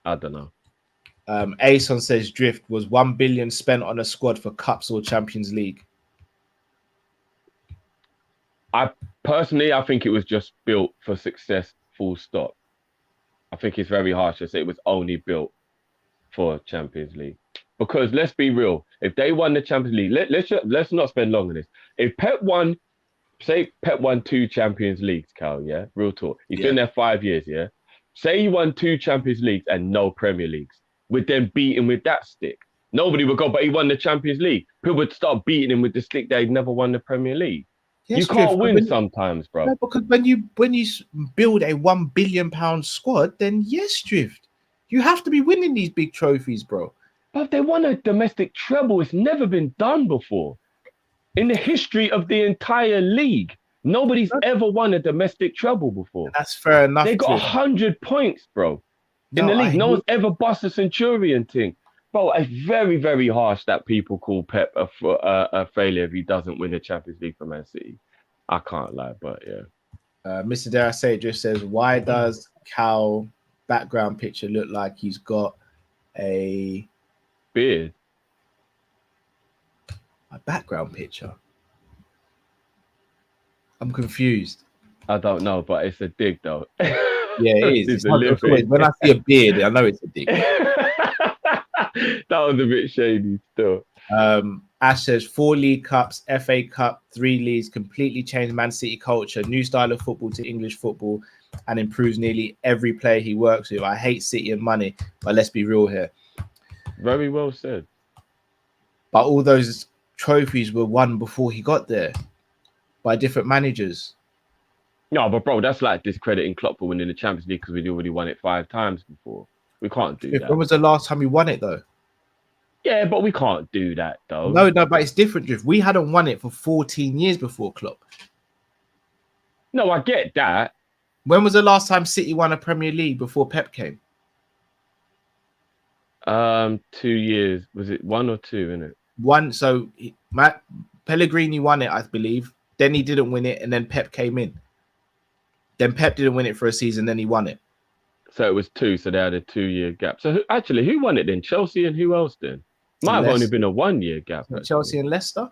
I don't know. Ason says Drift was 1 billion spent on a squad for cups or Champions League. I think it was just built for success, full stop. I think it's very harsh to say it was only built for Champions League. Because let's be real, if they won the Champions League, let's not spend long on this. If Pep won say Pep won 2 Champions Leagues, Cal, yeah? Real talk. He's Yeah. been there 5 years, yeah? Say he won 2 Champions Leagues and no Premier Leagues. Would then beat him with that stick. Nobody would go, but he won the Champions League. People would start beating him with the stick that he'd never won the Premier League. Yes, you can't Drift, but win sometimes, bro. No, because when you build a £1 billion squad, then yes, Drift, you have to be winning these big trophies, bro. But they won a domestic treble. It's never been done before. In the history of the entire league, nobody's ever won a domestic treble before. That's fair enough. They got Drift. 100 points, bro. In the league, no one's ever bust a Centurion thing. Bro, it's very, very harsh that people call Pep a failure if he doesn't win the Champions League for Man City. I can't lie, but yeah. Mr. Dare I Say just says, why does Cal background picture look like he's got a beard? A background picture? I'm confused. I don't know, but it's a dig though. Yeah, it is. When I see a beard, I know it's a dig. That was a bit shady still. Ash says 4 League Cups, FA Cup, 3 leagues, completely changed Man City culture, new style of football to English football, and improves nearly every player he works with. I hate City and money, but let's be real here. Very well said. But all those trophies were won before he got there by different managers. No, but bro, that's like discrediting Klopp for winning the Champions League because we'd already won it 5 times before. We can't do that. When was the last time we won it though? Yeah, but we can't do that though. No, but it's different, Drift. We hadn't won it for 14 years before Klopp. No, I get that. When was the last time City won a Premier League before Pep came? 2 years. Was it 1 or 2, innit? 1. So Pellegrini won it, I believe. Then he didn't win it, and then Pep came in. Then Pep didn't win it for a season, then he won it. So it was 2, so they had a 2-year gap. So who won it then? Chelsea and who else then? Might have only been a 1-year gap. Chelsea and Leicester?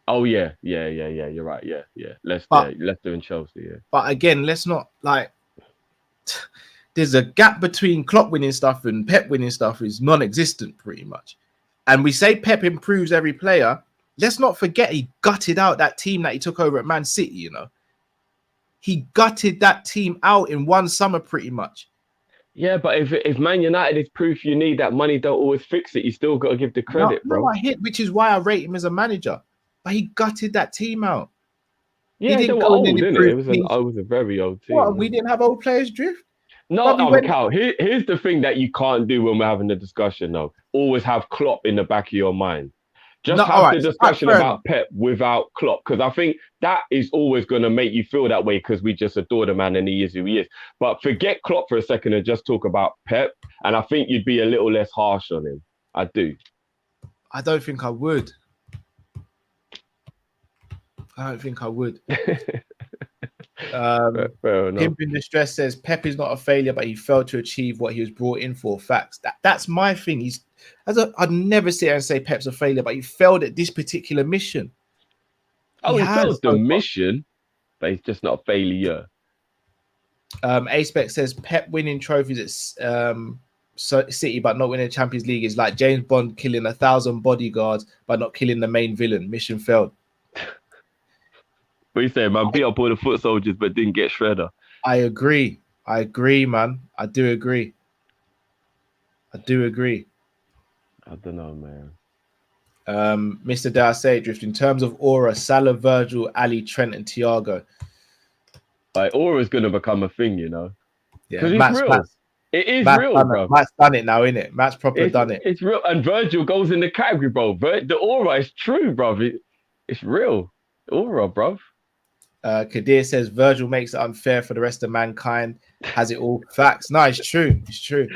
Oh, yeah. You're right. Yeah. Leicester and Chelsea, yeah. But again, let's not there's a gap between Klopp winning stuff and Pep winning stuff is non-existent pretty much. And we say Pep improves every player. Let's not forget he gutted out that team that he took over at Man City, you know. He gutted that team out in one summer pretty much. Yeah, but if Man United is proof you need, that money don't always fix it. You still got to give the credit, bro. No, which is why I rate him as a manager. But he gutted that team out. Yeah, they were old, didn't it? It was a very old team. What, we didn't have old players, Drift? No, Cal, here's the thing that you can't do when we're having the discussion, though. Always have Klopp in the back of your mind. Just have the discussion about Pep without Klopp, because I think that is always going to make you feel that way because we just adore the man and he is who he is. But forget Klopp for a second and just talk about Pep, and I think you'd be a little less harsh on him. I do. I don't think I would. Fair enough. Pimp in Distress says Pep is not a failure, but he failed to achieve what he was brought in for. Facts. That's my thing. I'd never sit here and say Pep's a failure, but he failed at this particular mission. He failed the mission, but he's just not a failure. A-Spec says Pep winning trophies at City, but not winning Champions League is like James Bond killing 1,000 bodyguards, but not killing the main villain. Mission failed. What you saying, man? Beat up all the foot soldiers, but didn't get Shredder. I agree, man. I do agree. I don't know, man. Mr. Darcy Drift, in terms of aura, Salah, Virgil, Ali, Trent, and Thiago. Aura is going to become a thing, you know. Yeah, Matt's real. It is real, bro. Matt's done it now, innit? Matt's properly done it. It's real. And Virgil goes in the category, bro. The aura is true, bro. It's real. Aura, bro. Kadir says Virgil makes it unfair for the rest of mankind. Has it all? Facts. No, it's true. It's true.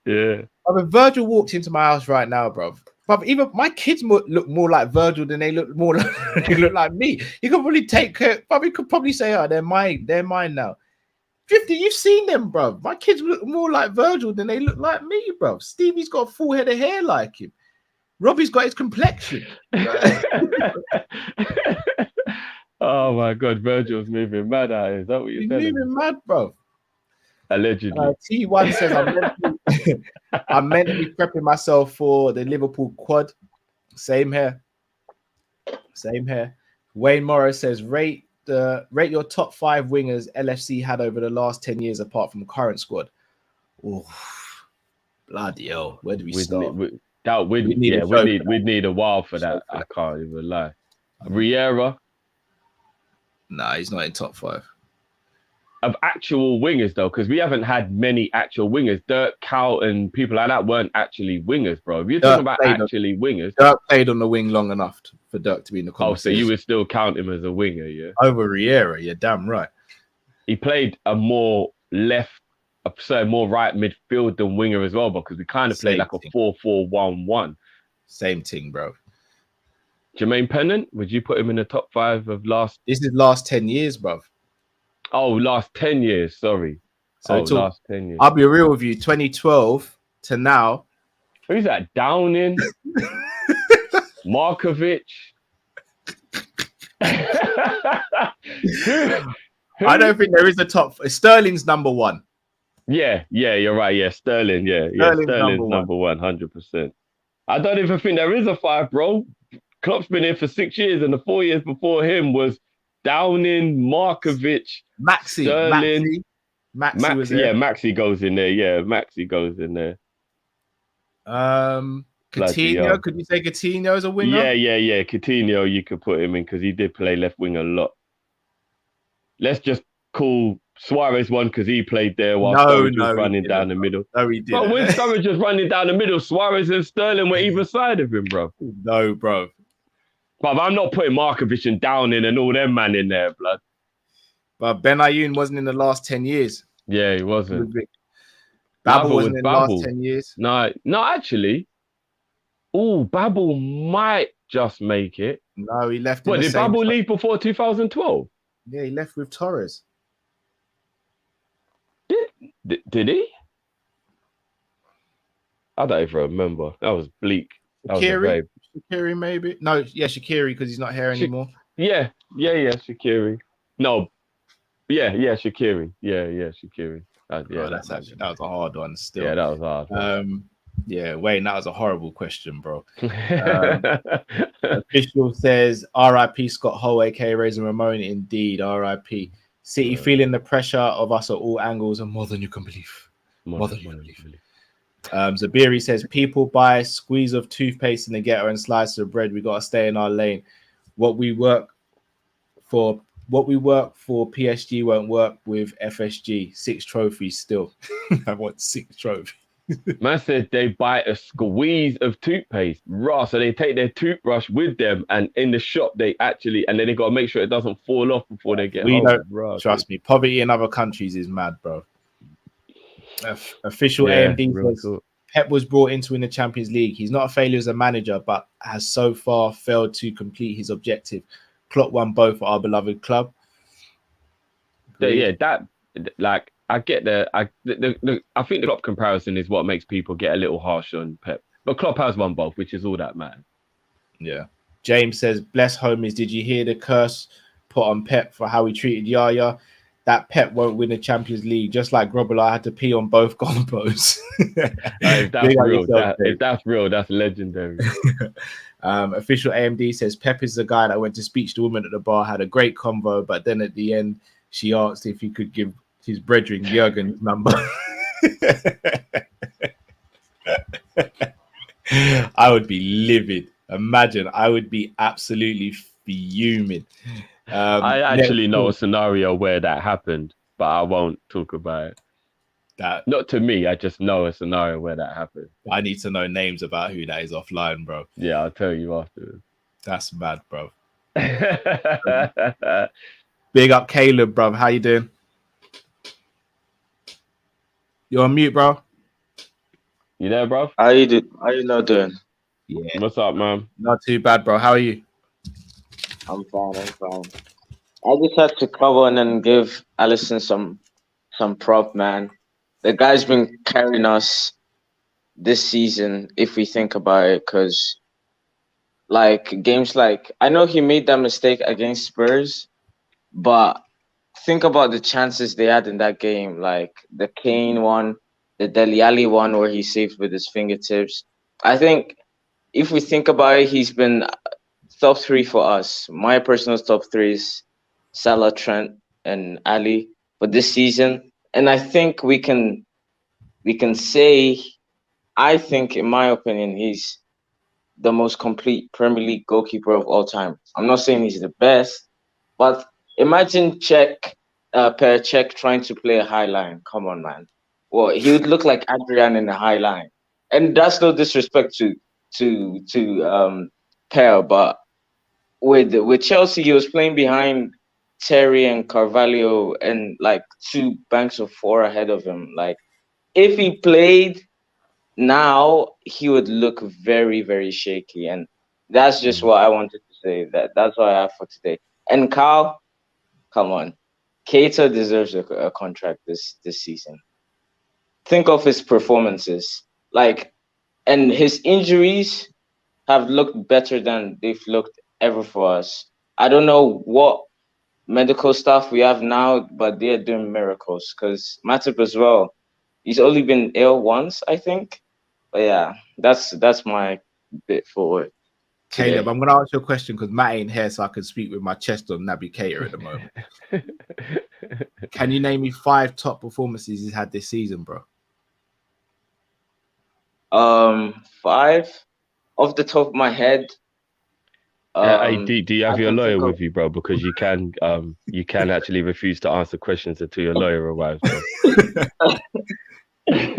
Yeah. I mean, Virgil walked into my house right now, bro. But even my kids look more like Virgil than they look like me. You could probably take care. Probably could probably say, "Oh, they're mine. They're mine now." Drifty, you've seen them, bro. My kids look more like Virgil than they look like me, bro. Stevie's got a full head of hair like him. Robbie's got his complexion. Oh my God, Virgil's moving mad out here. Is that what you're saying? He's moving mad, bro. Allegedly. T1 says I'm mentally prepping myself for the Liverpool quad. Same here. Wayne Morris says rate rate your top 5 wingers LFC had over the last 10 years apart from current squad. Oh, bloody hell! Where do we start? We'd need a while for that. I can't even lie. Riera. Nah, he's not in top 5. Of actual wingers though, because we haven't had many actual wingers. Dirk, Kall, and people like that weren't actually wingers, bro. If you're talking about actually wingers, Dirk played on the wing long enough for Dirk to be in the conversation. Oh, so you would still count him as a winger, yeah? Over Riera, you're damn right. He played a more right midfield than winger as well, because we kind of played like a 4-4-1-1. Same thing, bro. Jermaine Pennant, would you put him in the top 5 of last? This is last 10 years, bro. Oh, last 10 years. Sorry. So last 10 years. I'll be real with you. 2012 to now. Who's that? Downing, Markovic. I don't think there is a top. Sterling's number 1. Yeah, you're right. Yeah, Sterling. Yeah, Sterling's number 1, 100%. I don't even think there is a 5, bro. Klopp's been in for 6 years, and the 4 years before him was Downing, Markovic, Sterling. Maxi was there. Yeah, Maxi goes in there. Yeah, Maxi goes in there. Coutinho, could you say Coutinho as a winger? Yeah. Coutinho, you could put him in because he did play left wing a lot. Let's just call Suarez one because he played there while Sturridge was running down the middle. No, he didn't. But when Sturridge was running down the middle, Suarez and Sterling were either side of him, bro. No, bro. But I'm not putting Markovic and Downing and all them man in there, blood. But Ben Ayoun wasn't in the last 10 years. Yeah, he wasn't. Babel wasn't in the last 10 years. No, actually. Oh, Babel might just make it. No, he left. What, did Babel leave before 2012? Yeah, he left with Torres. Did he? I don't even remember. That was bleak. Shaqiri, maybe. No, yeah, Shaqiri because he's not here anymore. Yeah, Shaqiri. No, yeah, Shaqiri. Yeah, Shaqiri. That was a hard one still. Yeah, that was hard. Yeah, Wayne, that was a horrible question, bro. Official says, R.I.P. Scott Hull, aka Razor Ramon. Indeed, R.I.P. City feeling the pressure of us at all angles and more than you can believe. More than you can believe. Zabiri says, people buy squeeze of toothpaste in the ghetto and slice of bread. We got to stay in our lane. What we work for PSG won't work with FSG. 6 trophies still. I want 6 trophies. Man said they buy a squeeze of toothpaste. Raw. So they take their toothbrush with them and in the shop and then they got to make sure it doesn't fall off before they get home. Trust me, poverty in other countries is mad, bro. Official AMD says Pep was brought in to win the Champions League. He's not a failure as a manager, but has so far failed to complete his objective. Klopp won both for our beloved club. I get I think the Klopp comparison is what makes people get a little harsh on Pep. But Klopp has won both, which is all that matters. Yeah. James says, bless homies, did you hear the curse put on Pep for how he treated Yaya? That Pep won't win the Champions League, just like Grobbelaar had to pee on both goalposts. If that's real, that's legendary. Official AMD says, Pep is the guy that went to speak to the woman at the bar, had a great convo, but then at the end, she asked if he could give his brethren Jurgen's number. I would be livid. Imagine, I would be absolutely fuming. I actually know a scenario where that happened, but I won't talk about it. Not to me, I just know a scenario where that happened. I need to know names about who that is offline, bro. Yeah, I'll tell you afterwards. That's mad, bro. Big up Caleb, bro. How you doing? You're on mute, bro. You there, bro? How you not doing? Yeah. What's up, man? Not too bad, bro. How are you? I'm fine. I just had to cover and then give Allison some prop, man. The guy's been carrying us this season, if we think about it, because games I know he made that mistake against Spurs, but think about the chances they had in that game, like the Kane one, the Dele Alli one where he saved with his fingertips. I think if we think about it, he's been top 3 for us. My personal top 3 is Salah, Trent, and Ali for this season. And I think we can say, I think, in my opinion, he's the most complete Premier League goalkeeper of all time. I'm not saying he's the best, but imagine Per Cech trying to play a high line. Come on, man. Well, he would look like Adrian in a high line. And that's no disrespect to Per, but with Chelsea, he was playing behind Terry and Carvalho and like two banks of four ahead of him. Like, if he played now, he would look very, very shaky. And that's just what I wanted to say. That's what I have for today. And Kyle, come on. Keita deserves a contract this season. Think of his performances. And his injuries have looked better than they've looked ever for us. I don't know what medical staff we have now, but they're doing miracles. Because Matip as well, he's only been ill once, I think. But yeah, that's my bit forward. Caleb, I'm going to ask you a question because Matt ain't here, so I can speak with my chest on Naby Keita at the moment. Can you name me 5 top performances he's had this season, bro? 5 off the top of my head. Hey, do you have your lawyer with you, bro? Because you can actually refuse to answer questions until your lawyer arrives, bro.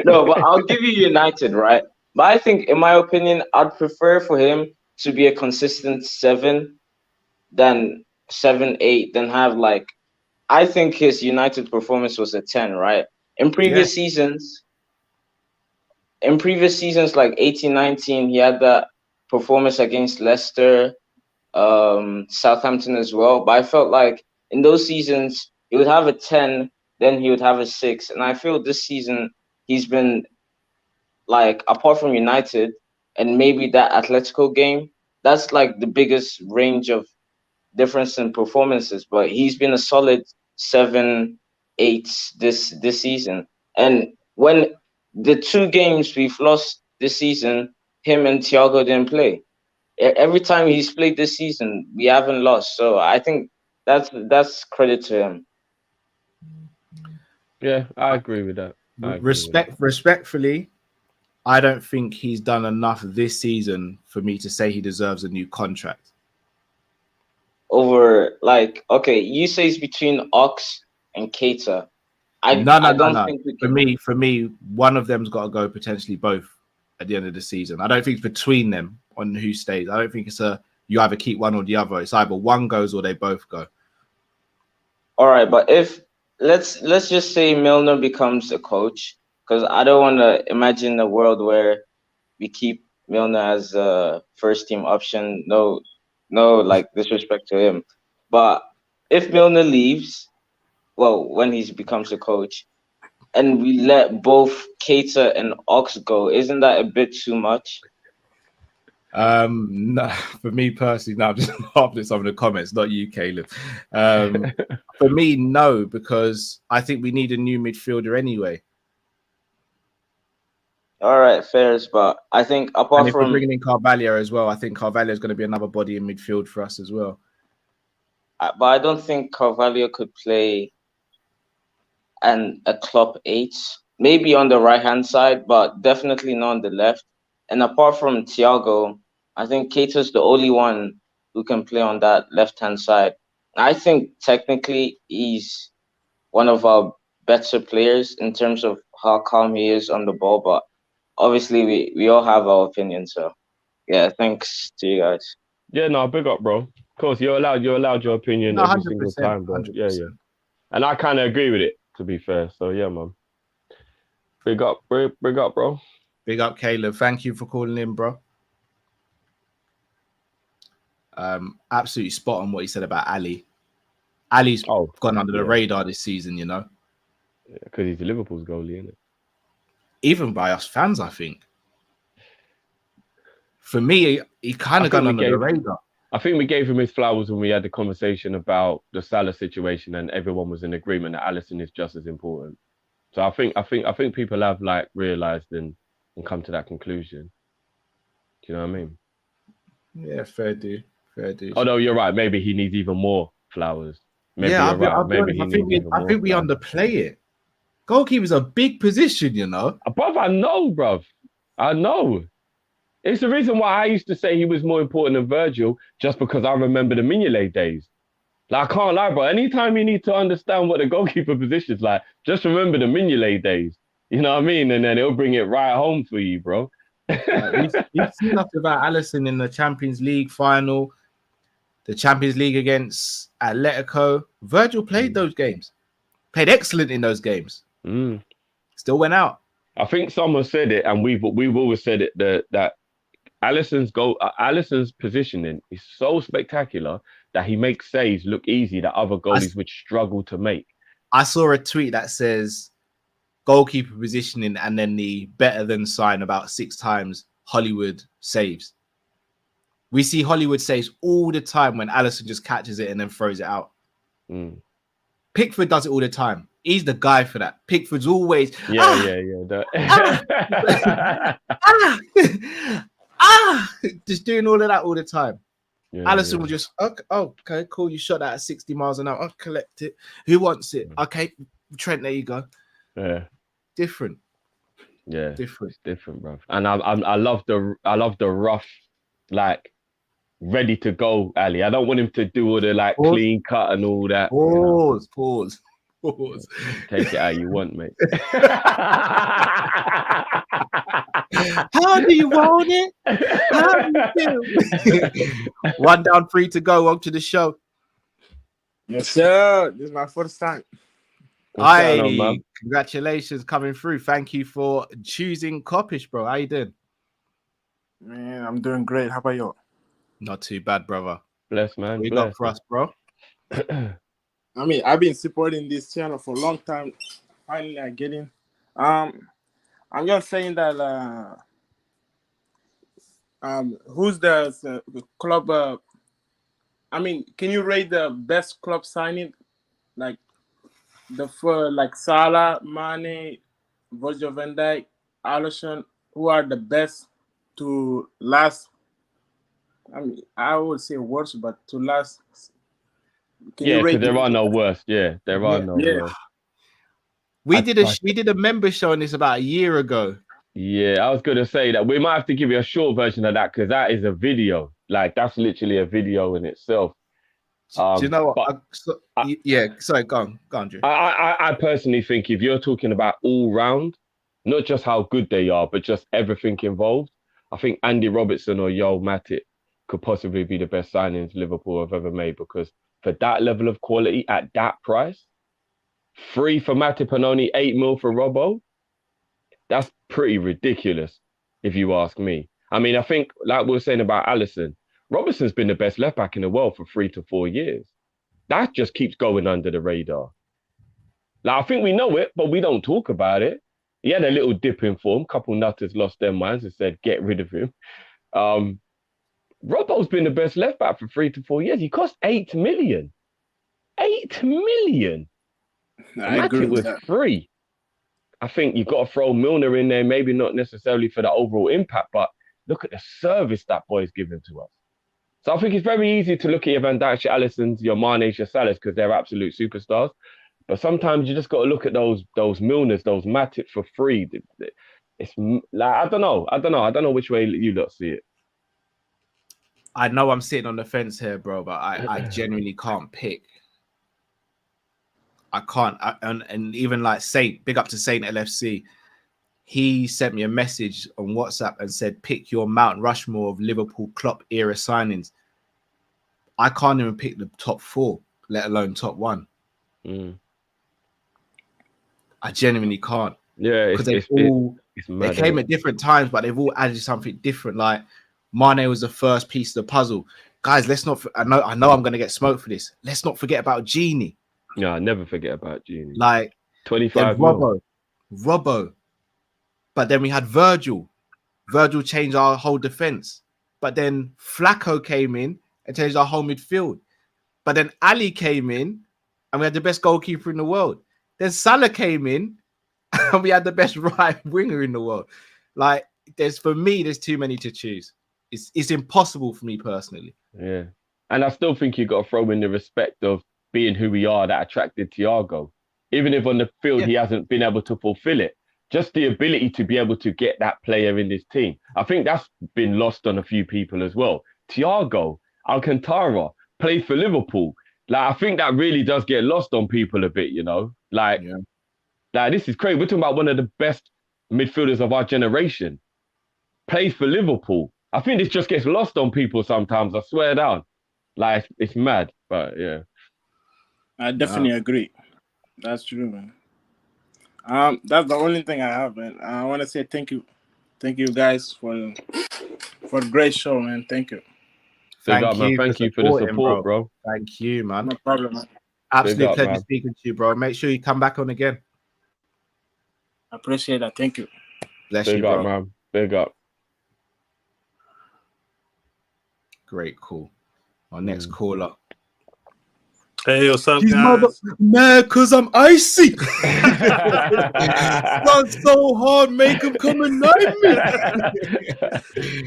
No, but I'll give you United, right? But I think, in my opinion, I'd prefer for him to be a consistent 7 than 7, 8, than have I think his United performance was a 10, right? In previous seasons, like 18, 19, he had that performance against Leicester, Southampton as well. But I felt like in those seasons, he would have a 10, then he would have a 6. And I feel this season, he's been, apart from United and maybe that Atletico game, that's the biggest range of difference in performances. But he's been a solid 7, 8 this season. And when the 2 games we've lost this season, him and Thiago didn't play. Every time he's played this season, we haven't lost. So I think that's credit to him. Yeah, I agree with that. Respectfully, I don't think he's done enough this season for me to say he deserves a new contract. Over, okay, you say it's between Ox and Keita. I don't think we can... For me, one of them's got to go, potentially both, at the end of the season. I don't think it's between them on who stays. I don't think it's you either keep one or the other. It's either one goes or they both go. All right, but if let's just say Milner becomes a coach, because I don't want to imagine a world where we keep Milner as a first team option. No, disrespect to him. But if Milner leaves, well, when he becomes a coach, and we let both Keita and Ox go, isn't that a bit too much? No, for me personally, no, I'm just laughing at some of the comments, not you, Caleb. For me, no, because I think we need a new midfielder anyway. All right, fair, but I think apart from bringing in Carvalho as well, I think Carvalho is going to be another body in midfield for us as well. But I don't think Carvalho could play a Klopp 8, maybe on the right hand side, but definitely not on the left. And apart from Thiago, I think Keita's the only one who can play on that left hand side. I think technically he's one of our better players in terms of how calm he is on the ball, but obviously we all have our opinions. So yeah, thanks to you guys. Yeah, no, big up, bro. Of course, you're allowed your opinion every single time, bro. 100%. Yeah. And I kind of agree with it, to be fair. So yeah, man. Big up, bro. Big up, Caleb. Thank you for calling in, bro. Absolutely spot on what he said about Ali. Ali's gone under the radar this season, you know. Because he's Liverpool's goalie, isn't it? Even by us fans, I think. For me, he kind of gone under the radar. I think we gave him his flowers when we had the conversation about the Salah situation, and everyone was in agreement that Allison is just as important. So I think people have realized and come to that conclusion. Do you know what I mean? Yeah, fair dude. Although you're right, maybe he needs even more flowers Maybe yeah, you're right. I'll be Maybe honest, he I think needs even I more think we time. underplay it. Goalkeeper's a big position, you know. Bruv, I know, bruv. I know. It's the reason why I used to say he was more important than Virgil, just because I remember the Mignolet days. Like, I can't lie, bro. Anytime you need to understand what the goalkeeper position is like, just remember the Mignolet days. You know what I mean? And then it'll bring it right home for you, bro. We've seen us without Allison in the Champions League final, the Champions League against Atletico. Virgil played those games, played excellent in those games. Still went out. I think someone said it, and we've always said it, that Alisson's positioning is so spectacular that he makes saves look easy that other goalies would struggle to make. I saw a tweet that says goalkeeper positioning and then the better than sign about 6 times Hollywood saves. We see Hollywood saves all the time when Allison just catches it and then throws it out. Pickford does it all the time. He's the guy for that. Pickford's always just doing all of that all the time. Allison will just okay, cool. You shot that at 60 miles an hour. I'll collect it. Who wants it? Okay, Trent, there you go. Yeah, different. Yeah, different. It's different, bro. And I love the rough, like, ready to go Ali. I don't want him to do all the like clean cut and all that. Pause. Take it how you want, mate. How do you want it? How do you feel? 1 down, 3 to go. On to the show. Yes, sir. This is my first time. Hi, congratulations coming through. Thank you for choosing Kopish, bro. How you doing? Man, I'm doing great. How about you? Not too bad, brother. Bless, man. We got for us, bro. I mean, I've been supporting this channel for a long time. Finally, I get in. I'm just saying that who's the club? I mean, can you rate the best club signing? Like Salah, Mane, Virgil van Dijk, Allison, who are the best to last? I mean, I would say worse, but to last. Yeah, because there are no worse. Yeah, there are no worse. We did a member show on this about a year ago. Yeah, I was gonna say that we might have to give you a short version of that because that is a video. Like, that's literally a video in itself. Do you know what? Sorry, go on, Drew. I personally think if you're talking about all round, not just how good they are, but just everything involved, I think Andy Robertson or Joel Matip could possibly be the best signings Liverpool have ever made, because for that level of quality at that price, 3 for Matip and only 8 mil for Robbo, that's pretty ridiculous, if you ask me. I mean, I think, like we were saying about Allison, Robertson's been the best left back in the world for 3 to 4 years. That just keeps going under the radar. Like, I think we know it, but we don't talk about it. He had a little dip in form. Couple nutters lost their minds and said, get rid of him. Robbo's been the best left back for 3 to 4 years. He cost 8 million. 8 million. I agree with that. 3. I think you've got to throw Milner in there, maybe not necessarily for the overall impact, but look at the service that boy's given to us. So I think it's very easy to look at your Van Dijk, your Alissons, your Manes, your Salahs, because they're absolute superstars. But sometimes you just got to look at those Milners, those Matip for free. It's like, I don't know which way you lot see it. I know I'm sitting on the fence here, bro, but I genuinely can't pick. I can't. And even like Saint, big up to Saint LFC. He sent me a message on WhatsApp and said, pick your Mount Rushmore of Liverpool Klopp era signings. I can't even pick the top 4, let alone top 1. I genuinely can't. Yeah, because they came at different times, but they've all added something different. Like Mane was the first piece of the puzzle. Guys, let's not. I know I'm going to get smoked for this. Let's not forget about Genie. Yeah, I never forget about Genie. Like 25 Robbo. But then we had Virgil. Virgil changed our whole defense. But then Flacco came in and changed our whole midfield. But then Ali came in and we had the best goalkeeper in the world. Then Salah came in and we had the best right winger in the world. Like, there's too many to choose. It's impossible for me personally. Yeah. And I still think you got to throw in the respect of being who we are that attracted Thiago. Even if on the field he hasn't been able to fulfill it, just the ability to be able to get that player in this team. I think that's been lost on a few people as well. Thiago Alcantara played for Liverpool. Like, I think that really does get lost on people a bit, you know? Like, this is crazy. We're talking about one of the best midfielders of our generation. Plays for Liverpool. I think this just gets lost on people sometimes, I swear down. Like, it's mad, but yeah. I definitely agree. That's true, man. That's the only thing I have, man. I want to say thank you guys for the great show, man. Thank you. Thank you for the support, bro. Thank you, man. No problem, man. Absolute pleasure speaking to you, bro. Make sure you come back on again. I appreciate that. Thank you. Bless you, bro. Man. Big up. Great call. Our next caller. Hey, what's up, guys? Mad cause I'm icy. Run so hard, make him come and knife me.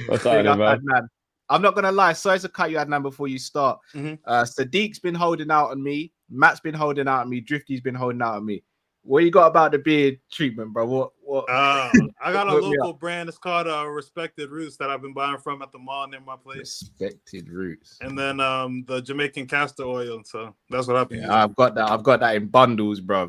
What's up, man? I'm not gonna lie. Sorry to cut you, Adnan, before you start. Sadiq's been holding out on me. Matt's been holding out on me. Drifty's been holding out on me. What you got about the beard treatment, bro? What? I got a local brand. It's called Respected Roots that I've been buying from at the mall near my place. Respected Roots. And then the Jamaican castor oil. So that's what I've been using. I've got that in bundles, bro.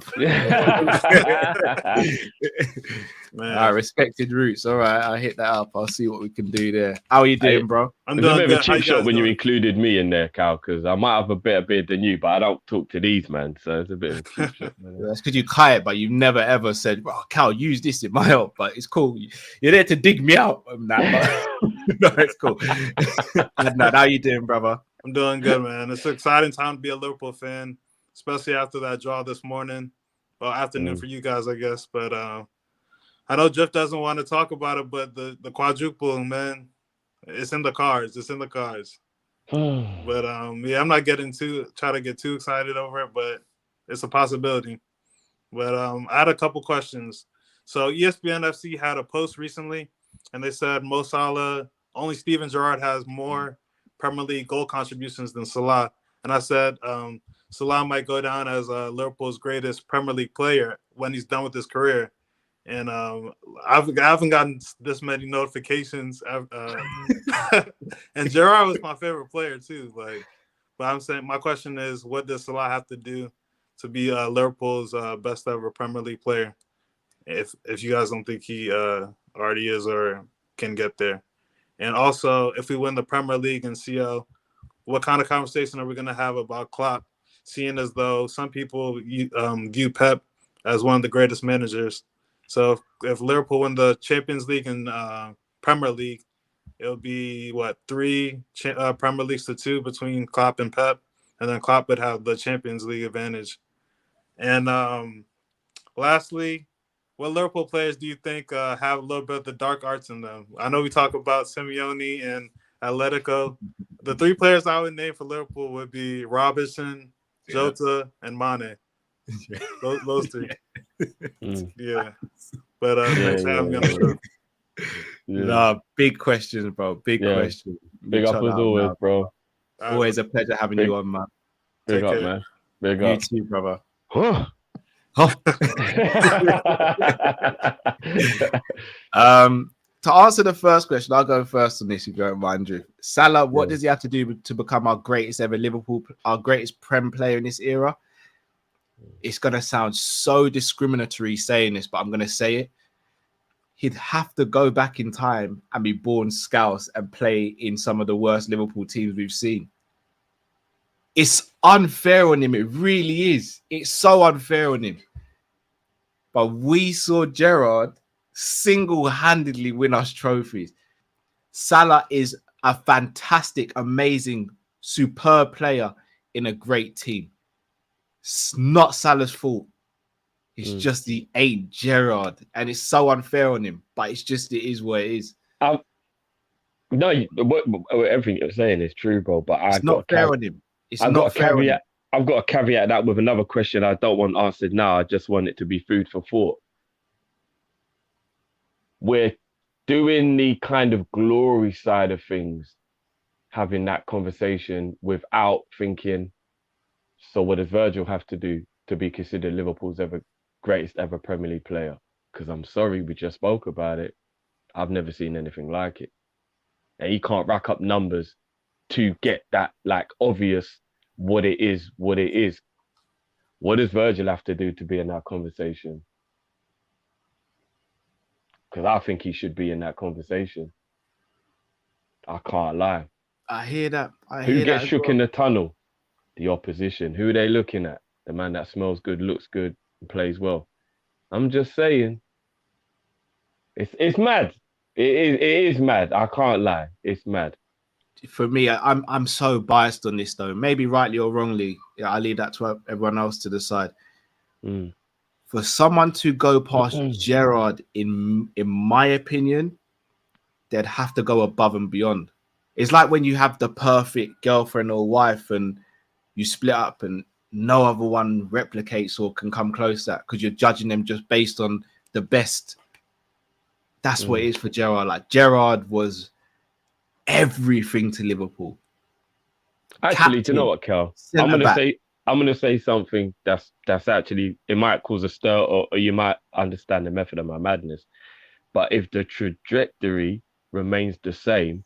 Man. Respected Roots. All right, I'll hit that up. I'll see what we can do there. How are you doing, bro? I'm doing a bit of a cheap shot when you included me in there, Cal, because I might have a better beard than you, but I don't talk to these, man. So it's a bit of a cheap shot. That's because you kite it, but you've never ever said, "Oh, Cal, use this in my help." But it's cool. You're there to dig me out. No, it's cool. Adnan, how you doing, brother? I'm doing good, man. It's an exciting time to be a Liverpool fan, especially after that draw this morning. Well, afternoon for you guys, I guess. But I know Jeff doesn't want to talk about it, but the quadruple, man, it's in the cards. It's in the cards. But I'm not try to get too excited over it, but it's a possibility. But I had a couple questions. So ESPN FC had a post recently, and they said Mo Salah, only Steven Gerrard has more Premier League goal contributions than Salah. And I said Salah might go down as Liverpool's greatest Premier League player when he's done with his career. And I haven't gotten this many notifications. And Gerrard was my favorite player too. But I'm saying my question is, what does Salah have to do to be Liverpool's best ever Premier League player? If you guys don't think he already is or can get there. And also, if we win the Premier League and CL, what kind of conversation are we going to have about Klopp, seeing as though some people view Pep as one of the greatest managers? So if Liverpool win the Champions League and Premier League, it'll be, 3 Premier Leagues to 2 between Klopp and Pep, and then Klopp would have the Champions League advantage. And lastly, what Liverpool players do you think have a little bit of the dark arts in them? I know we talk about Simeone and Atletico. The 3 players I would name for Liverpool would be Robinson, Jota, and Mane. Those 3. Yeah. But thanks for having me on the show. No, big questions, bro. Big questions. Big up as always, bro. Always a pleasure having you on, man. Big up, man. Big up. You too, brother. To answer the first question, I'll go first on this if you don't mind, Drew. Salah, what does he have to do to become our greatest ever Liverpool, our greatest Prem player in this era? It's going to sound so discriminatory saying this, but I'm going to say it. He'd have to go back in time and be born Scouse and play in some of the worst Liverpool teams we've seen. It's unfair on him. It really is. It's so unfair on him. But we saw Gerrard single-handedly win us trophies. Salah is a fantastic, amazing, superb player in a great team. It's not Salah's fault. It's just he ain't Gerrard. And it's so unfair on him. But it is what it is. No, everything you're saying is true, bro. But it's not fair on him. I've got to caveat that with another question I don't want answered now. I just want it to be food for thought. We're doing the kind of glory side of things, having that conversation without thinking, So what does Virgil have to do to be considered Liverpool's greatest ever Premier League player? Because I'm sorry, we just spoke about it. I've never seen anything like it. And he can't rack up numbers to get that like obvious what it is. What does Virgil have to do to be in that conversation? Because I think he should be in that conversation. I can't lie. I hear that. Who gets shook in the tunnel? The opposition. Who are they looking at? The man that smells good, looks good, and plays well. I'm just saying. It's mad. It is mad. I can't lie. It's mad. For me, I'm so biased on this though. Maybe rightly or wrongly. I leave that to everyone else to decide. For someone to go past Gerrard, in my opinion, they'd have to go above and beyond. It's like when you have the perfect girlfriend or wife and you split up and no other one replicates or can come close to that because you're judging them just based on the best. That's what it is for Gerrard. Like Gerrard was everything to Liverpool. Actually, do you know what, Kel? I'm gonna say something that's actually, it might cause a stir or you might understand the method of my madness. But if the trajectory remains the same,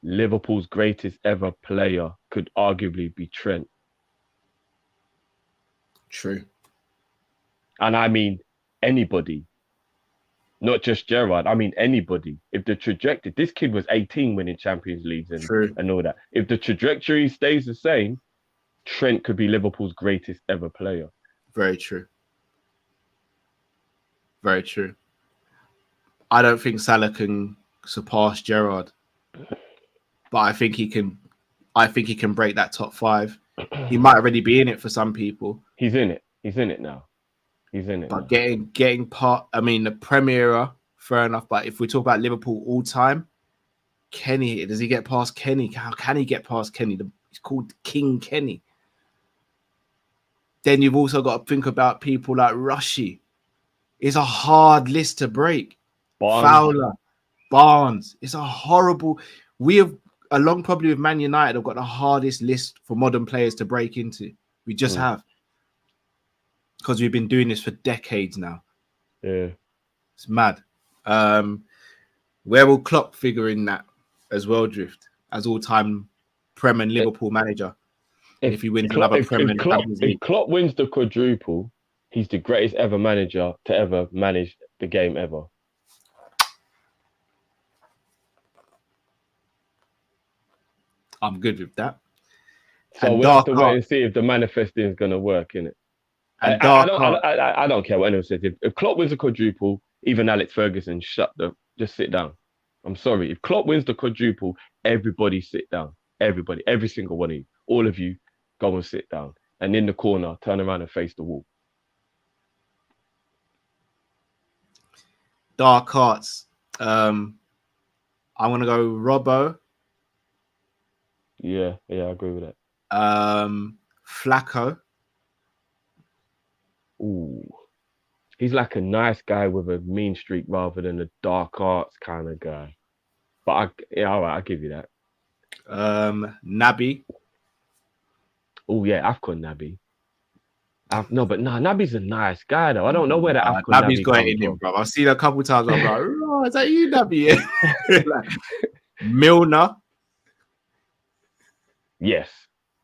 Liverpool's greatest ever player could arguably be Trent. True. And I mean anybody. Not just Gerrard. I mean anybody. If the trajectory, this kid was 18 winning Champions Leagues and all that. If the trajectory stays the same, Trent could be Liverpool's greatest ever player. Very true. Very true. I don't think Salah can surpass Gerrard, but I think he can. I think he can break that top 5. He might already be in it for some people. He's in it. He's in it now. He's in it. But getting part. I mean, the Premier era, fair enough. But if we talk about Liverpool all time, Kenny, does he get past Kenny? How can he get past Kenny? He's called King Kenny. Then you've also got to think about people like Rushy. It's a hard list to break. Fowler, Barnes. It's a horrible. We have, along probably with Man United, have got the hardest list for modern players to break into. We just have. Because we've been doing this for decades now. Yeah. It's mad. Where will Klopp figure in that as well, Drift? As all-time Prem and Liverpool manager. If he wins another Prem and Champions League. If Klopp wins the quadruple, he's the greatest ever manager to ever manage the game ever. I'm good with that. So we'll have to wait and see if the manifesting is going to work, innit? I don't care what anyone says. If Klopp wins the quadruple, even Alex Ferguson, just sit down. I'm sorry. If Klopp wins the quadruple, everybody sit down. Everybody, every single one of you, all of you, go and sit down. And in the corner, turn around and face the wall. Dark Arts. I'm going to go Robbo. Yeah, I agree with that. Flacco. Ooh. He's like a nice guy with a mean streak rather than a dark arts kind of guy. But all right, I'll give you that. Naby. Oh yeah, AFCON Naby. Naby's a nice guy though. I don't know where that AFCON Naby's got it in him, bro. I've seen a couple times. I'm like, oh, is that you, Naby? Like, Milner. Yes.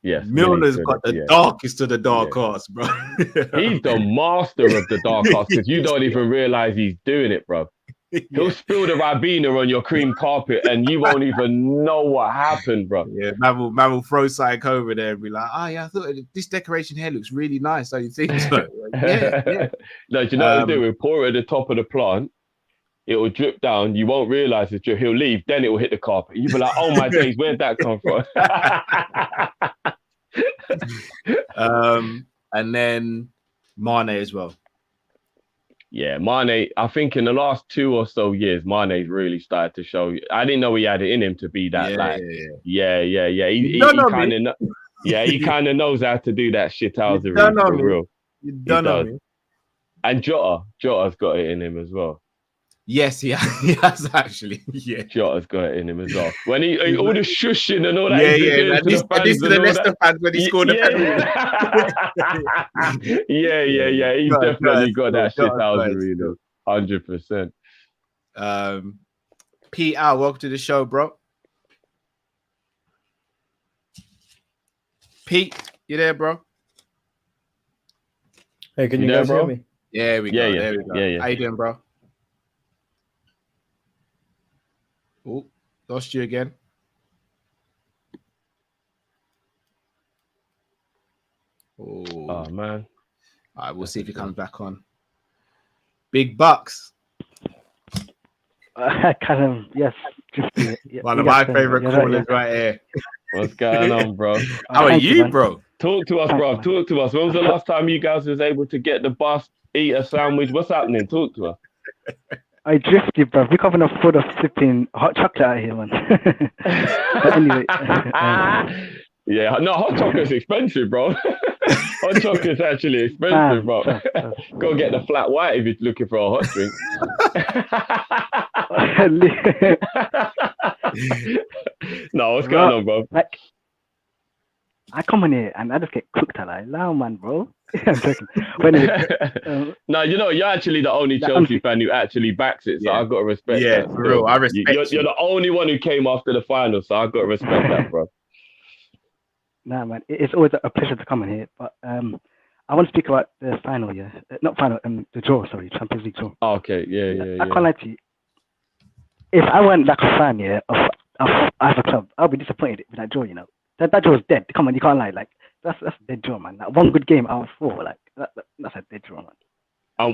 Milner's got the darkest of the dark arts, bro. He's the master of the dark arts because you don't even realize he's doing it, bro. He'll spill the Ribena on your cream carpet and you won't even know what happened, bro. Yeah, man will throw something over there and be like, I thought this decoration here looks really nice. Don't you think so? Yeah. No, do you know what he'll do? He'll pour it at the top of the plant. It will drip down. You won't realize it. He'll leave. Then it will hit the carpet. You'll be like, oh my days, where'd that come from? And then Mane as well. Yeah, Mane. I think in the last 2 or so years, Mane's really started to show. I didn't know he had it in him to be that. He kind of knows how to do that shit out of for real. You don't know me. And Jota's got it in him as well. Yes, he has actually. Yeah, Jota's got it in him as well. When he all the shushing and all that. Yeah, he's been yeah. doing At to least the fans to and the all Leicester that. fans when he scored the penalty. Yeah. He's Jota, definitely got that shit Jota, out Jota, of you, 100%. Pete, welcome to the show, bro. Pete, you there, bro? Hey, can you guys hear me? Yeah, we go. Yeah. There we go. Yeah. How you doing, bro? Oh, lost you again. Oh man. All right, we'll see if he comes back on. Big Bucks. Callum, yes. One of my favorite callers right here. What's going on, bro? How are you, bro? Talk to us, bro. Talk to us. When was the last time you guys was able to get the bus, eat a sandwich? What's happening? Talk to us. I drifted, bro. We can't afford of sipping hot chocolate out here, man. But anyway. Yeah, no, hot chocolate's expensive, bro. Hot chocolate's actually expensive, bro. Go get the flat white if you're looking for a hot drink. No, what's going on, bro? Like, I come in here and I just get cooked. I'm like, no, man, bro. I'm joking. But anyway, no, you know, you're actually the only Chelsea fan who actually backs it, so I've got to respect that. For real, I respect you're the only one who came after the final, so I've got to respect that, bro. Nah, man, it's always a pleasure to come in here. But I want to speak about the final, not final, the draw. Sorry, Champions League draw. Oh, okay, yeah. I can't lie to you. If I weren't like a fan, of either club, I'll be disappointed with that draw. You know, that draw was dead. Come on, you can't lie. Like that's a dead draw, man. Like one good game out of 4, like that's a dead draw, man.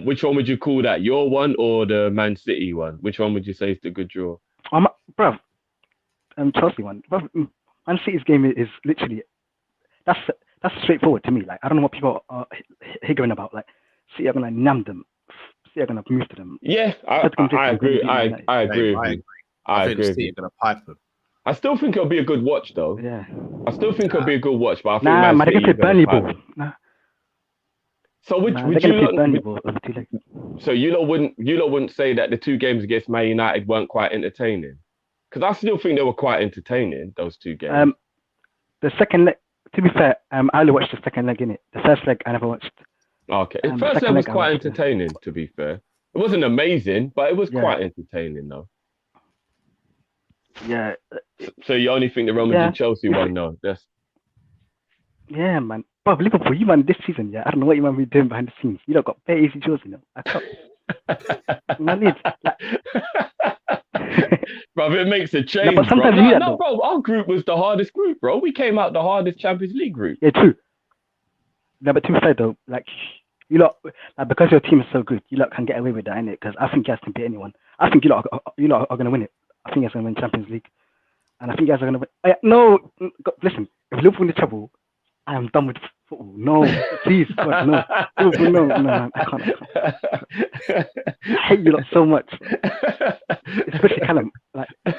Which one would you call that? Your one or the Man City one? Which one would you say is the good draw? Bruv, Chelsea one. Bruv, Man City's game is literally that's straightforward to me. Like I don't know what people are higgering about. Like City are gonna nab them. City are gonna move to them. Yeah, I agree. I agree. I think City are gonna pipe them. I still think it'll be a good watch, though. Yeah. I still think it'll be a good watch, but I think man, they're gonna play Burnley ball. So would you So you lot wouldn't say that the 2 games against Man United weren't quite entertaining? Because I still think they were quite entertaining, those 2 games. The second leg, to be fair, I only watched the second leg in it. The first leg I never watched. Okay, the first leg was quite entertaining. To be fair, it wasn't amazing, but it was quite entertaining, though. Yeah. So you only think the Real Madrid Chelsea one? No, that's. Yeah, man. But Liverpool, you man, this season, I don't know what you man be doing behind the scenes. You don't got very easy draws, you know. I can't. Man, bro, it makes a change. No, but sometimes bro, our group was the hardest group, bro. We came out the hardest Champions League group. Yeah, true. No, but to be fair though, like you lot, like because your team is so good, you lot can get away with that, innit? Because I think you guys can beat anyone. I think you lot are gonna win it. I think you guys are gonna win Champions League, and I think you guys are gonna win. No, listen, if Liverpool win the treble, I am done with football. No, please, God, no. Liverpool, no, man, I can't. I hate you lot so much, especially Callum. Like, and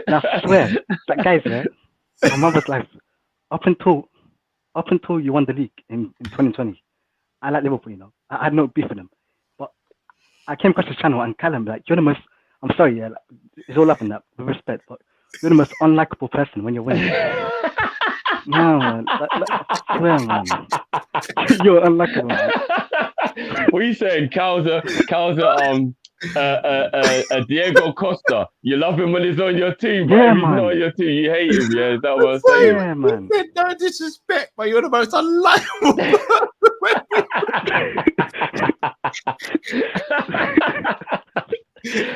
I swear, like guys, my mum was like, up until you won the league in 2020, I like Liverpool, you know. I had no beef with them, but I came across this channel and Callum, like, you're the most. I'm sorry, like, it's all up in that with respect, but you're the most unlikable person when you're winning. No, man, I swear, man, you're unlikable, man. What are you saying, Kall's Diego Costa? You love him when he's on your team, but if he's not on your team, you hate him. Yeah, is that what I'm saying? Yeah, man. No disrespect, but you're the most unlikable.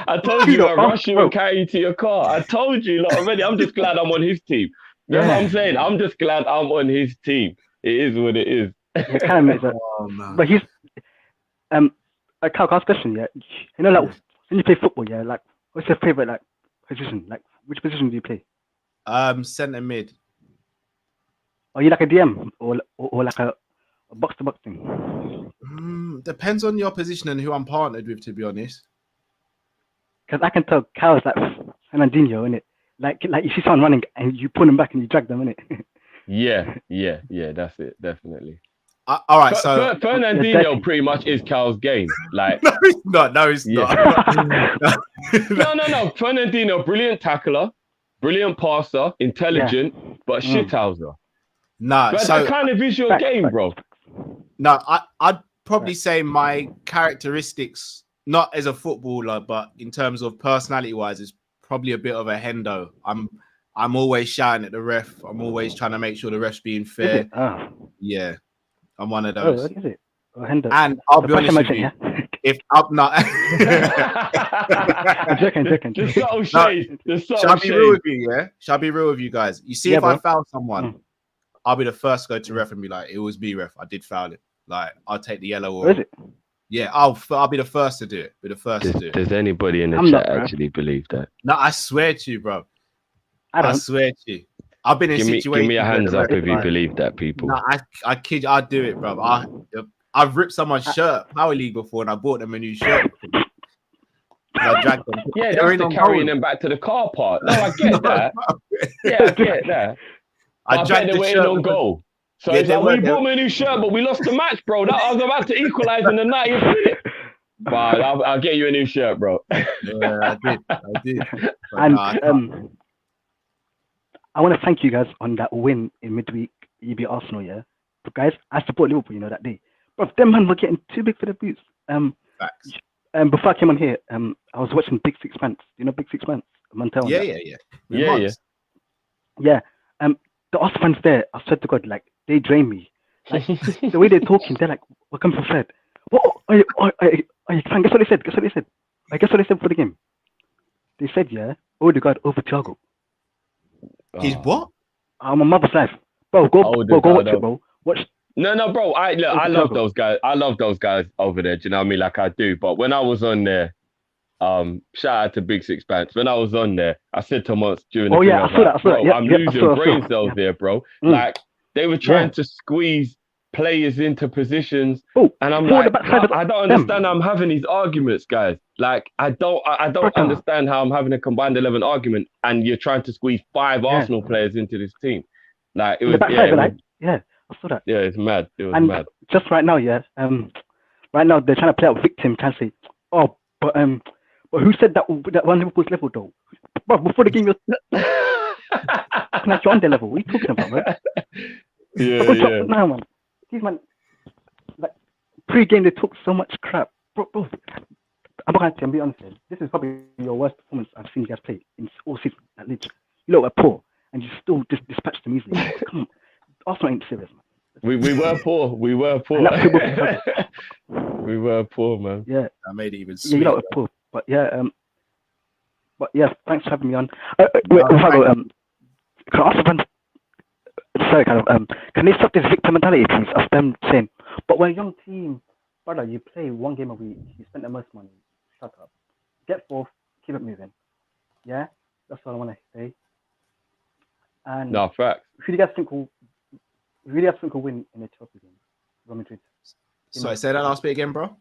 I told you I'd rush you and carry you to your car. I told you lot already. I'm just glad I'm on his team. That's what I'm saying. I'm just glad I'm on his team. It is what it is. Yeah, Callum is but he's Kall, ask a question, You know, like when you play football, like what's your favorite like position? Like which position do you play? Centre mid. Are you like a DM or like a box to box thing? Depends on your position and who I'm partnered with, to be honest. Because I can tell Kall's like Fernandinho, innit? Like you see someone running and you pull them back and you drag them, innit? Yeah, that's it, definitely. All right, so Fernandinho pretty much is Cal's game. Like, no, he's not. No, he's not. No. Fernandinho, brilliant tackler, brilliant passer, intelligent, but shithouser. No, but so that kind of is your game, bro. No, I'd probably say my characteristics, not as a footballer, but in terms of personality-wise, is probably a bit of a hendo. I'm always shouting at the ref. I'm always trying to make sure the ref's being fair. Yeah, I'm one of those. Is it? Hendo. And I'll be honest with you, if I'm not, I'm joking. Just subtle shade. Shall I be real with you? Yeah, shall I be real with you guys? You see, if I foul someone, I'll be the first to go to ref and be like, "It was me, ref. I did foul it. Like, I'll take the yellow." Or is it? Yeah, I'll be the first to do it. Does anybody in the chat actually believe that? No, I swear to you, bro. I swear to you. I've been in situations. Give me a hands up if you believe that, people. No, I kid you, I'd do it, bro. I've ripped someone's shirt Power League before, and I bought them a new shirt. I dragged them. Yeah, that's the carrying them back to the car park. No, I get that. Yeah, I get that. I bet they were in on goal. So it's like, we bought me a new shirt, but we lost the match, bro. I was about to equalize in the 90th minute. But I'll get you a new shirt, bro. Yeah, I did. And I want to thank you guys on that win in midweek. You beat Arsenal, yeah. But guys, I support Liverpool, you know, that day. But them man were getting too big for the boots. Before I came on here, I was watching Big Sixpence. You know Big Sixpence? Montel. Yeah. The Arsenal fans there, I swear to God, like they drain me. Like, the way they're talking, they're like, "We're coming for Fred." What? Guess what they said? Guess what they said for the game? They said, "Yeah, Odegaard over Thiago." He's what? I'm a mother's life, bro. Go watch it, bro. Watch. No, bro. I love those guys. I love those guys over there. Do you know what I mean? Like I do. But when I was on there, shout out to Big Sixpence. When I was on there, I said to him once during the I saw that. I'm losing brain cells there, bro. Like they were trying to squeeze players into positions, and I'm like, I don't understand how I'm having these arguments, guys. Like I don't understand how I'm having a combined 11 argument, and you're trying to squeeze 5 Arsenal players into this team. Like it was, I saw that. Yeah, it's mad. It was mad. Just right now, right now they're trying to play out victim. Trying to say, but who said that one Liverpool's level though? Bro, before the game, you're on their level. What are you talking about, man? Yeah. Now, man. These man, like pre-game, they talk so much crap, bro. I'm not going to be honest. This is probably your worst performance I've seen you guys play in all season. At least you look poor, and you still just dispatched them easily. Come on, Arsenal ain't serious, man. We were poor. We were poor, man. Yeah, I made it even sweeter. You look poor, but thanks for having me on. Can Arsenal can they stop this victim mentality, please, of them saying, but we're a young team, brother, you play one game a week, you spend the most money, shut up. Get fourth, keep it moving. Yeah? That's all I want to say. And no, facts. Who do you guys think will win in the trophy game? Real Madrid. Sorry, say that last bit again, bro.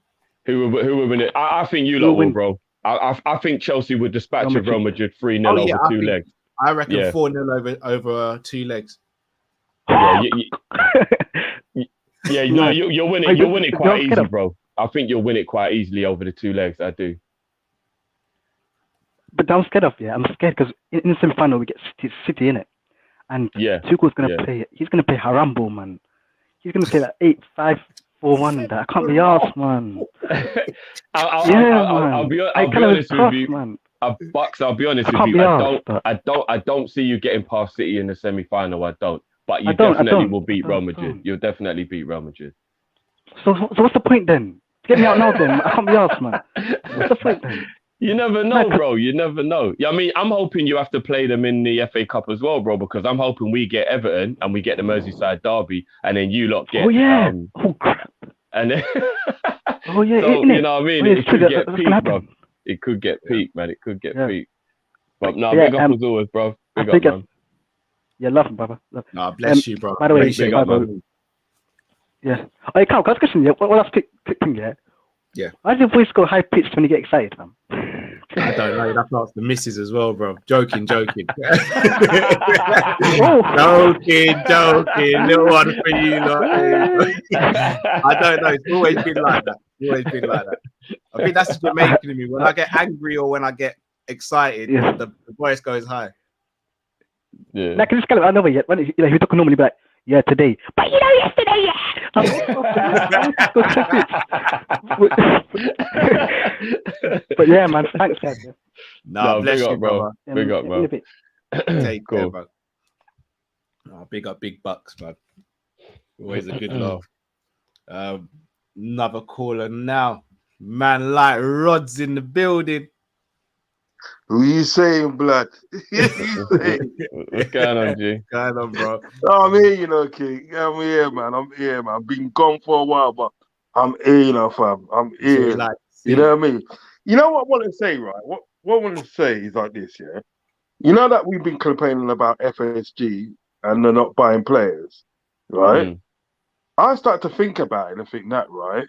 Who will win it? I think you lot will, bro. I think Chelsea would dispatch Real Madrid 3-0 over 2 legs. I reckon 4-0 over 2 legs. Yeah, you'll win it. You'll win it quite easy, bro. I think you'll win it quite easily over the 2 legs. I do. But I'm scared because in the semi-final we get City in it, and Tuchel's gonna play. He's gonna play Harambo, man. He's gonna play like 8-5-4-1 and that. I can't be arsed, man. I'll be honest with you, man. Bucks, I'll be honest with you. I don't see you getting past City in the semi-final. I don't. But you definitely will beat Real Madrid. You'll definitely beat Real Madrid. So what's the point then? Get me out now then. I can't be arsed, man. What's the point then? You never know, bro. You never know. Yeah, I mean, I'm hoping you have to play them in the FA Cup as well, bro, because I'm hoping we get Everton and we get the Merseyside derby, and then you lot get. Oh yeah. Oh crap. And then. Oh yeah. So, you know what I mean? Oh, it could get peak, bro. It could get peak, man. It could get peak. But no, big up as always, bro. Big up, man. Yeah, love him, brother. No, bless you, bro. By the way, big up, man. Yeah. Hey, Carl, can I ask a question? Yeah. One last quick thing, yeah. Yeah. Why does your voice go high pitched when you get excited, man? I don't know. That's not the missus as well, bro. Joking. Joking. Little one for you. I don't know. It's always been like that. I think that's the Jamaican in me. When I get angry or when I get excited, the voice goes high. Yeah. Like, just kind of, I know yet. When he talk normally, but yeah, today. But yesterday, yeah. But yeah, man, thanks, guys. No, bless you, bro. Big up, bro. Take care, bro. Oh, big up, big bucks, man. Always a good laugh. Another caller now. Man like Rod's in the building. Who you saying, blood? What's going on, G? What's going on, bro? I'm here, King. I'm here, man. I've been gone for a while, but I'm here, fam. I'm here. You know what I mean? You know what I want to say, right? What I want to say is like this, yeah? You know that we've been complaining about FSG and they're not buying players, right? I start to think about it and think that, right?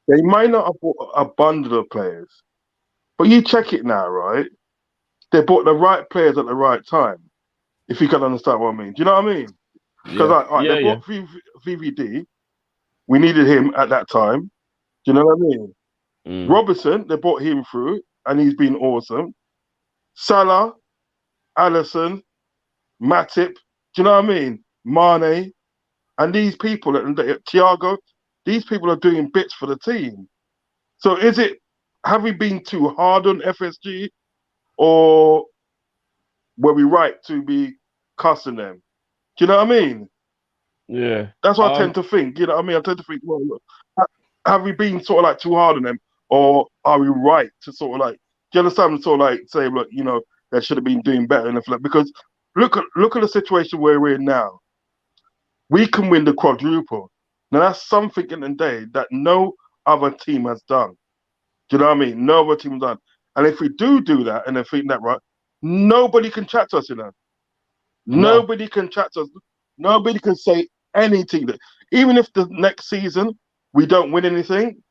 They might not have bought a bundle of players, but you check it now, right? They bought the right players at the right time, if you can understand what I mean. Do you know what I mean? Because they bought VVD. We needed him at that time. Do you know what I mean? Robertson, they brought him through, and he's been awesome. Salah, Allison, Matip, do you know what I mean? Mane, and these people, Thiago, these people are doing bits for the team. So have we been too hard on FSG, or were we right to be cussing them? Do you know what I mean? Yeah. That's what I tend to think. You know what I mean? I tend to think, well, look, have we been sort of like too hard on them, or are we right to sort of like, do you understand? Sort of like say, look, you know, they should have been doing better in the flip. Because look at the situation where we're in now. We can win the quadruple. Now that's something in the day that no other team has done. Do you know what I mean? No other team has done. And if we do that and they think that right, nobody can chat to us, you know. Nobody can chat to us. Nobody can say anything. Even if the next season we don't win anything,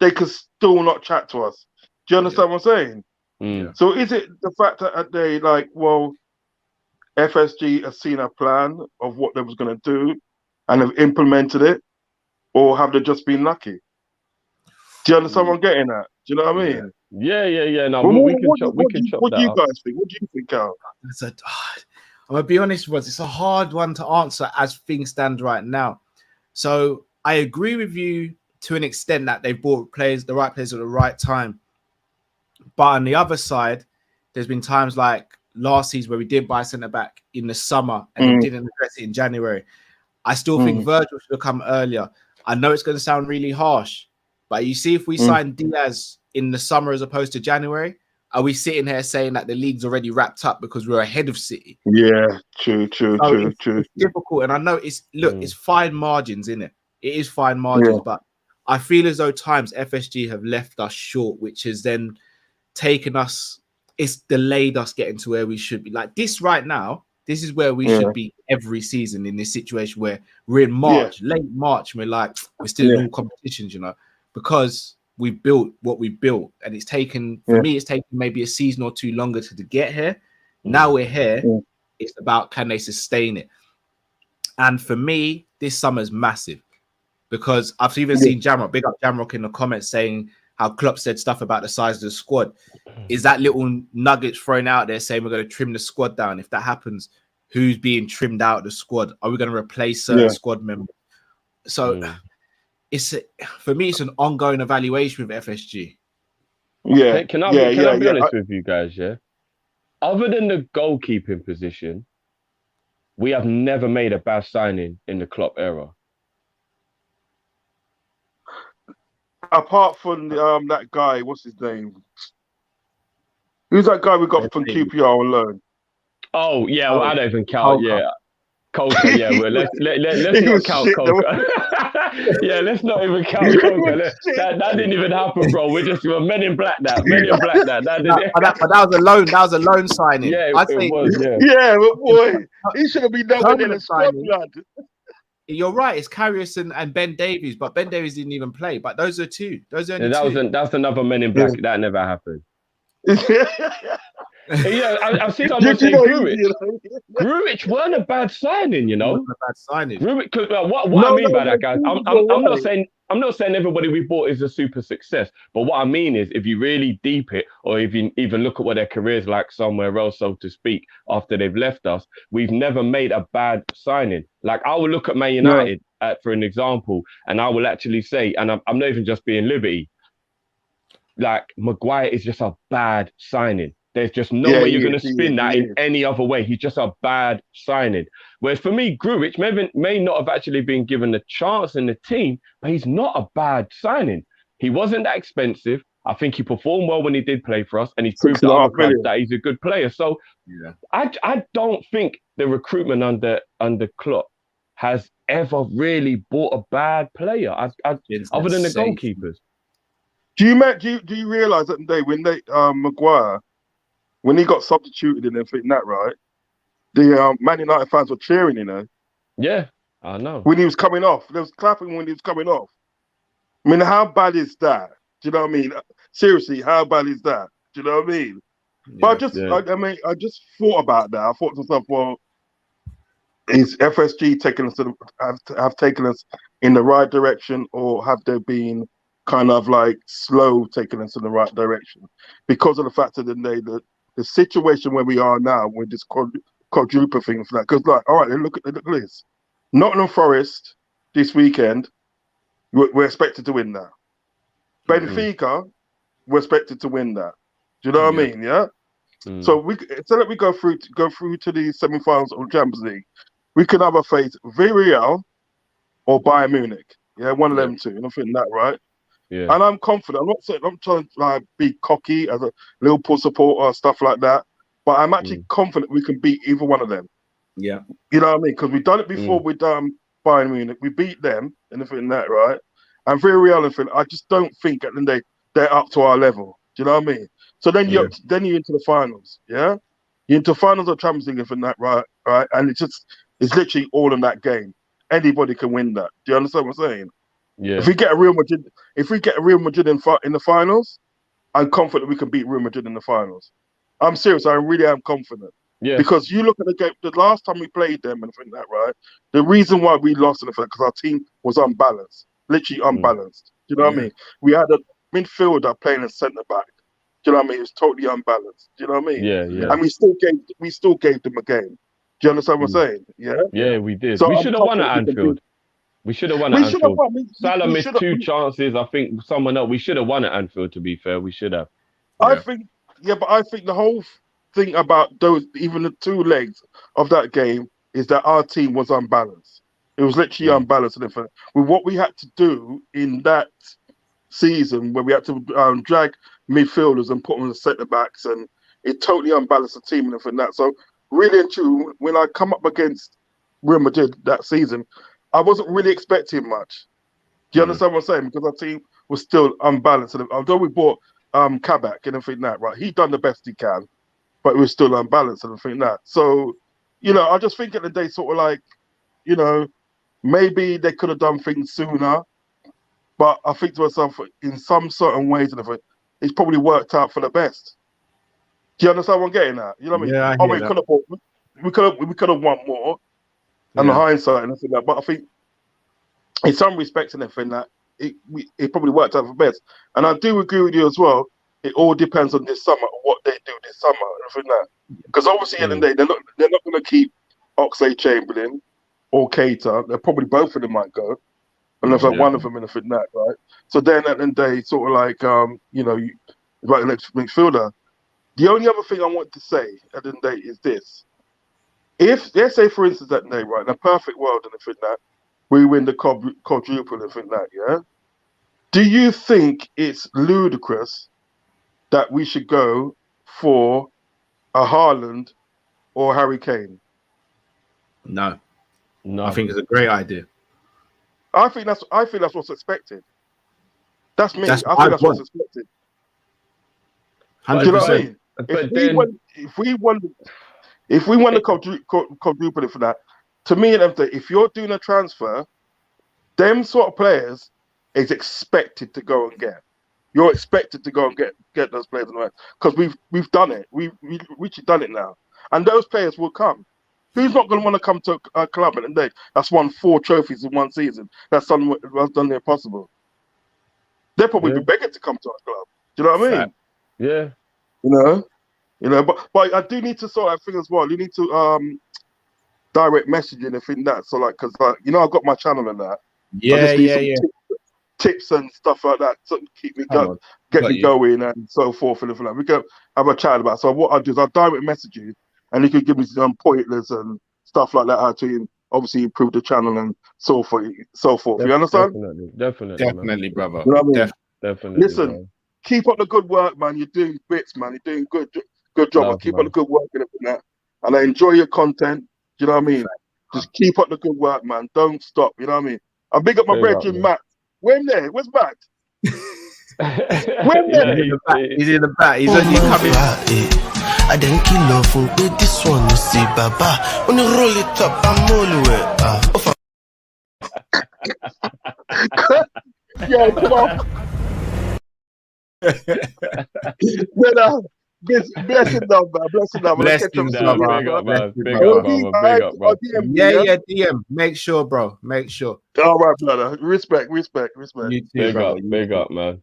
they can still not chat to us. Do you understand what I'm saying? So is it the fact that they like, well, FSG has seen a plan of what they was going to do and have implemented it, or have they just been lucky? Do you understand what I'm getting at? Do you know what I mean? Yeah. No, well, we can chop what that do you up. guys think? What do you think, Carl? I'm gonna be honest with us. It's a hard one to answer as things stand right now. So I agree with you to an extent that they've bought the right players at the right time. But on the other side, there's been times like last season where we did buy centre back in the summer and then didn't address it in January. I still think Virgil should have come earlier. I know it's going to sound really harsh, but you see, if we sign Diaz in the summer as opposed to January, are we sitting here saying that the league's already wrapped up because we're ahead of City? Yeah, true. It's difficult, and I know it's fine margins, isn't it? It is fine margins, but I feel as though times FSG have left us short, which has then taken us. It's delayed us getting to where we should be. Like this right now, this is where we should be every season in this situation where we're in March, late March, and we're like, we're still in all competitions, you know, because we built what we built, and it's taken, for me, it's taken maybe a season or two longer to get here. Now we're here. It's about, can they sustain it? And for me, this summer's massive because I've even seen Jamrock, big up Jamrock in the comments saying how Klopp said stuff about the size of the squad. Is that little nugget thrown out there saying we're going to trim the squad down? If that happens, who's being trimmed out of the squad? Are we going to replace certain squad members? So for me, it's an ongoing evaluation with FSG. Can I be honest with you guys? Yeah. Other than the goalkeeping position, we have never made a bad signing in the Klopp era. Apart from that guy, what's his name? Who's that guy we got from QPR on loan? Oh yeah, well, I don't even count. Coker. Yeah, well, let's not count Coker. Let's not even count Coker. That didn't even happen, bro. We're Men in Black. That Men in Black. But that was a loan. That was a loan signing. Yeah, it was. Yeah, but boy, he should have been done in the squad, lad. You're right. It's Karius and Ben Davies, but Ben Davies didn't even play. But those are two. Those are only two. That's another Men in Black. That never happened. Yeah, I've seen You someone say know, Gruitch. you know? Gruitch weren't a bad signing, you know. A bad signing. Gruitch, 'cause, what No, I mean no, by that, guys, you're I'm not saying everybody we bought is a super success, but what I mean is, if you really deep it, or if you even look at what their careers like somewhere else, so to speak, after they've left us, we've never made a bad signing. Like I will look at Man United for an example, and I will actually say, and I'm not even just being Liberty. Like Maguire is just a bad signing. There's just no way you're going to spin that in any other way. He's just a bad signing. Whereas for me, Gruitch may not have actually been given a chance in the team, but he's not a bad signing. He wasn't that expensive. I think he performed well when he did play for us, and he's proved to other clubs that he's a good player. So I don't think the recruitment under Klopp has ever really bought a bad player, other than the goalkeepers. Do you realise that day when Maguire, when he got substituted and everything that right, the Man United fans were cheering, you know. Yeah, I know. When he was coming off, there was clapping when he was coming off. I mean, how bad is that? Do you know what I mean? Seriously, how bad is that? Do you know what I mean? Yeah, but I just thought about that. I thought to myself, well, is FSG taking us have taken us in the right direction, or have there been kind of like slow taking us in the right direction because of the fact that the situation where we are now with this quadruple thing for that? Because like, all right, look at this. Nottingham Forest this weekend, we're expected to win that. Benfica, we're expected to win that. Do you know what I mean? Yeah. So that we go through to the semi-finals of Champions League, we could either face Villarreal or Bayern Munich. Yeah, one of them two. And I think that right. Yeah. And I'm confident. I'm not saying I'm trying to like be cocky as a Liverpool supporter or stuff like that, but I'm actually confident we can beat either one of them. Yeah. You know what I mean? Because we've done it before with Bayern Munich. We beat them and everything that right. And Villarreal and I just don't think at the end of the day they're up to our level. Do you know what I mean? So then you're into the finals. Yeah. You're into finals of Champions League and everything that right. And it's literally all in that game. Anybody can win that. Do you understand what I'm saying? Yeah. If we get a Real Madrid in the finals, I'm confident we can beat Real Madrid in the finals. I'm serious. I really am confident. Yeah. Because you look at the game, the last time we played them and think that right, the reason why we lost in the fact because our team was unbalanced, literally unbalanced. Do you know what I mean? We had a midfielder playing a centre back. Do you know what I mean? It was totally unbalanced. Do you know what I mean? Yeah. And we still gave them a game. Do you understand what I'm saying? Yeah. Yeah, we did. So we should have won at Anfield. We should have won at Anfield. Salah missed 2 chances. I think someone else. We should have won at Anfield. To be fair, we should have. Yeah. I think the whole thing about those, even the 2 legs of that game, is that our team was unbalanced. It was literally unbalanced. With what we had to do in that season, where we had to drag midfielders and put them on the centre backs, and it totally unbalanced the team and everything that. So really and true, when I come up against Real Madrid that season, I wasn't really expecting much. Do you understand what I'm saying? Because our team was still unbalanced. And although we bought Kabak and everything that, right, he done the best he can, but it was still unbalanced and everything that. So, I just think at the day, sort of like, maybe they could have done things sooner. But I think to myself, in some certain ways, and everything, it's probably worked out for the best. Do you understand what I'm getting at? You know what I mean? We could have won more. And the hindsight and everything like that, but I think in some respects and everything that it probably worked out for best. And I do agree with you as well. It all depends on this summer, what they do this summer and everything like that. Because obviously at the end of the day, they're not going to keep Oxlade-Chamberlain or Keita. They're probably both of them might go, unless one of them and everything like that, right? So then at the end of the day, sort of like right the next midfielder. The only other thing I want to say at the end of the day is this. If, let's say, for instance, that day, right, in a perfect world and everything that, we win the quadruple and everything that, yeah? Do you think it's ludicrous that we should go for a Haaland or Harry Kane? No. I think it's a great idea. I think that's what's expected. That's me. I think that's what's expected. 100%. Do you know what I mean? If we won the quadruple for that, to me, if you're doing a transfer, them sort of players is expected to go and get. You're expected to go and get those players on the way because we've done it. We've done it now, and those players will come. Who's not going to want to come to a club at the day that's won 4 trophies in one season? That's done the impossible. They'll probably be begging to come to our club. Do you know what I mean? Yeah. You know, but I do need to sort out thing as well. You need to direct messaging and thing that. So like, because you know, I've got my channel and that. Yeah. Tips and stuff like that to keep me going, get me going and so forth and everything like. We can have a chat about it. So what I'll do is I'll direct message you and you can give me some pointers and stuff like that, how to obviously improve the channel and so forth. You understand? Definitely, brother. You know what I mean? Definitely. Listen, bro. keep up the good work, man. You're doing bits, man. You're doing good job. Love, Keep man. up the good work and everything that. And I enjoy your content. Do you know what I mean? Just keep up the good work, man. Don't stop. You know what I mean? I big up my brethren, Matt. Where's there? Where's Matt? Where's there? He's in the back. He's coming. I didn't kill love with this one, you see, Baba. When you roll it up, I'm all the way. Yeah, come on. Brother, bless him down, man. Bless him down. Bless him down, man. Big up, bro. Yeah, DM. Make sure, bro. Make sure. All right, brother. Respect. You too, big brother. up, man.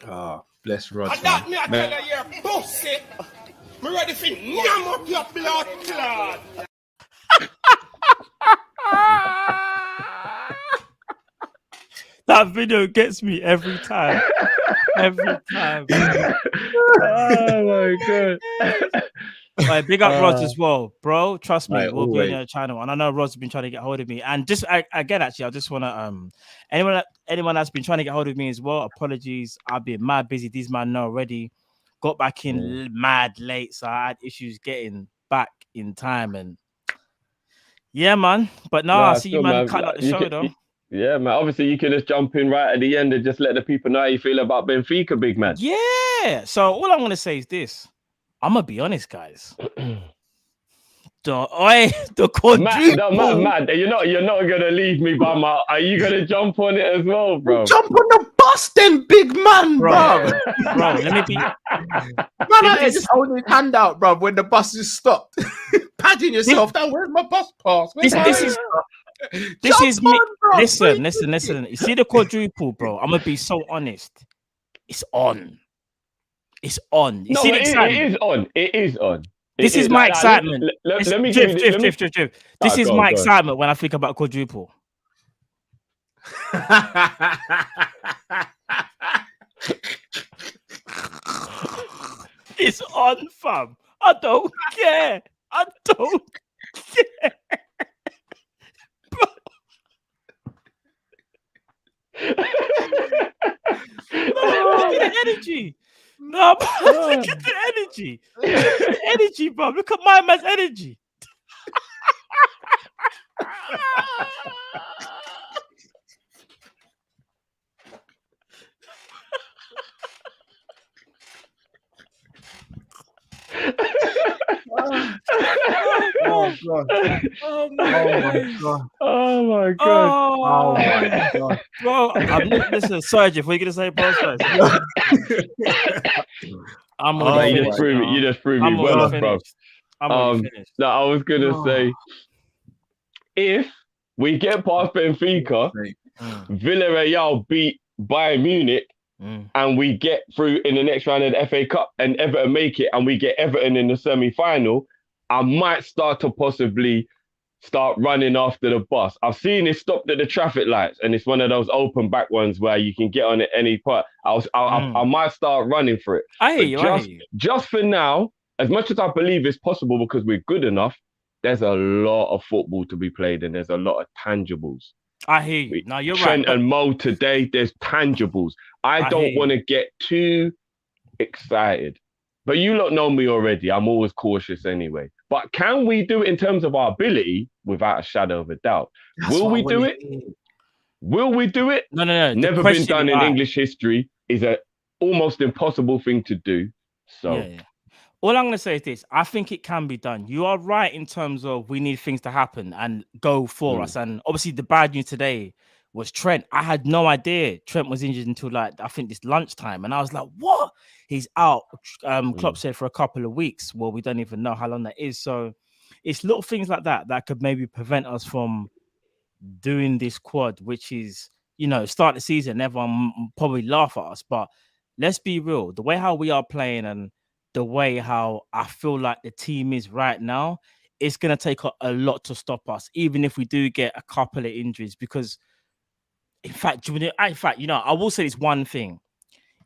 Oh, bless Rod. I got me a Kelleher pussy. Me ready for yam up your blood clot. That video gets me every time. Every time. Oh my god. Right, big up Rods as well, bro. Trust me, Right, we'll be always. on your channel. And I know Rod's been trying to get hold of me. And just again, actually, I just want to anyone that's been trying to get hold of me as well. Apologies, I've been mad busy. These man know already. Got back in mad late, so I had issues getting back in time. And yeah, man. But no, I see you, man. Cut out the show though. Yeah, man. Obviously, you can just jump in right at the end and just let the people know how you feel about Benfica, big man. Yeah. So all I'm gonna say is this. I'm gonna be honest, guys. The quadruple. Matt, you're not gonna leave me by my. Are you gonna jump on it as well, bro? Jump on the bus, then, big man, bro. Bro, let me be. Man, I just holding his hand out, bro. When the bus is stopped, patting yourself down. Where's my bus pass? This is me. Listen. You see the quadruple, bro. I'm gonna be so honest. It's on. It's on. You see the excitement? It is on. It is on. This is my excitement. Let me Drift. This is my excitement when I think about quadruple. It's on, fam. I don't care. Look at the energy. No, look at the energy. The energy, bro. Look at my man's energy. Oh god! Oh my god! Oh my god! Oh my god! Bro, listen, sorry, Jeff. What are you gonna say, bro? You just threw me well off, bro. I'm finished. No, I was gonna say, if we get past Benfica, Villarreal beat Bayern Munich, and we get through in the next round of the FA Cup, and Everton make it, and we get Everton in the semi-final, I might start to possibly start running after the bus. I've seen it stopped at the traffic lights, and it's one of those open back ones where you can get on at any part. I might start running for it. I hear you. Just for now, as much as I believe it's possible because we're good enough, there's a lot of football to be played, and there's a lot of tangibles. I hear you. Now you're Trent right. and Mo today, there's tangibles. I don't want to get too excited. But you lot know me already. I'm always cautious anyway. But can we do it in terms of our ability? Without a shadow of a doubt. Will we do it? Will we do it? No. Never been done in English history. Is an almost impossible thing to do. So. Yeah. All I'm going to say is this. I think it can be done. You are right in terms of we need things to happen and go for us. And obviously the bad news today was Trent. I had no idea Trent was injured until like I think this lunchtime, and I was like, "What? He's out." Klopp said for a couple of weeks. Well, we don't even know how long that is. So it's little things like that that could maybe prevent us from doing this quad, which is, you know, start the season, everyone probably laugh at us, but let's be real. The way how we are playing and the way how I feel like the team is right now, it's gonna take a lot to stop us, even if we do get a couple of injuries. Because in fact, I will say this one thing.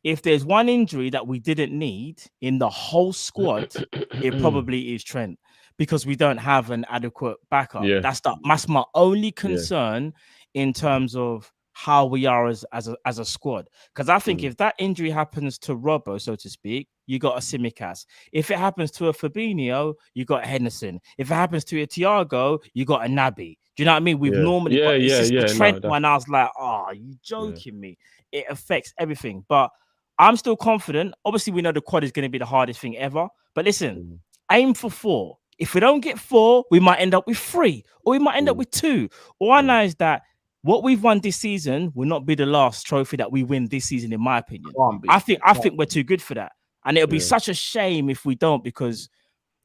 If there's one injury that we didn't need in the whole squad, it probably is Trent, because we don't have an adequate backup. Yeah. That's my only concern in terms of how we are as a squad. Because I think if that injury happens to Robbo, so to speak, you got a Simicast. If it happens to a Fabinho, you got a Henderson. If it happens to a Thiago, you got a Naby. Do you know what I mean? We've normally got it's just the Trent one. I was like, oh, are you joking me? It affects everything. But I'm still confident. Obviously, we know the quad is going to be the hardest thing ever. But listen, aim for 4. If we don't get 4, we might end up with 3, or we might end up with 2. All I know is that what we've won this season will not be the last trophy that we win this season, in my opinion. I think we're too good for that. And it'll be such a shame if we don't, because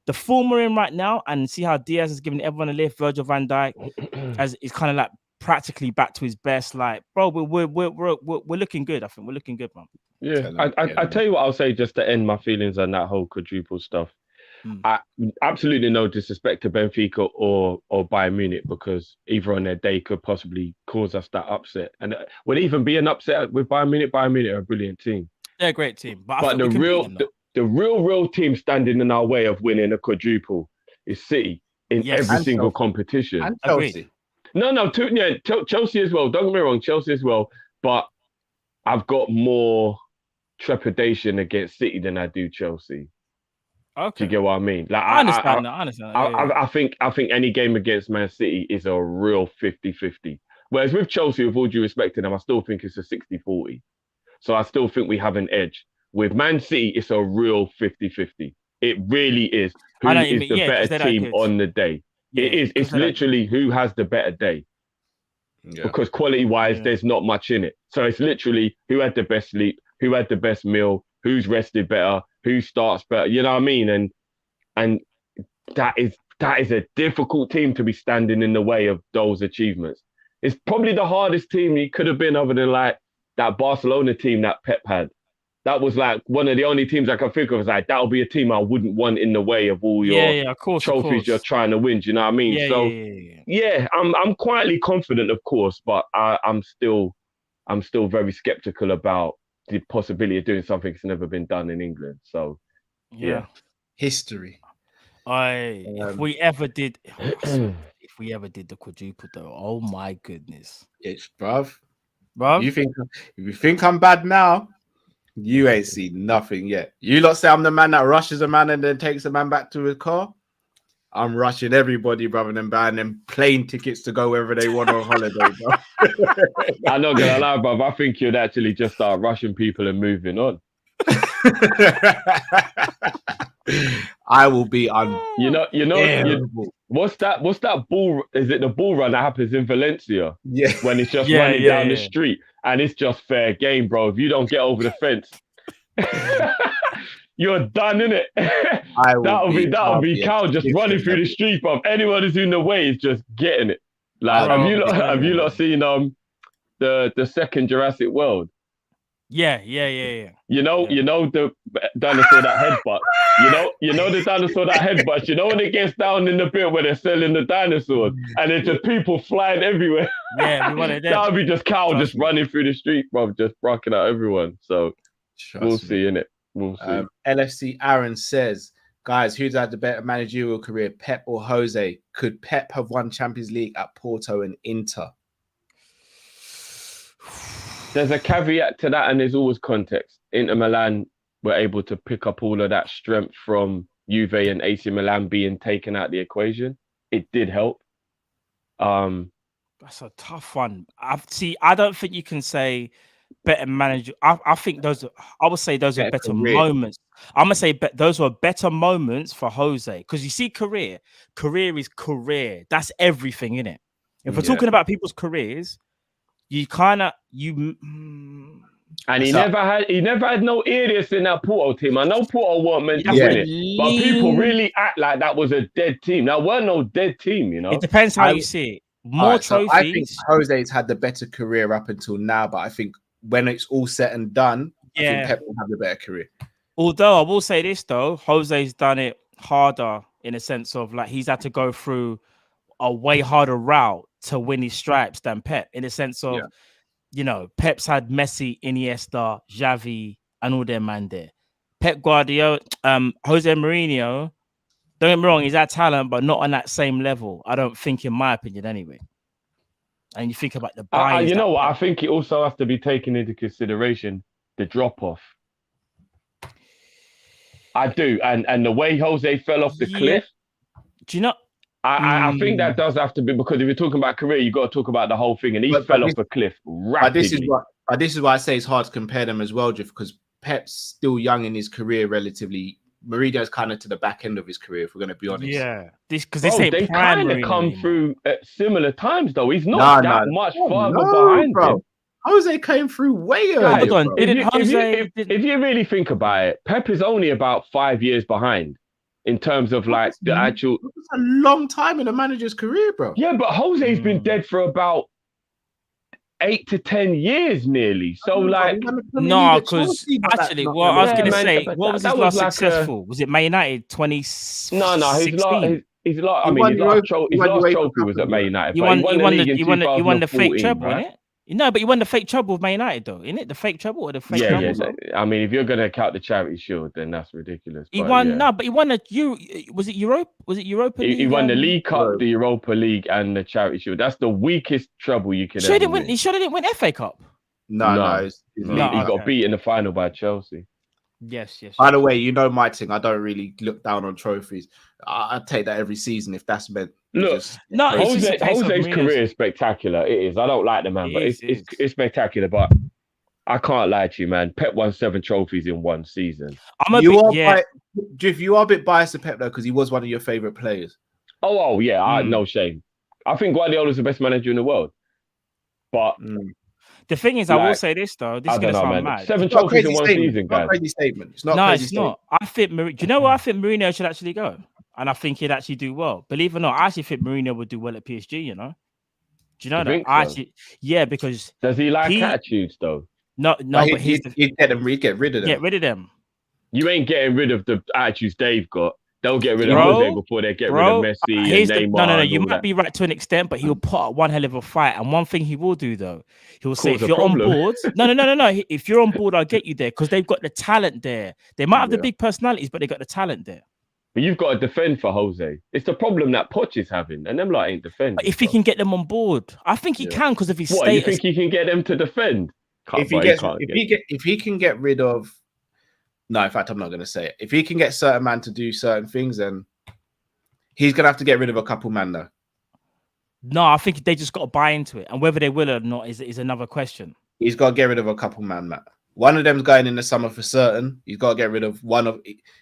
the form we're in right now, and see how Diaz has given everyone a lift, Virgil van Dijk as is kind of like practically back to his best. Like, bro, we're looking good. I think we're looking good, man. Yeah, I tell you what I'll say just to end my feelings on that whole quadruple stuff. I absolutely no disrespect to Benfica or Bayern Munich, because either on their day could possibly cause us that upset, and would even be an upset with Bayern Munich. Bayern Munich are a brilliant team. They're a great team, but the real team standing in our way of winning a quadruple is City in every single competition. And Chelsea. Chelsea as well. Don't get me wrong, Chelsea as well. But I've got more trepidation against City than I do Chelsea. Okay. Do you get what I mean? Like, I understand that. I understand that. I think any game against Man City is a real 50-50. Whereas with Chelsea, with all due respect to them, I still think it's a 60-40. So I still think we have an edge. With Man City, it's a real 50-50. It really is. Who is the better team on the day? It is. It's literally who has the better day. Yeah. Because quality-wise, there's not much in it. So it's literally who had the best sleep, who had the best meal, who's rested better, who starts better. You know what I mean? And that is a difficult team to be standing in the way of those achievements. It's probably the hardest team he could have been, other than like that Barcelona team that Pep had. That was like one of the only teams I can think of. Is like, that'll be a team I wouldn't want in the way of all your trophies you're trying to win. Do you know what I mean? I'm quietly confident, of course, but I'm still very skeptical about the possibility of doing something that's never been done in England. So history. If we ever did the quadruple though, oh my goodness. It's bruv. If you think I'm bad now, you ain't seen nothing yet. You lot say I'm the man that rushes a man and then takes a man back to his car. I'm rushing everybody, brother, and buying them plane tickets to go wherever they want on holiday, bro. I'm not gonna lie, bruv. I think you'd actually just start rushing people and moving on. I will be what's that ball? Is it the ball run that happens in Valencia? Yeah, when it's just running down the street and it's just fair game, bro. If you don't get over the fence, you're done, innit? That'll be Cal just running through the street, bro. Anyone who's in the way is just getting it. Like, have you lot seen the second Jurassic World? Yeah. You know the dinosaur that headbutt. You know the dinosaur that headbutts. You know when it gets down in the bit where they're selling the dinosaurs and there's just people flying everywhere. Yeah, we wanted that. That would be just Cal just running through the street, bro, just rocking out everyone. So we'll see, innit? We'll see. LFC Aaron says, guys, who's had the better managerial career, Pep or Jose? Could Pep have won Champions League at Porto and Inter? There's a caveat to that, and there's always context. Inter Milan were able to pick up all of that strength from Juve and AC Milan being taken out of the equation. It did help. That's a tough one. I don't think you can say better manager. I think I would say those are better moments. I'm gonna say those were better moments for Jose, because you see, career is career. That's everything, innit? If we're talking about people's careers, you kind of And he never had no idiots in that Porto team. I know Porto weren't meant to win it, but people really act like that was a dead team. That weren't no dead team, you know. It depends how you see it. More trophies. So I think Jose's had the better career up until now, but I think when it's all said and done, I think Pep will have the better career. Although I will say this though, Jose's done it harder in a sense of like he's had to go through a way harder route to win his stripes than Pep. In a sense of, you know, Pep's had Messi, Iniesta, Xavi, and all them man there. Pep Guardiola, Jose Mourinho. Don't get me wrong, he's had talent, but not on that same level. I don't think, in my opinion, anyway. And you think about the buys. You know what? I think it also has to be taken into consideration the drop off. I do, and the way Jose fell off the cliff. Do you know? I think that does have to be, because if you're talking about career, you got to talk about the whole thing, and he fell off a cliff rapidly. But this is why I say it's hard to compare them as well, Jeff, because Pep's still young in his career relatively. Mourinho's kind of to the back end of his career, if we're going to be honest. Yeah, they kind of come through at similar times, though. He's not that much farther behind him. Jose came through way earlier. If you really think about it, Pep is only about 5 years behind in terms of like the actual. It's a long time in a manager's career, bro. Yeah, but Jose's been dead for about 8 to 10 years nearly. So like, no, because actually, what I was going to say, what was his last successful? Was it Man United 2016? No, his last trophy was at Man United. He won the fake treble, innit? No, but he won the fake treble with Man United, though, innit? The fake treble or the fake treble? Yeah. I mean, if you're going to count the Charity Shield, then that's ridiculous. He won, but he won was it Europe? Was it Europa League? He won the League Cup, the Europa League, and the Charity Shield. That's the weakest treble you could ever win. He didn't win FA Cup. No. He got beat in the final by Chelsea. Yes. By the way, you know my thing. I don't really look down on trophies. I take that every season if that's meant. Look, Jose's career is spectacular. It is. I don't like the man, but it's spectacular. But I can't lie to you, man. Pep won 7 trophies in one season. Jiff, you are a bit biased to Pep though, because he was one of your favorite players. Oh yeah, no shame. I think Guardiola's the best manager in the world. But the thing is, I will say this though. This is going to sound mad. 7 trophies in one season, guys. It's not a crazy statement. It's not. I think. Do you know where I think Mourinho should actually go? And I think he'd actually do well. Believe it or not, I actually think Mourinho would do well at PSG. You know? Do you know that? Because does he like attitudes though? No, but he'd get rid of them. Get rid of them. You ain't getting rid of the attitudes they've got. They'll get rid of Jose before they get rid of Messi and Neymar. No. You might be right to an extent, but he'll put up one hell of a fight. And one thing he will do though, he'll say, if you're on board, no. If you're on board, I'll get you there, because they've got the talent there. They might have the big personalities, but they got the talent there. But you've got to defend for Jose. It's the problem that Poch is having, and them lot ain't defending. But if he can get them on board, I think he can, because of his status. You think he can get them to defend? If he can get rid of. No, in fact, I'm not going to say it. If he can get certain man to do certain things, then he's going to have to get rid of a couple man, though. No, I think they just got to buy into it. And whether they will or not is another question. He's got to get rid of a couple man, Matt. One of them's going in the summer for certain. He's got to get rid of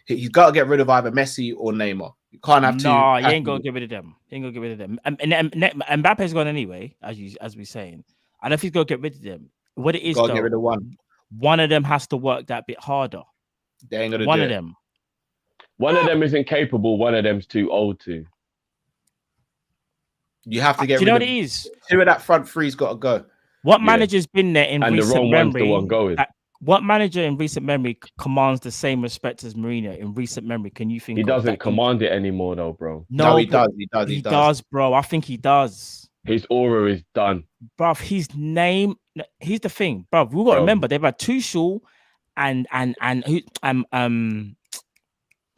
he's got to get rid of either Messi or Neymar. You can't have two. No, he ain't going to get rid of them. He ain't going to get rid of them. And Mbappe's gone anyway, as we're saying. I don't know if he's going to get rid of them. What it is, though, get rid of one of them has to work that bit harder. They ain't gonna one do of it. them. One of them isn't capable. One of them's too old to. You have to get. Do you know what it is? Two of that front three's got to go. What manager's been there in and recent the wrong memory? One's the one going. What manager in recent memory commands the same respect as Mourinho in recent memory? Can you think? He doesn't command it anymore, though, bro. No, he does. He does, bro. I think he does. His aura is done, bro. His name. Here's the thing, bro. We got to remember they've had Tuchel and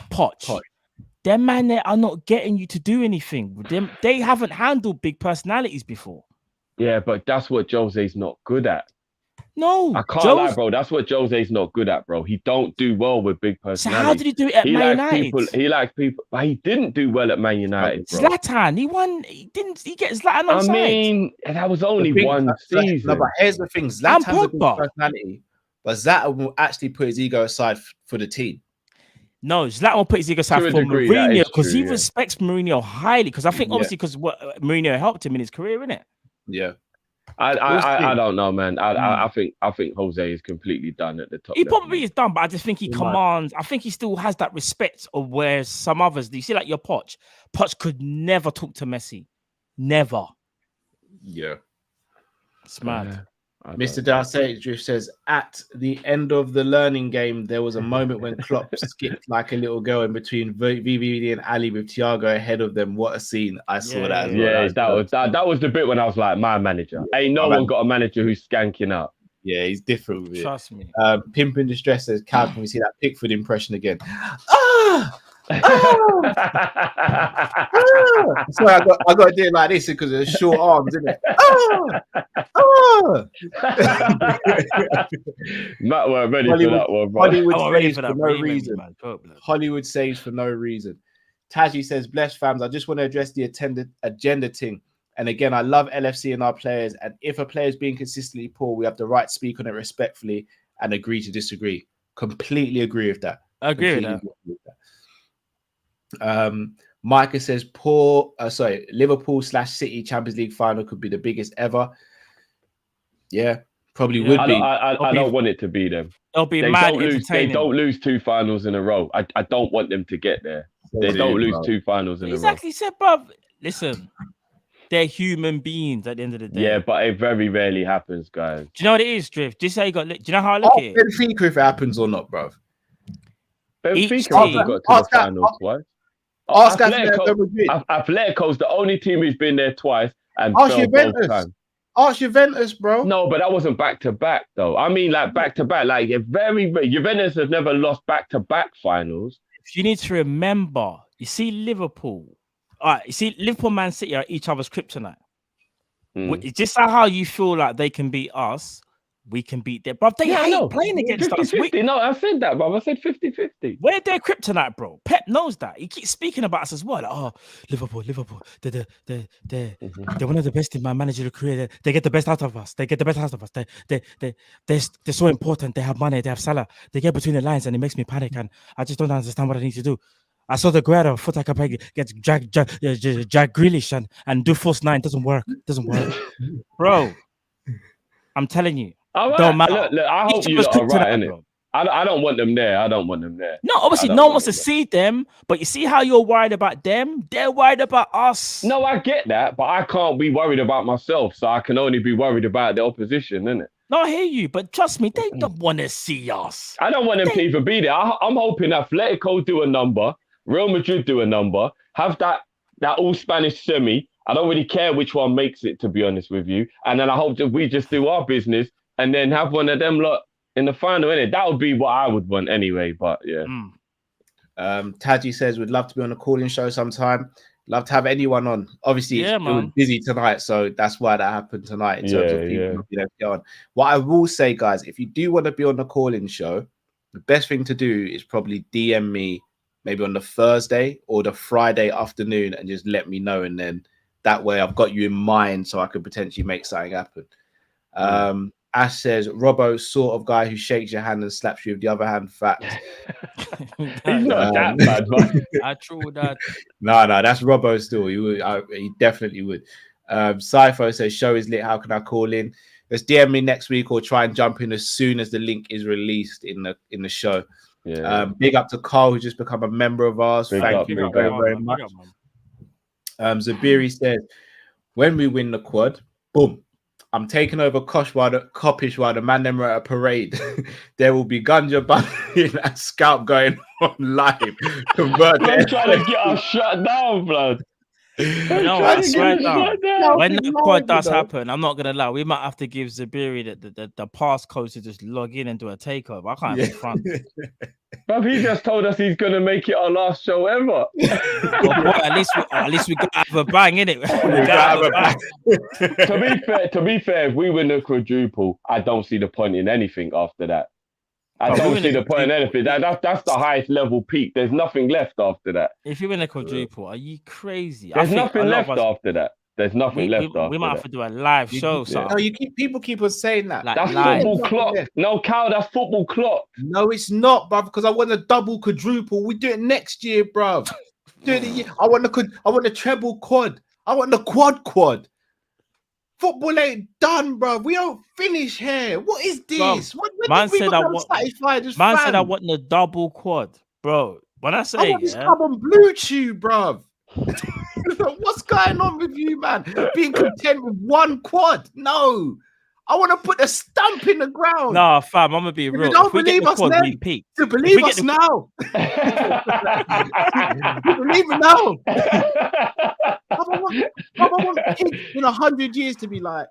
Poch. Them man, they are not getting you to do anything. They haven't handled big personalities before. Yeah, but that's what Jose's not good at. No, I can't lie, bro. That's what Jose's not good at, bro. He don't do well with big personalities. So how did he do it at Man United? He likes people, but he didn't do well at Man United, bro. Zlatan, he won. He get Zlatan on side. I mean, that was only one season. No, but here's the thing: Zlatan's a good personality, but Zlatan will actually put his ego aside for the team. No, Zlatan will put his ego aside for Mourinho because he respects Mourinho highly. Because I think obviously because what Mourinho helped him in his career, innit? Yeah. I don't know, man. I think Jose is completely done at the top. He level. probably is done, but I just think he commands. I think he still has that respect of where some others do. You see, like your Poch. Poch could never talk to Messi. Never. Yeah. It's mad. Mr. Darcy Drift says, at the end of the learning game, there was a moment when Klopp skipped like a little girl in between VVD and Ali with Thiago ahead of them. What a scene. I saw that as well. Yeah, that was the bit when I was like, my manager. Ain't no one got a manager who's skanking up. Yeah, he's different with it. Trust me. Pimp in Distress says, Cal, can we see that Pickford impression again? Sorry, I got to do it like this because of the short arms, isn't it? Matt weren't ready for that one, bro. Hollywood saves for no reason. Taji says, bless fams, I just want to address the agenda thing. And again, I love LFC and our players. And if a player is being consistently poor, we have the right to speak on it respectfully and agree to disagree. Completely agree with that. I agree with that. Micah says Liverpool/City Champions League final could be the biggest ever. Yeah, probably would be. I don't want it to be them. It'll be mad entertaining. They don't lose 2 finals in a row. I don't want them to get there. They don't lose 2 finals in a row. Exactly said, bruv. Listen, they're human beings at the end of the day. Yeah, but it very rarely happens, guys. Do you know what it is, Drift? Just how you got. Do you know how I look at it? Benfica if it happens or not, bruv. Benfica have got to the finals twice. Atletico's the only team who's been there twice and fell both times. Ask Juventus, bro. No, but that wasn't back-to-back, though. I mean, like, back-to-back. Like, Juventus have never lost back-to-back finals. You need to remember, you see Liverpool. All right, you see Liverpool, Man City are each other's kryptonite. It's just how you feel like they can beat us. We can beat them, bro. They hate playing against us. No, I said that, bro. I said 50-50. We're their kryptonite, bro. Pep knows that. He keeps speaking about us as well. Like, Liverpool. They're one of the best in my managerial career. They get the best out of us. They're so important. They have money. They have Salah. They get between the lines and it makes me panic. And I just don't understand what I need to do. I saw the Guerrero foot like a peg gets Jack Grealish and do false 9. Doesn't work, bro. I'm telling you. Right. Don't matter. Look, I hope you lot are right, innit? I don't want them there. No, obviously, no one wants to see them. But you see how you're worried about them? They're worried about us. No, I get that, but I can't be worried about myself. So I can only be worried about the opposition, innit? No, I hear you, but trust me, they don't want to see us. I don't want them to even be there. I'm hoping Atletico do a number, Real Madrid do a number, have that all Spanish semi. I don't really care which one makes it, to be honest with you. And then I hope that we just do our business and then have one of them lot in the final, innit? That would be what I would want anyway, but yeah. Taji says, we'd love to be on a call-in show sometime. Love to have anyone on. Obviously, it was busy tonight, so that's why that happened tonight in terms of people get on. What I will say, guys, if you do want to be on the call-in show, the best thing to do is probably DM me maybe on the Thursday or the Friday afternoon and just let me know, and then that way I've got you in mind so I could potentially make something happen. Ash says, Robbo, sort of guy who shakes your hand and slaps you with the other hand. Fact. He's not that bad, man. I true that. No, that's Robbo still. He would. He definitely would. Cypher says, show is lit. How can I call in? Just DM me next week or try and jump in as soon as the link is released in the show. Yeah. Big up to Carl, who's just become a member of ours. Thank you very, very much. Zabiri says, when we win the quad, boom. I'm taking over Kopish while the man them are at a parade. There will be ganja banging and scalp going on live. I'm trying to get us shut down, blood. No, I swear down. When the quad does happen, I'm not gonna lie. We might have to give Zabiri the passcode to just log in and do a takeover. I can't even front. But he just told us he's gonna make it our last show ever. Well, boy, at least we got to have a bang, innit? To be fair, if we win the quadruple, I don't see the point in anything after that. I don't see the point in anything. That's the highest level peak. There's nothing left after that. If you win a quadruple, are you crazy? There's nothing left after that. There's nothing left after that. We might have to do a live show. So. No, people keep on saying that. That's football clock. No, Cal, that's football clock. No, it's not, bruv, because I want a double quadruple. We do it next year, bruv. I want the treble quad. I want the quad. Football ain't done, bro. We don't finish here. What is this? Bro, When man did we said I become want. satisfied as Man said I fans? want the double quad, bro. When I I say want this yeah, club on blue chew, bro. What's going on with you, man? Being content with one quad? No. I want to put a stamp in the ground. nah, fam, I'm gonna be If real. you don't If we get believe the us quad, then, we peak. to If we believe get us the now. You believe me now. I want kids in 100 years to be like,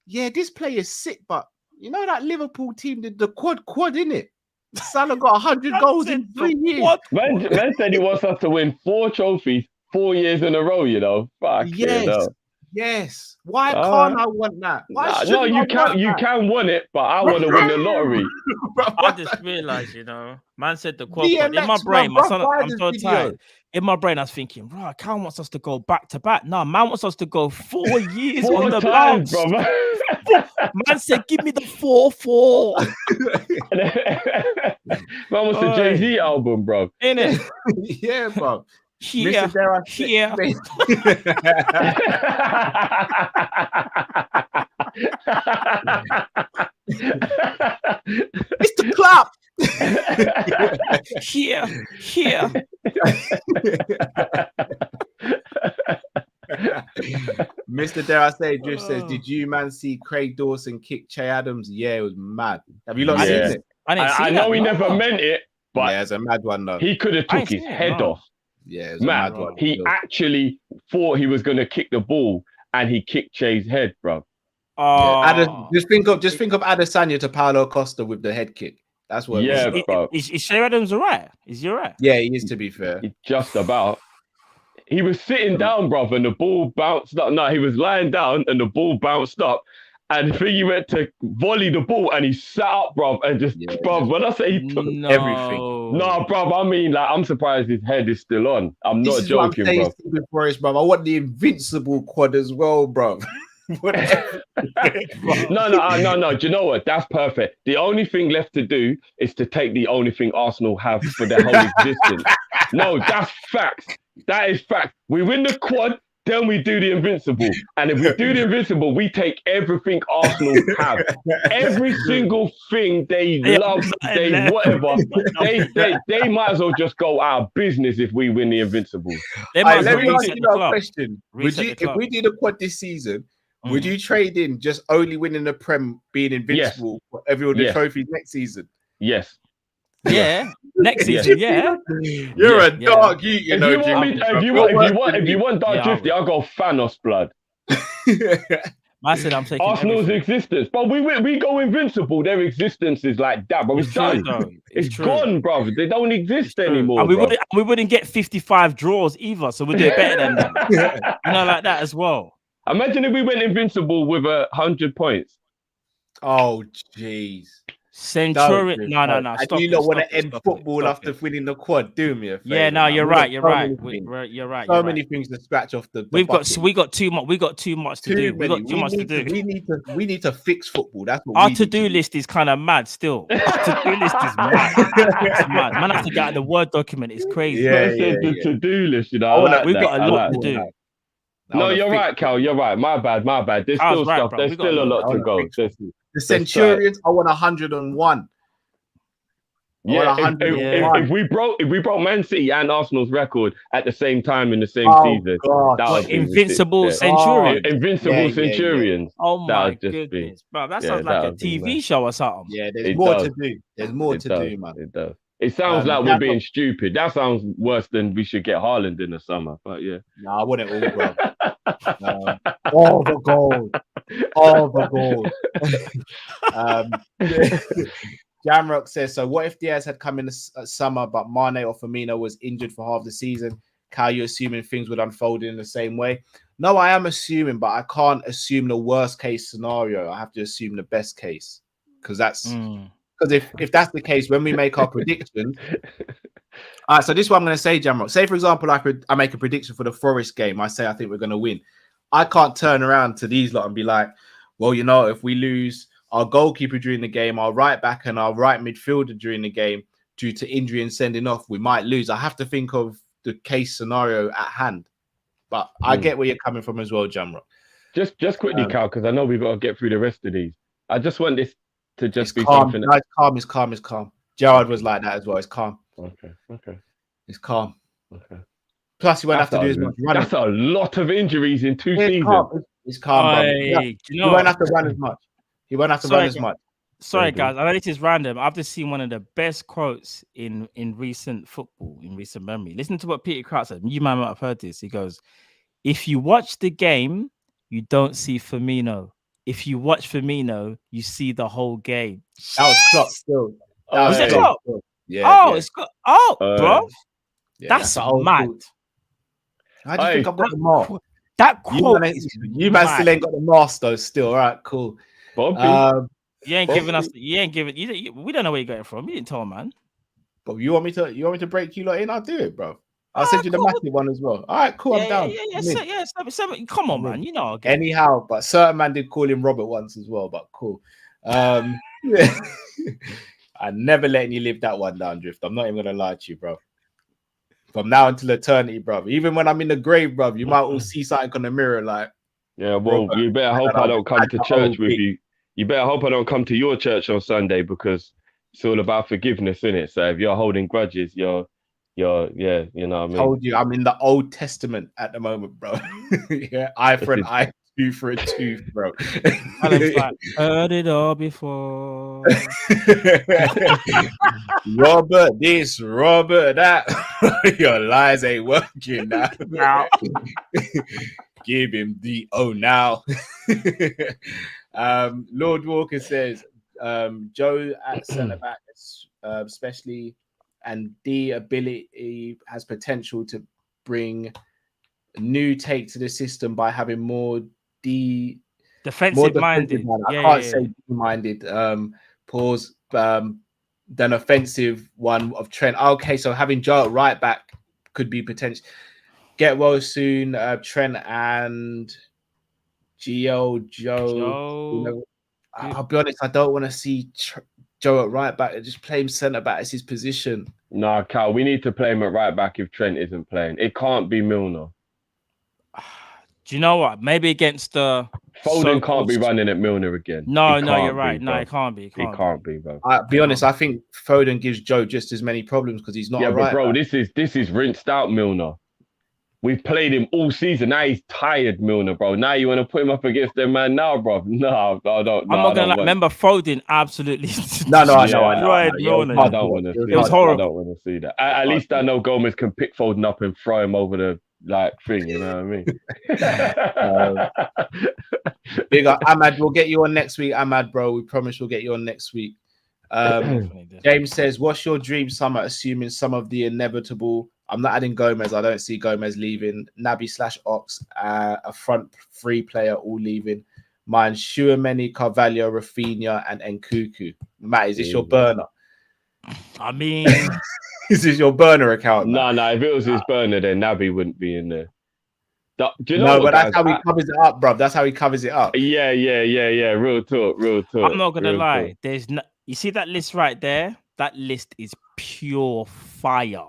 yeah, this player's sick, but you know that Liverpool team did the quad in it. Salah got 100 goals in 3 years. Man said he wants us to win 4 trophies 4 years in a row, you know. Fuck Yes. Why All can't right. I want that? Why No, shouldn't you I can want you that? can win it, but I want to win the lottery. I just realized, you know, man said the quad. In my DMX, brain, man, my son, bro, buy I'm this so video. tired. In my brain, I was thinking, bro, Cal wants us to go back to back. No, man wants us to go 4 years 4 on the times, bounce. bro. Man said, give me the 4-4. Man wants a Jay-Z album, bro. Innit? Yeah, bro. Here, Mr. Dare I here. It's the clap. Here. Mr. Dare I Say just says, did you man see Craig Dawson kick Che Adams? Yeah, it was mad. Have you not seen it? I know he never meant it, but yeah, it's a mad one though. He could have took his head off. Yeah, it's a Man, mad one. he actually thought he was gonna kick the ball, and he kicked Che's head, bro. Just think of Adesanya to Paulo Costa with the head kick. That's what. Yeah, bro. Is Shea Adams alright? Is he alright? Yeah, he is. To be fair, just about. He was sitting down, bro, and the ball bounced up. No, he was lying down, and the ball bounced up. And I think he went to volley the ball, and he sat up, bro, and just, bro. When I say he took everything, no, bro. I mean, like, I'm surprised his head is still on. I'm not joking, bro. Before this, bro, I want the invincible quad as well, bro. No. Do you know what? That's perfect. The only thing left to do is to take the only thing Arsenal have for their whole existence. No, that's facts. That is fact. We win the quad, then we do the invincible. And if we do the invincible, we take everything Arsenal have. Every single thing they love, they whatever. They might as well just go out of business if we win the invincible. Let me ask you a question. If we do the quad this season, would you trade in just only winning the Prem, being invincible for every other trophy next season? Yes. Yeah, next season, yeah. You're a dog, you know. If you want dark drifty, I'll go Thanos blood. I said I'm taking Arsenal's existence, but we go invincible. Their existence is like that, but it's done. It's gone, bro. They don't exist anymore. And we wouldn't get 55 draws either, so we'd do it better than them. You know, like that as well. Imagine if we went invincible with 100 points. Oh, jeez. Centurion. No. Stop. You don't want to end football after winning the quad, do me a favor. Yeah, no, you're right. You're right. So many things to scratch off the. We got too much. We got too much to do. We got too much to do. We need to fix football. That's what our to-do list is kind of mad. Still, our to-do list is mad. It's mad. Man, I have to get out the Word document. It's crazy. Yeah. The to-do list. You know, we've got a lot to do. No, you're right, Cal. You're right. My bad. There's still stuff. There's still a lot to go. The Centurions, I want 101. Yeah, if we broke Man City and Arsenal's record at the same time in the same season, Invincible Centurions. Invincible Centurions. Oh my goodness, bro, that sounds like a TV show or something. Yeah, there's more to do. There's more to do, man. It does. It sounds like we're being stupid. That sounds worse than we should get Haaland in the summer. But yeah. No, I want it all, bro. All the gold. Jamrock says, so what if Diaz had come in the summer, but Mane or Firmino was injured for half the season? Cal, you assuming things would unfold in the same way? No, I am assuming, but I can't assume the worst case scenario. I have to assume the best case, because that's... Because if that's the case, when we make our predictions, all right. So this is what I'm going to say, Jamrock. Say for example, I make a prediction for the Forest game. I say I think we're going to win. I can't turn around to these lot and be like, well, you know, if we lose our goalkeeper during the game, our right back and our right midfielder during the game due to injury and sending off, we might lose. I have to think of the case scenario at hand. But I get where you're coming from as well, Jamrock. Just quickly, Cal, because I know we've got to get through the rest of these. I just want this to just be calm. something. No, it's calm. Gerard was like that as well. It's calm. Okay. It's calm. Okay. Plus, you won't have to do as much running. That's a lot of injuries in 2 seasons. It's calm, bro. You know, he won't have to run as much. He won't have to run as much. Sorry, guys. I know this is random. I've just seen one of the best quotes in recent football, in recent memory. Listen to what Peter Crouch said. You might not have heard this. He goes, "If you watch the game, you don't see Firmino. If you watch Firmino, you see the whole game." That was Klopp still. That was Klopp. Yeah. It's got. Oh, bro. Yeah, that's mad. How do you think I've got the mark? That quote you man still ain't got the mask though. Still, all right, cool. You ain't giving us. You ain't giving. We don't know where you got it from. You didn't tell, man. But you want me to break you lot in? I'll do it, bro. I'll send you the massive one as well. All right, cool. I'm down. Yeah. Come on, man. You know. Anyhow, but certain man did call him Robert once as well. But cool. I'm never letting you live that one down, Drift. I'm not even gonna lie to you, bro. From now until eternity, bro. Even when I'm in the grave, bro, you might all see something on the mirror, like. Yeah, well, Robert, you better hope I don't come to church with you. You better hope I don't come to your church on Sunday because it's all about forgiveness, isn't it? So if you're holding grudges, you're you know what I mean. Told you, I'm in the Old Testament at the moment, bro. Yeah, eye for an eye, tooth for a tooth, bro. Heard it all before. Robert this, Robert that. Your lies ain't working now. Give him the now. Lord Walker says Joe at centre back, especially, and the ability has potential to bring a new take to the system by having more defensive minded. I can't say minded. Pause. Than offensive one of Trent. Okay, so having Joe at right back could be potential. Get well soon, Trent and Joe. You know, I'll be honest, I don't want to see Joe at right back. Just play him centre back as his position. Nah, Cal, we need to play him at right back if Trent isn't playing. It can't be Milner. Do you know what? Maybe against the Foden can't be running at Milner again. No, you're right. No, it can't be. It can't be, bro. I'll be honest, I think Foden gives Joe just as many problems because he's not. Yeah, but bro, back. this is rinsed out Milner. We've played him all season. Now he's tired, Milner, bro. Now you want to put him up against them man now, bro? No, I don't. I'm not gonna remember Foden absolutely. I know. I don't want to see. It was horrible. I don't want to see that. At least I know Gomez can pick Foden up and throw him over the thing. You know what I mean? Big up, Ahmad. We'll get you on next week, Ahmad, bro. We promise we'll get you on next week. James says, "What's your dream summer? Assuming some of the inevitable." I'm not adding Gomez. I don't see Gomez leaving. Naby/Ox, a front free player, all leaving. Mine, Tchouaméni, Carvalho, Rafinha, and Nkunku. Matt, is this your burner? I mean, is this your burner account? No. If it was his burner, then Naby wouldn't be in there. Do you know no, what, but that's guys? how he covers it up, bro. That's how he covers it up. Yeah. Real talk. I'm not gonna lie. There's no. You see that list right there? That list is pure fire.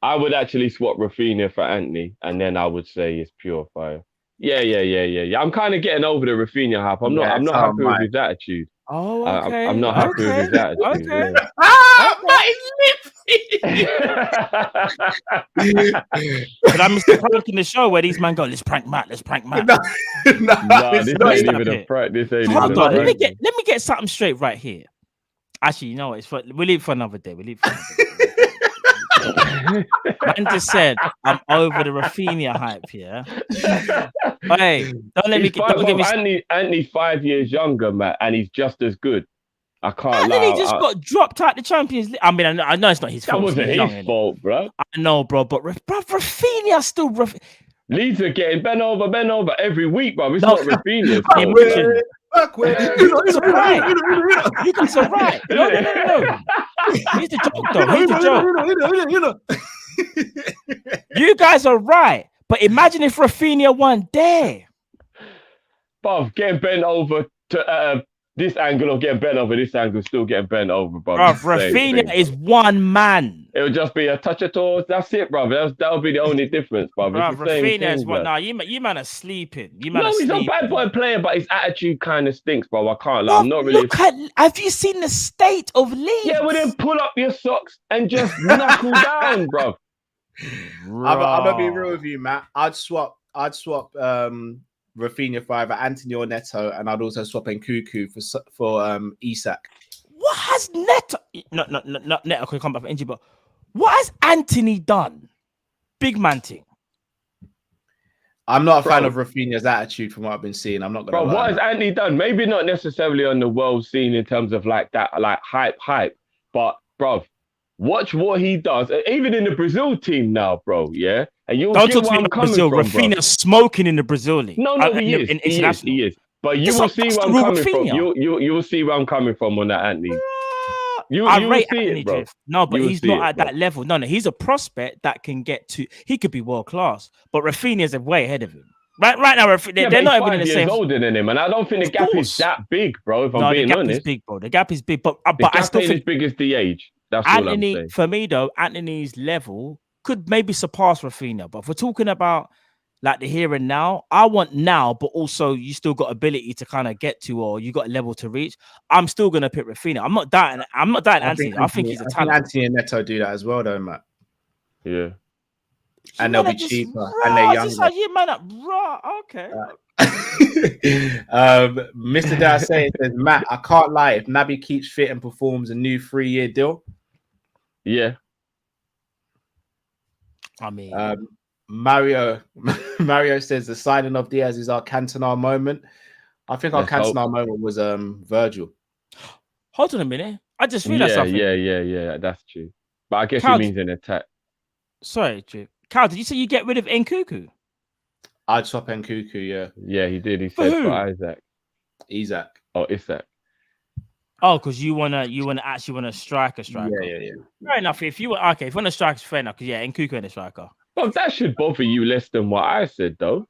I would actually swap Rafinha for Antony, and then I would say it's pure fire. Yeah. I'm kind of getting over the Rafinha hype. I'm not happy with his attitude. Oh, okay. I'm not happy with his attitude. Okay. But I missed the prank in the show where these men go, let's prank Matt. No, this ain't even a prank. Hold on, let me get something straight right here. Actually, you know what? We'll leave it for another day. Man just said I'm over the Rafinha hype here. Hey, don't get me. Antony 5 years younger, Matt, and he's just as good. I can't lie. And he just got dropped out the Champions League. I mean, I know it's not his fault. That wasn't his fault, bro. I know, bro, but Rafinha still. Leeds are getting bent over every week, bro. It's not Rafinha's fault. You guys are right. No. Here's the joke, though. You guys are right. But imagine if Rafinha won there. Bruv, getting bent over to this angle of getting bent over, this angle still getting bent over, bro. Rafinha is one man. It'll just be a touch of toes. That's it, bro. That'll be the only difference, bro. Rafinha is one. Nah, you man are sleeping. No, he's a bad boy player, but his attitude kind of stinks, bro. I can't lie. I'm not really. Have you seen the state of Leeds? Yeah, well then pull up your socks and just knuckle down, bro. I'm gonna be real with you, Matt. I'd swap Rafinha for either Anthony or Neto, and I'd also swap Nkuku for Isak. What has Neto? Not Neto could come back from injury, but what has Anthony done? Big man thing. I'm not a fan of Rafinha's attitude from what I've been seeing. I'm not gonna. Bro, what has Anthony done? Maybe not necessarily on the world scene in terms of like that, like hype, but bro, watch what he does. Even in the Brazil team now, bro. Yeah. And you'll don't get talk where to me I'm about coming Brazil. from, Rafinha bro. smoking in the Brazil league. No, he is. But you will see where I'm coming from. You will see where I'm coming from on that, Anthony. I will rate see Anthony, it, bro. Jeff. No, but You will he's see not it, at bro. that level. No, he's a prospect that can get to. He could be world class, but Rafinha is way ahead of him. Right now, they're not even in the same. He's older than him, and I don't think the gap is that big, bro. If I'm being honest, the gap is big, bro. The gap is big, but the I gap still ain't think as big as the age. That's all I'm Anthony, saying. for me though, Anthony's level could maybe surpass Rafinha. But if we're talking about like the here and now, I want now, but also you still got ability to kind of get to, or you got a level to reach. I'm still gonna pick Rafinha. I'm not doubting Anthony. I think he's a talent. Anthony and Neto do that as well, though, Matt. Yeah. And they'll be cheaper, and they're younger. Okay. Mr. Dare says, Matt, I can't lie. If Naby keeps fit and performs, a new 3-year deal. Yeah. I mean, Mario says the signing of Diaz is our Cantona moment. I think our Cantona moment was Virgil. Hold on a minute. I just realized something. Yeah. That's true. But I guess he means an attack. Sorry, Drew. Carl, did you say you get rid of Nkuku? I'd swap Nkuku, yeah. Yeah, he did. He said for Isaac. Oh, Isak. Oh, because you wanna actually want a striker. Yeah. Fair enough. If you want a striker, fair enough. Because Nkuku and a striker. Well, that should bother you less than what I said, though.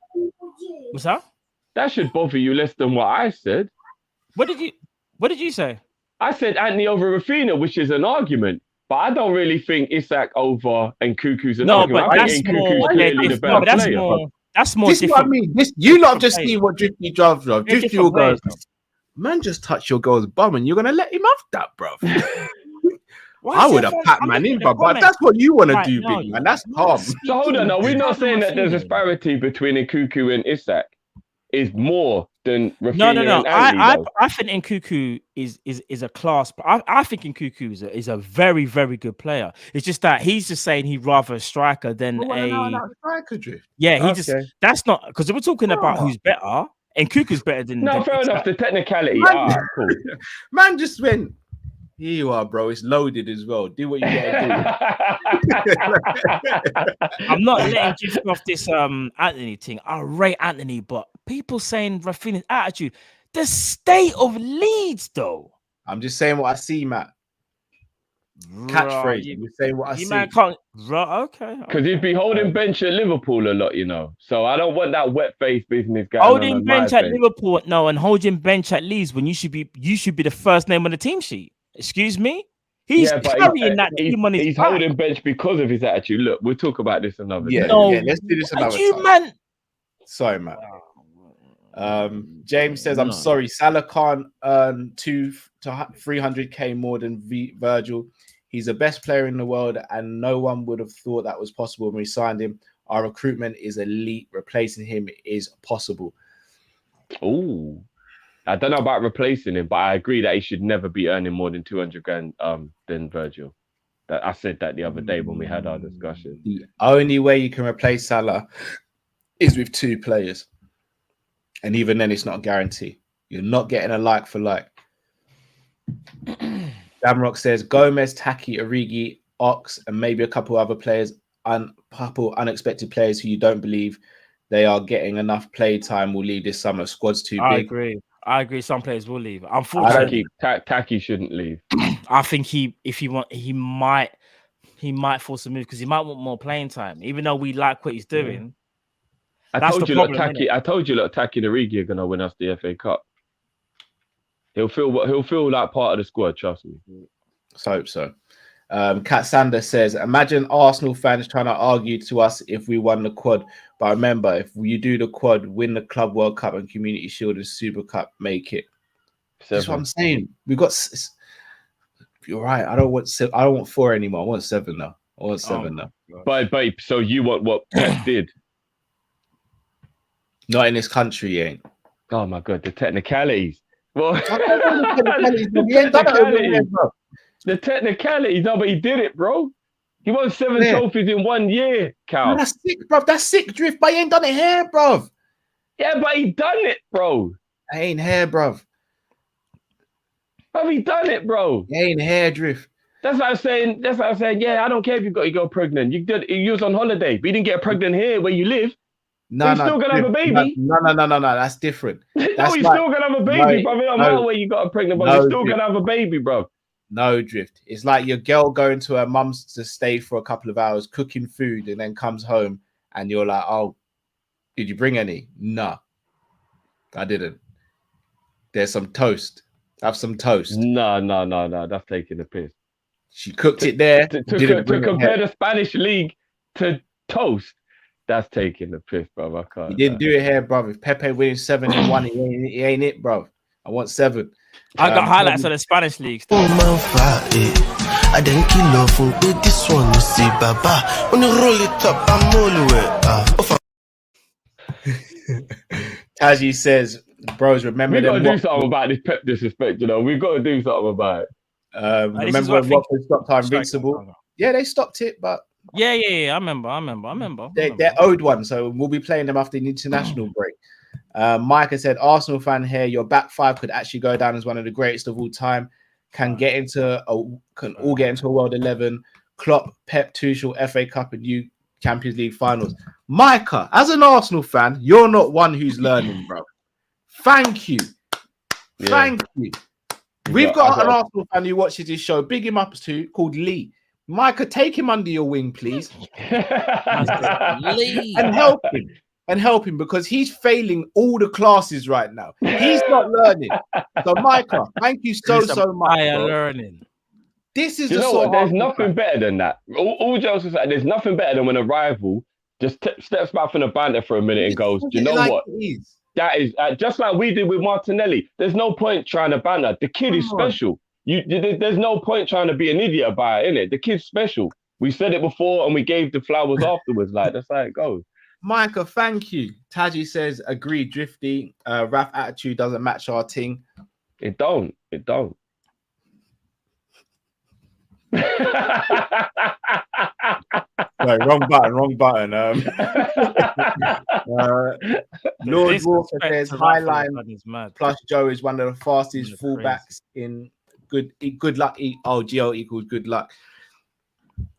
What's that? That should bother you less than what I said. What did you say? I said Anthony over Rafinha, which is an argument. But I don't really think Isak over Nkuku's an argument. But I think Nkuku's clearly the better player. That's more this different. Is what I mean. You lot just see what Drifty does, bro. Drifty will go, man, just touch your girl's bum and you're going to let him off that, bro. I would have packed man in, but that's what you want to do, big man. That's calm. So hold on, we're not saying that there's a disparity between Nkuku and Isak. Is more than Rafinha No. and Anthony, I think Nkuku is a class. I think Nkuku is a very, very good player. It's just that he's just saying he'd rather a striker than striker drift. Yeah, that's not because we're talking about who's better. Nkuku's better than. No, fair enough. The technicality. Cool. Man just went. Here you are, bro. It's loaded as well. Do what you gotta do. I'm not letting you off this Anthony thing. I rate Anthony, but people saying Rafinha's attitude. The state of Leeds, though. I'm just saying what I see, Matt. Catchphrase. You're saying what I see. Man can't. Okay. Because he'd be holding bench at Liverpool a lot, you know. So I don't want that wet face business going holding on bench at Liverpool, no, and holding bench at Leeds when you should be the first name on the team sheet. Excuse me? He's carrying that team on his He's back. holding bench because of his attitude. Look, we'll talk about this another day. Yeah, let's do this another time. Man. Sorry, Matt. James says, I'm sorry, Salah can't earn 200 to 300k more than Virgil. He's the best player in the world, and no one would have thought that was possible when we signed him. Our recruitment is elite. Replacing him is possible. Oh. I don't know about replacing him, but I agree that he should never be earning more than 200 grand than Virgil. I said that the other day when we had our discussion. The only way you can replace Salah is with 2 players. And even then, it's not a guarantee. You're not getting a like for like. Damrock says, Gomez, Taki, Origi, Ox, and maybe a couple other players, couple unexpected players who you don't believe they are getting enough play time will leave this summer. Squad's too big. I agree. Some players will leave. Unfortunately, Taki shouldn't leave. I think he might force a move because he might want more playing time, even though we like what he's doing. I told you, Taki and Origi are going to win us the FA Cup. He'll feel like part of the squad. Trust me. Let's hope so. Kat Sander says, imagine Arsenal fans trying to argue to us if we won the quad. But remember, if you do the quad, win the Club World Cup and Community Shield and Super Cup, make it. 7. That's what I'm saying. We got. You're right. I don't want 4 anymore. I want 7 now. I want 7 now. But so you want what Pep did? Not in this country, you ain't. Oh my god, the technicalities. Well, the technicalities. No, but he did it, bro. He won 7 trophies in 1 year, Cal. No, that's sick, bro. That's sick, Drift. But he ain't done it here, bro. Yeah, but he done it, bro. I ain't here, bro. Have he done it, bro? He ain't here, Drift. That's what I'm saying. Yeah, I don't care if you got pregnant. You was on holiday, but you didn't get pregnant here where you live. No, so you're still gonna have a baby. No. That's different. You're still gonna have a baby, bro. It don't matter where you got pregnant, but you're still gonna have a baby, bro. No, Drift. It's like your girl going to her mum's to stay for a couple of hours, cooking food, and then comes home, and you're like, "Oh, did you bring any?" No, I didn't. There's some toast. Have some toast. No. That's taking the piss. She cooked it there. To compare the Spanish league to toast, that's taking the piss, bro. I can't. You didn't do it here, bro. If Pepe winning 7 in 1, he ain't it, bro. I want 7. I got highlights of the Spanish league. I didn't kill love for this one. You see, Baba. When you roll it up, I'm all the way. Taji says, bros, remember we got to do something about this Pep disrespect, you know. We've got to do something about it. Remember when Watford stopped our Invincible? Yeah, they stopped it, but yeah. I remember. They're owed one, so we'll be playing them after the international break. Micah said, Arsenal fan here, your back 5 could actually go down as one of the greatest of all time. Can all get into a World 11. Klopp, Pep, Tuchel, FA Cup, and you Champions League finals. Micah, as an Arsenal fan, you're not one who's learning, bro. Thank you. Yeah. Thank you. We've got an Arsenal fan who watches this show. Big him up too, called Lee. Micah, take him under your wing, please. And help him because he's failing all the classes right now. He's not learning. So, Micah, thank you so much. Learning. This is there's nothing better than that. All jokes aside, there's nothing better than when a rival just steps back from the banter for a minute and goes, "Do you know what? That is just like we did with Martinelli. There's no point trying to banter. The kid is special. There's no point trying to be an idiot about it, innit? The kid's special. We said it before and we gave the flowers afterwards. Like that's how it goes." Micah, thank you. Taji says, agree, Drifty. Raf attitude doesn't match our team. It don't. Sorry, wrong button. Lord Walker says, Highline plus Joe is one of the fastest fullbacks in good luck. GL equals good luck.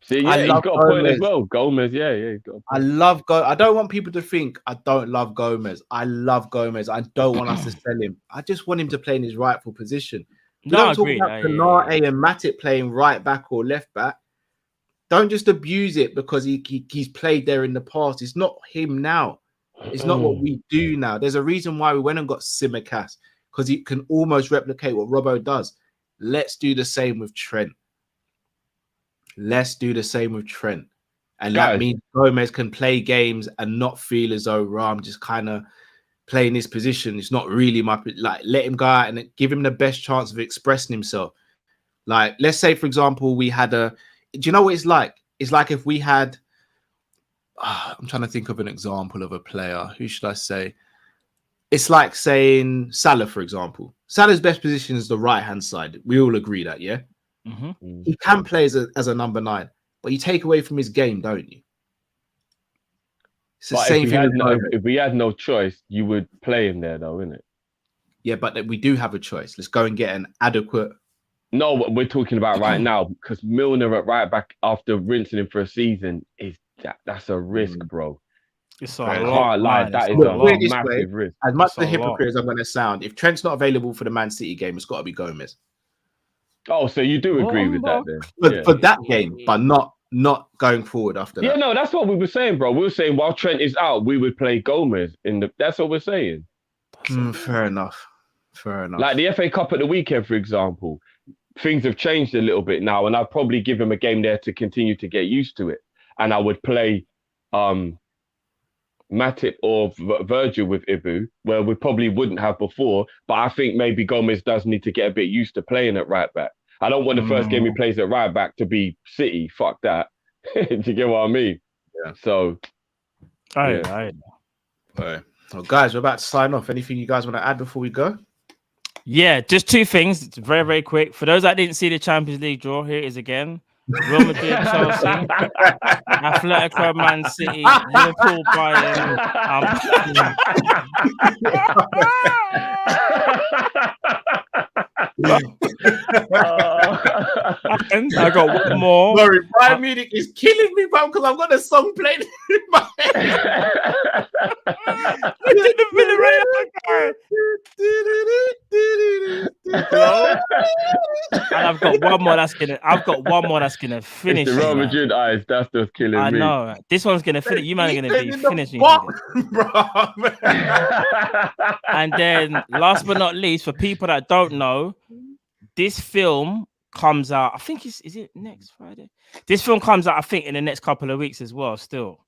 See, yeah, he's got a point as well. Gomez, yeah, he's got a point. I love I don't want people to think I don't love Gomez. I love Gomez. I don't want us to sell him. I just want him to play in his rightful position. We don't talk about Konate and Matip playing right back or left back. Don't just abuse it because he's played there in the past. It's not him now. It's not what we do now. There's a reason why we went and got Tsimikas because he can almost replicate what Robbo does. Let's do the same with Trent. And that means Gomez can play games and not feel as though I'm just kind of playing this position. It's not really let him go out and give him the best chance of expressing himself. Like, let's say, for example, we had do you know what it's like? It's like if we had, I'm trying to think of an example of a player. Who should I say? It's like saying Salah, for example. Salah's best position is the right-hand side. We all agree that, yeah? Mm-hmm. He can play as a number 9, but you take away from his game, don't you? It's the same thing. If we had no choice, you would play him there, though, isn't it? Yeah, but we do have a choice. Let's go and get an adequate. No, what we're talking about right now, because Milner at right back after rinsing him for a season that's a risk, bro. It's that is a massive risk. As much the hypocrite as I'm going to sound, if Trent's not available for the Man City game, it's got to be Gomez. Oh, so you do agree with that then? For that game, but not going forward after that. Yeah, no, that's what we were saying, bro. We were saying while Trent is out, we would play Gomez that's what we're saying. Fair enough. Fair enough. Like the FA Cup at the weekend, for example, things have changed a little bit now, and I'd probably give him a game there to continue to get used to it. And I would play Matip or Virgil with Ibu, where we probably wouldn't have before. But I think maybe Gomez does need to get a bit used to playing at right back. I don't want the first game he plays at right back to be City. Fuck that. Do you get what I mean? Yeah. So, All right. Well, guys, we're about to sign off. Anything you guys want to add before we go? Yeah, just two things. It's very, very quick. For those that didn't see the Champions League draw, here it is again. Real Madrid, Chelsea, Atletico, Man City, Liverpool, Bayern. And I got one more. Sorry, Bayern Munich is killing me, bro, because I've got a song playing in my head. And I've got one more that's gonna finish. It's the Real Madrid eyes. That's just killing me. I know. This one's gonna finish. You man are gonna be finishing. And then, last but not least, for people that don't know, this film comes out. I think is it next Friday? This film comes out, I think, in the next couple of weeks as well. Still.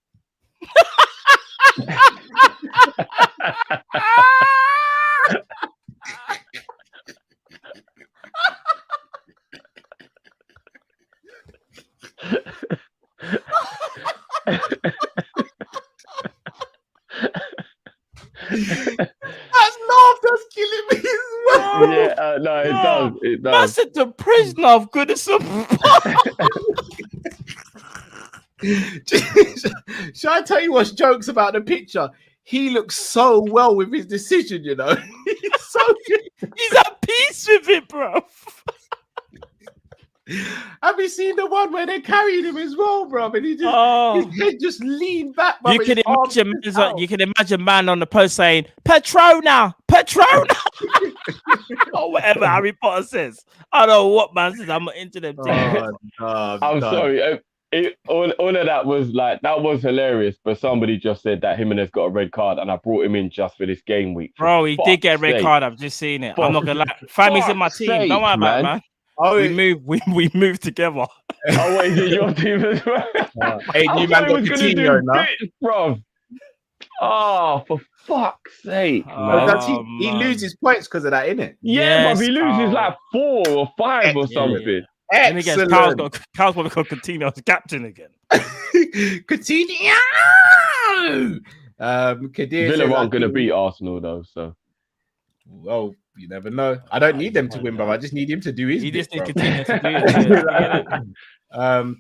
That's laughter's killing me as well. Yeah, no, it does. It does. That's the prisoner of goodness of. Shall I tell you what's jokes about the picture? He looks so well with his decision, you know. He's at peace with it, bro. Have you seen the one where they're carrying him as well, bro? And he just his head just leaned back. Bro, You can imagine man on the post saying Petrona, or whatever Harry Potter says. I don't know what man says. I'm not into them things. I'm sorry. All of that was hilarious, but somebody just said that Jimenez got a red card, and I brought him in just for this game week. Bro, he did get a red card. I've just seen it. I'm not gonna lie. Family's in my team. Don't worry about it, man. Oh, we moved together. Oh, wait, is it your team as well? Hey, new man got Coutinho now, bro. Oh, for fuck's sake, man. He loses points because of that, innit? Yeah, but he loses like 4 or 5 or something. Let me guess, Carl's probably got Coutinho as captain again. Coutinho! Villa aren't going to beat Arsenal, though, so. Well, you never know. I don't need them to win, bro. I just need him to do his. He just bit, needs Coutinho to do it.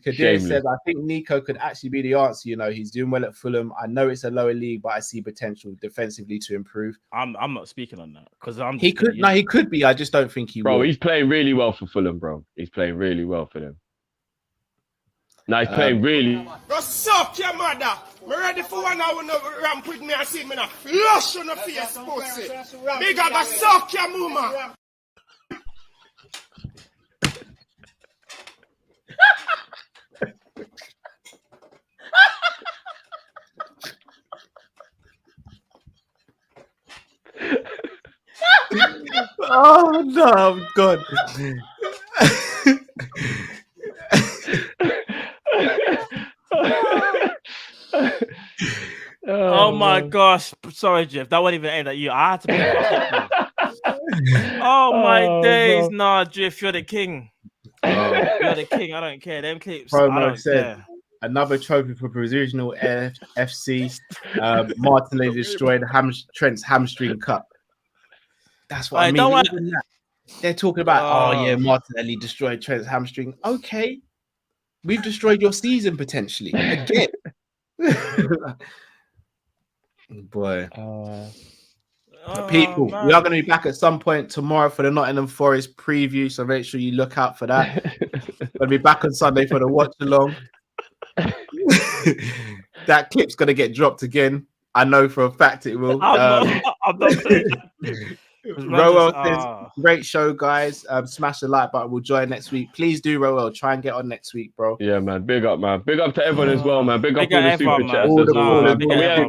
Kadir says, I think Nico could actually be the answer. You know, he's doing well at Fulham. I know it's a lower league, but I see potential defensively to improve. I'm not speaking on that because he could be. I just don't think he will. Bro, he's playing really well for Fulham, bro. He's playing really well for them. Now he's playing really. Go suck your mother. Me ready for 1 hour no ramp with me and see me now. Flush on the face, pussy. Big I go suck your mama. Oh no, God. Oh my gosh. Sorry, Jeff. That wasn't even aimed at you. I had to be my days. No. Nah, Jeff, you're the king. You're the king. I don't care. Them clips. Promo I don't said care. another trophy for provisional FC. Martinelli destroyed Trent's hamstring cup. That's what I mean. Even that, they're talking about, Martinelli destroyed Trent's hamstring. Okay. We've destroyed your season potentially. Again. Boy. People, we are going to be back at some point tomorrow for the Nottingham Forest preview, so make sure you look out for that. We'll be back on Sunday for the watch along. That clip's going to get dropped again. I know for a fact it will. I'm not Roel says, great show, guys. Smash the like button. We'll join next week. Please do, Roel. Try and get on next week, bro. Yeah, man. Big up, man. Big up to everyone as well, man. Big up all the super chats as well.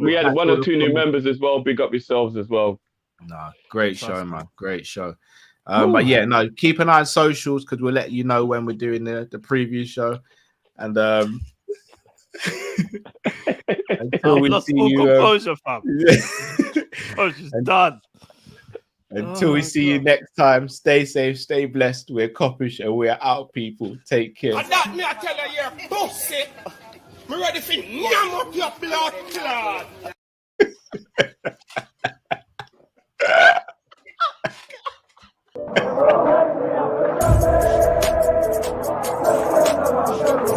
We had 1 or 2 new members as well. Big up yourselves as well. No, great show, man. Great show. But yeah, no, keep an eye on socials because we'll let you know when we're doing the preview show. And until we see you, composure, fam. Composure's done. Until we see you next time, stay safe, stay blessed. We're Kopish and we're out, people. Take care. And that me I tell you, you're pussy. Me ready for yam up your blood clot.